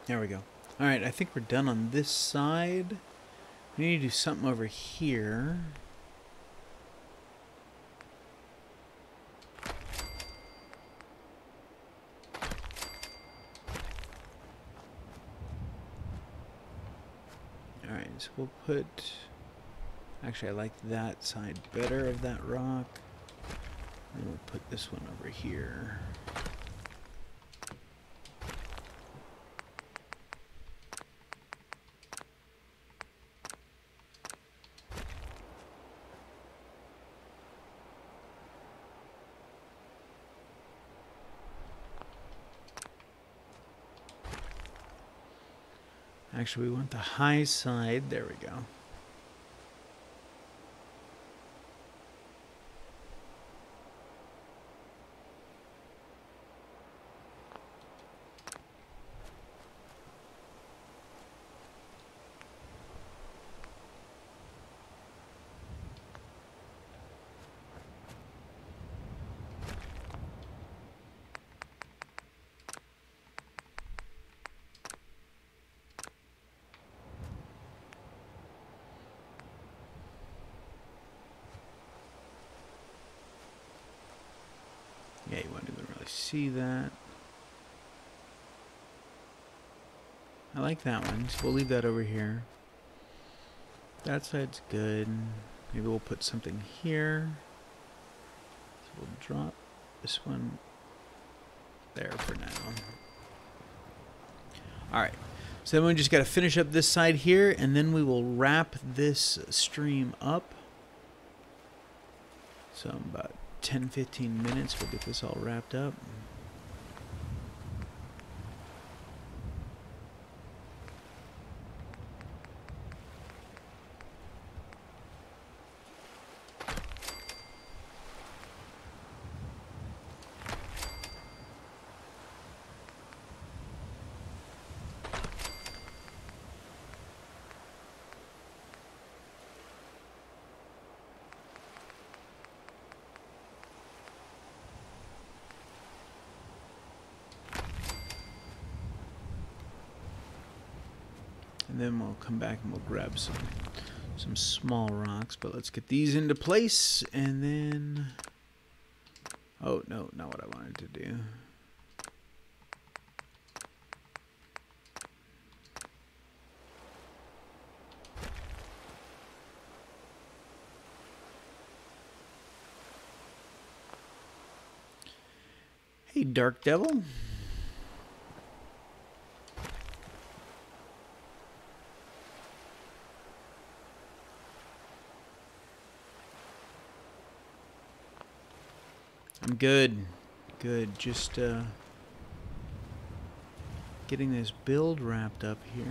There we go. Alright, I think we're done on this side. We need to do something over here. Alright, so we'll put... Actually, I like that side better of that rock. And we'll put this one over here. Actually, we want the high side. There we go. Yeah, you won't even really see that. I like that one, so we'll leave that over here. That side's good. Maybe we'll put something here. So we'll drop this one there for now. Alright, so then we just got to finish up this side here, and then we will wrap this stream up. So about 10-15 minutes, we'll get this all wrapped up. And then we'll come back and we'll grab some small rocks, but let's get these into place, and then... Oh, no, not what I wanted to do. Hey, Dark Devil. I'm good. Good. Just getting this build wrapped up here.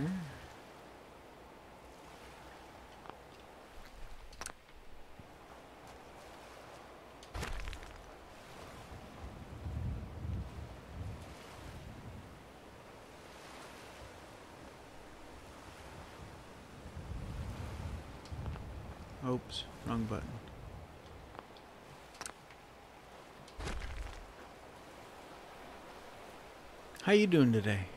Oops, wrong button. How you doing today?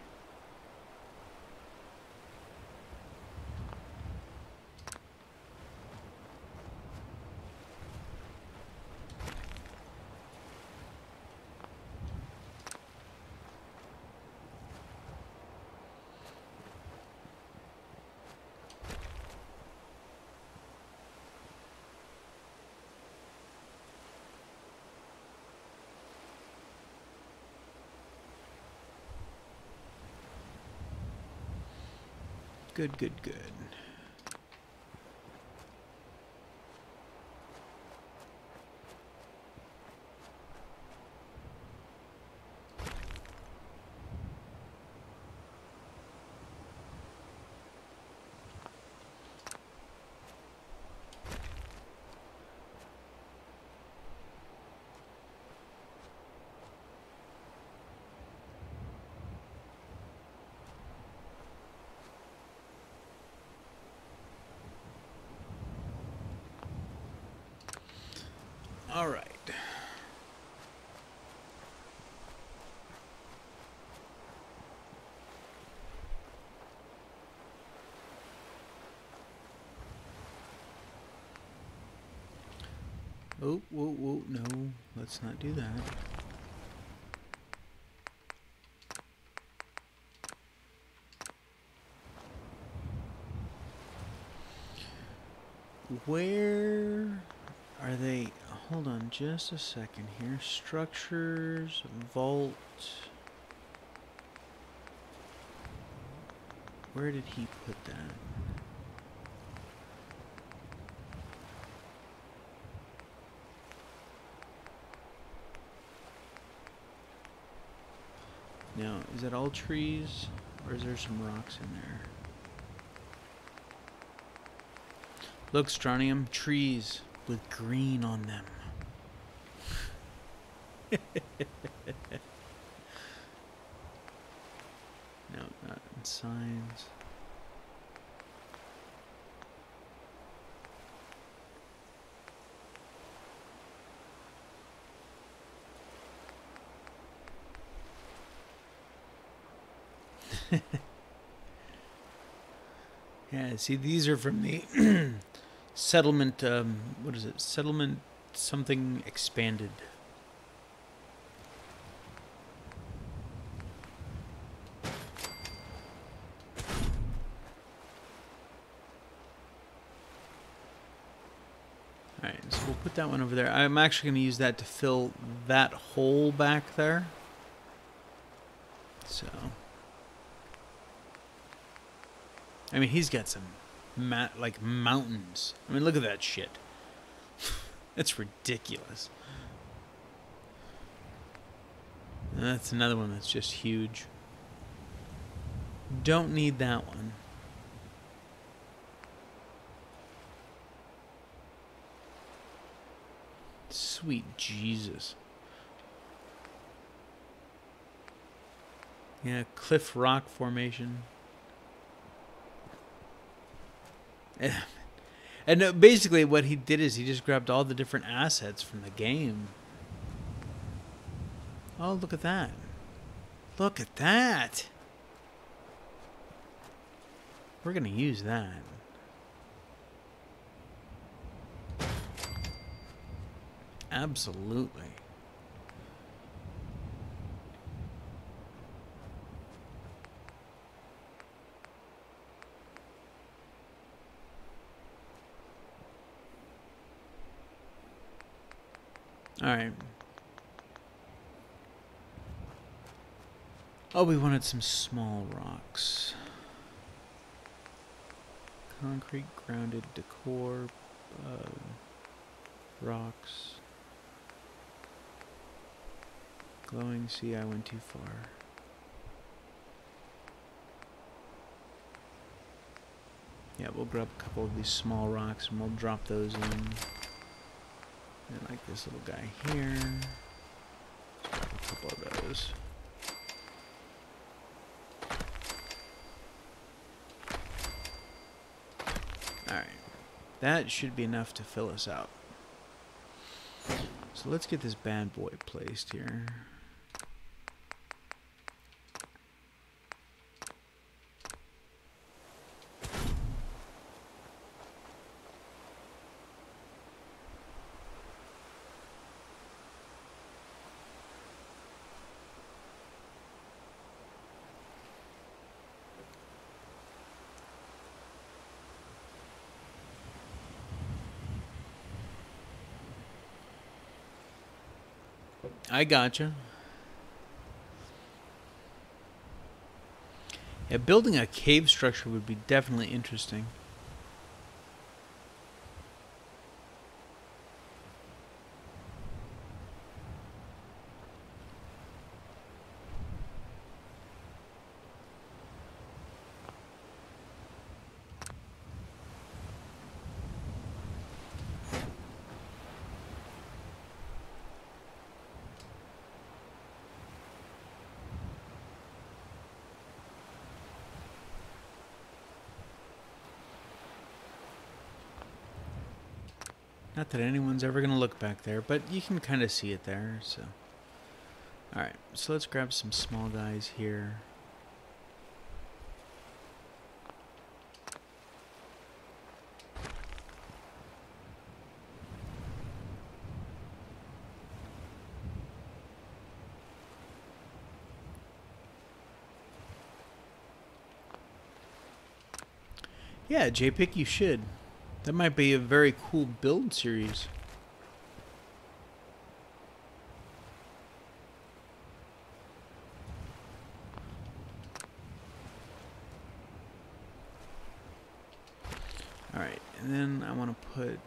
Good, good, good. All right. Oh, whoa, whoa, no, let's not do that. Where are they? Hold on just a second here. Structures, vault. Where did he put that? Now, is that all trees, or is there some rocks in there? Look, Stronium, trees with green on them. No, not in signs. Yeah, see, these are from the settlement, what is it? Settlement something expanded. Alright, so we'll put that one over there. I'm actually going to use that to fill that hole back there. So... I mean, he's got some, like, mountains. I mean, look at that shit. It's ridiculous. And that's another one that's just huge. Don't need that one. Sweet Jesus. Yeah, cliff rock formation. And basically what he did is he just grabbed all the different assets from the game. Oh, look at that. Look at that. We're going to use that. Absolutely. Alright. Oh, we wanted some small rocks. Concrete grounded decor. Rocks. Glowing sea, I went too far. Yeah, we'll grab a couple of these small rocks and we'll drop those in. And like this little guy here. Grab a couple of those. Alright. That should be enough to fill us out. So let's get this bad boy placed here. I gotcha. Yeah, building a cave structure would be definitely interesting. Not that anyone's ever going to look back there, but you can kind of see it there, so. Alright, so let's grab some small guys here. Yeah, JPIC, you should. That might be a very cool build series. Alright, and then I want to put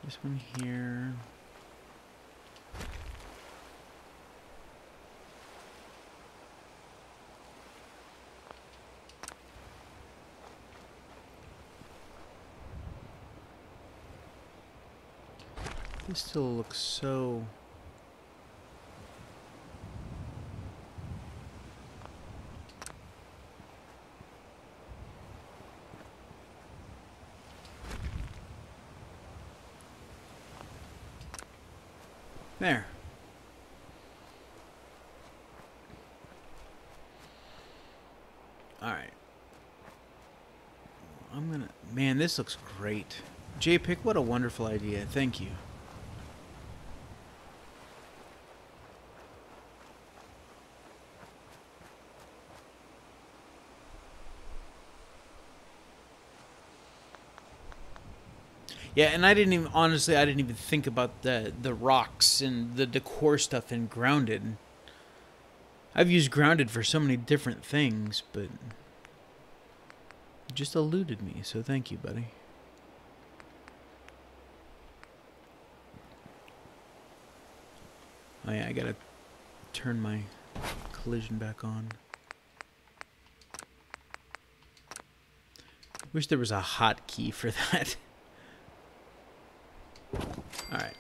this one here. This still looks so... There. Alright. I'm gonna... Man, this looks great. JPIC, what a wonderful idea. Thank you. Yeah, and I didn't even, honestly, I didn't even think about the rocks and the decor stuff in Grounded. I've used Grounded for so many different things, but it just eluded me, so thank you, buddy. Oh yeah, I gotta turn my collision back on. Wish there was a hotkey for that. Alright,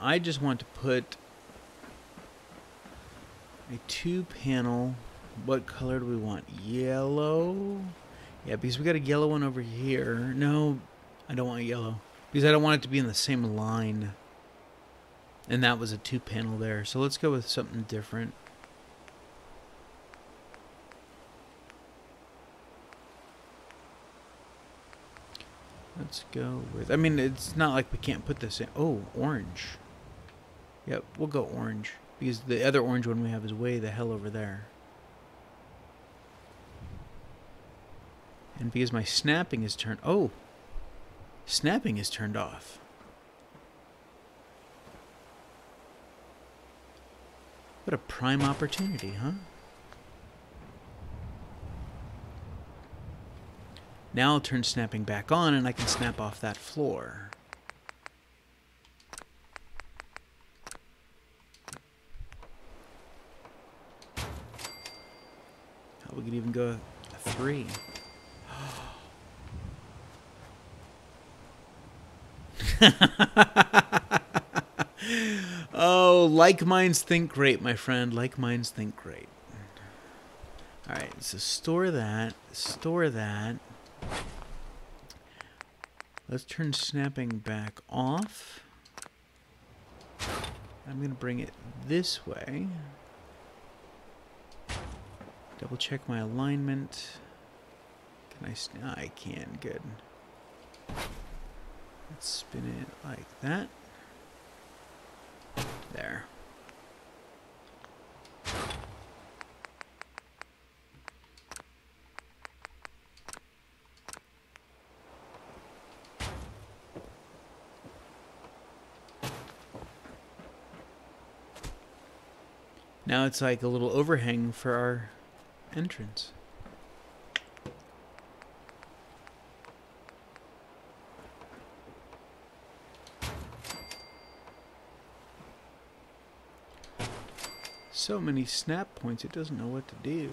I just want to put a 2-panel, what color do we want? Yellow? Yeah, because we got a yellow one over here. No, I don't want yellow, because I don't want it to be in the same line. And that was a 2-panel there, so let's go with something different. Let's go with... I mean, it's not like we can't put this in... Oh, orange. Yep, we'll go orange. Because the other orange one we have is way the hell over there. And because my snapping is turned... Oh! Snapping is turned off. What a prime opportunity, huh? Now I'll turn snapping back on and I can snap off that floor. We could even go a 3. Oh, like minds think great, my friend. Like minds think great. Alright, so store that. Store that. Let's turn snapping back off. I'm going to bring it this way. Double check my alignment. Can I can. Good. Let's spin it like that. There. Now it's like a little overhang for our entrance. So many snap points, it doesn't know what to do.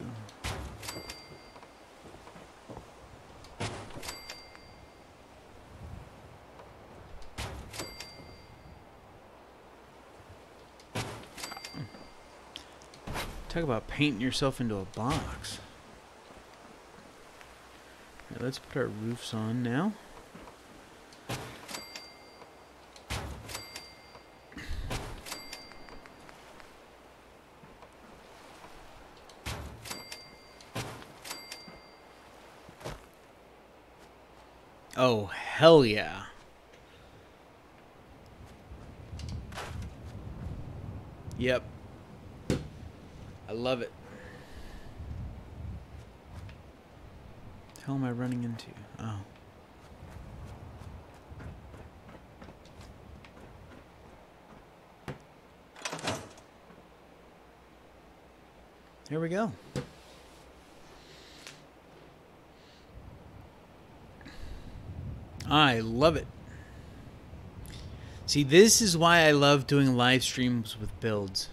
Talk about painting yourself into a box. Right, let's put our roofs on now. Oh, hell yeah. Yep. I love it. What the hell am I running into? Oh. Here we go. I love it. See, this is why I love doing live streams with builds.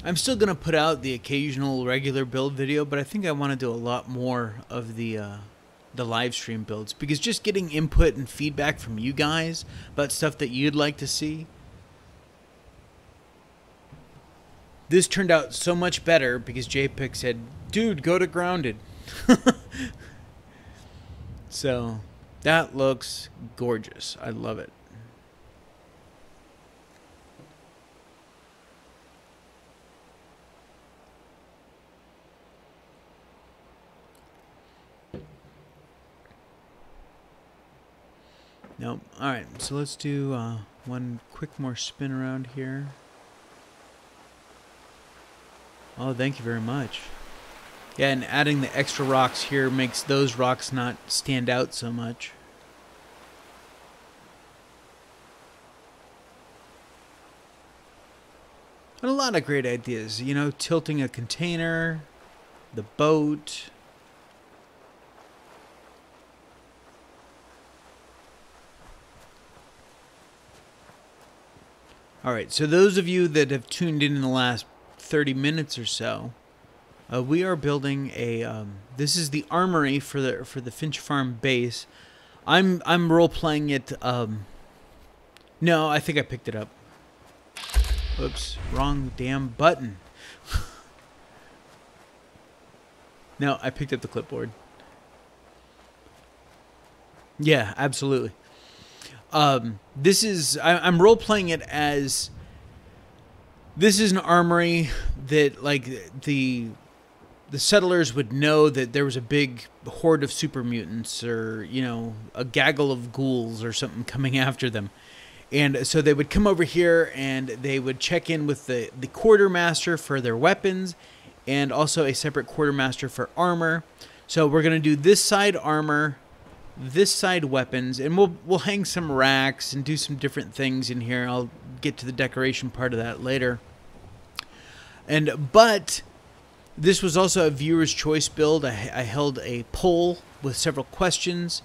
I'm still going to put out the occasional regular build video, but I think I want to do a lot more of the live stream builds, because just getting input and feedback from you guys about stuff that you'd like to see. This turned out so much better because JPEG said, dude, go to grounded. So that looks gorgeous. I love it. Nope. All right, so let's do one quick more spin around here. Oh, thank you very much. Yeah, and adding the extra rocks here makes those rocks not stand out so much. And a lot of great ideas, you know, tilting a container, the boat. Alright, so those of you that have tuned in the last 30 minutes or so, we are building a. This is the armory for the Finch Farm base. I'm role playing it. No, I think I picked it up. Oops, wrong damn button. No, I picked up the clipboard. Yeah, absolutely. This is I'm role playing it as. This is an armory that, like, the settlers would know that there was a big horde of super mutants, or, you know, a gaggle of ghouls or something coming after them. And so they would come over here and they would check in with the quartermaster for their weapons, and also a separate quartermaster for armor. So we're going to do this side armor, this side weapons, and we'll hang some racks and do some different things in here. I'll get to the decoration part of that later. But this was also a viewer's choice build. I held a poll with several questions,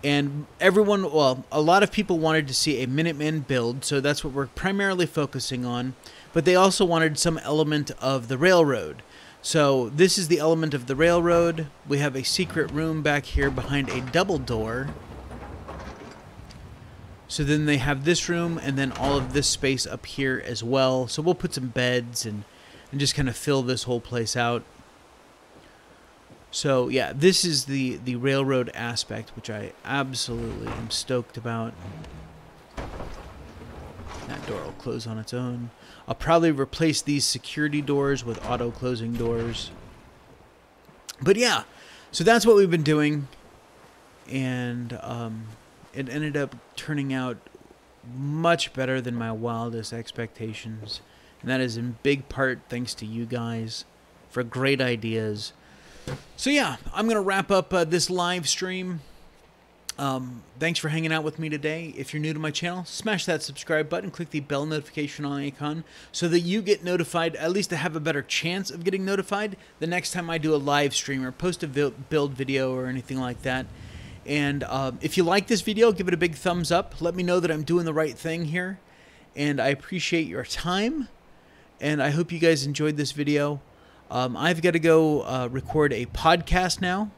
and everyone, well, a lot of people wanted to see a Minuteman build, so that's what we're primarily focusing on. But they also wanted some element of the railroad. So this is the element of the railroad. We have a secret room back here behind a double door. So then they have this room, and then all of this space up here as well. So we'll put some beds and just kind of fill this whole place out. So yeah, this is the railroad aspect, which I absolutely am stoked about. That door will close on its own. I'll probably replace these security doors with auto closing doors. But yeah, so that's what we've been doing, and it ended up turning out much better than my wildest expectations. And that is in big part thanks to you guys for great ideas. So yeah, I'm going to wrap up this live stream. Thanks for hanging out with me today. If you're new to my channel, smash that subscribe button, click the bell notification icon so that you get notified, at least to have a better chance of getting notified the next time I do a live stream or post a build video or anything like that. And if you like this video, give it a big thumbs up. Let me know that I'm doing the right thing here. And I appreciate your time. And I hope you guys enjoyed this video. I've got to go record a podcast now.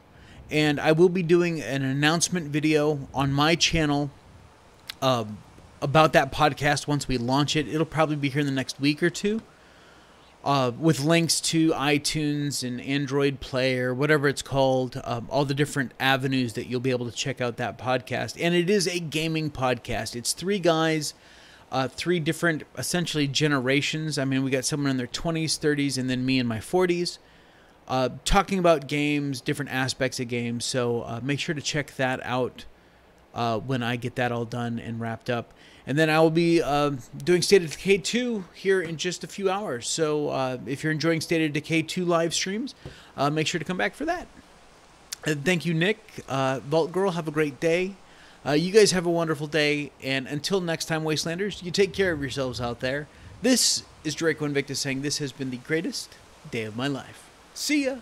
And I will be doing an announcement video on my channel about that podcast once we launch it. It'll probably be here in the next week or two. With links to iTunes and Android Play or whatever it's called, all the different avenues that you'll be able to check out that podcast. And it is a gaming podcast. It's three guys, three different, essentially, generations. I mean, we got someone in their 20s, 30s, and then me in my 40s. talking about games, different aspects of games. So make sure to check that out when I get that all done and wrapped up. And then I will be doing State of Decay 2 here in just a few hours. So if you're enjoying State of Decay 2 live streams, make sure to come back for that. Thank you, Nick. Vault Girl, have a great day. You guys have a wonderful day. And until next time, Wastelanders, you take care of yourselves out there. This is Draco Invictus saying this has been the greatest day of my life. See ya!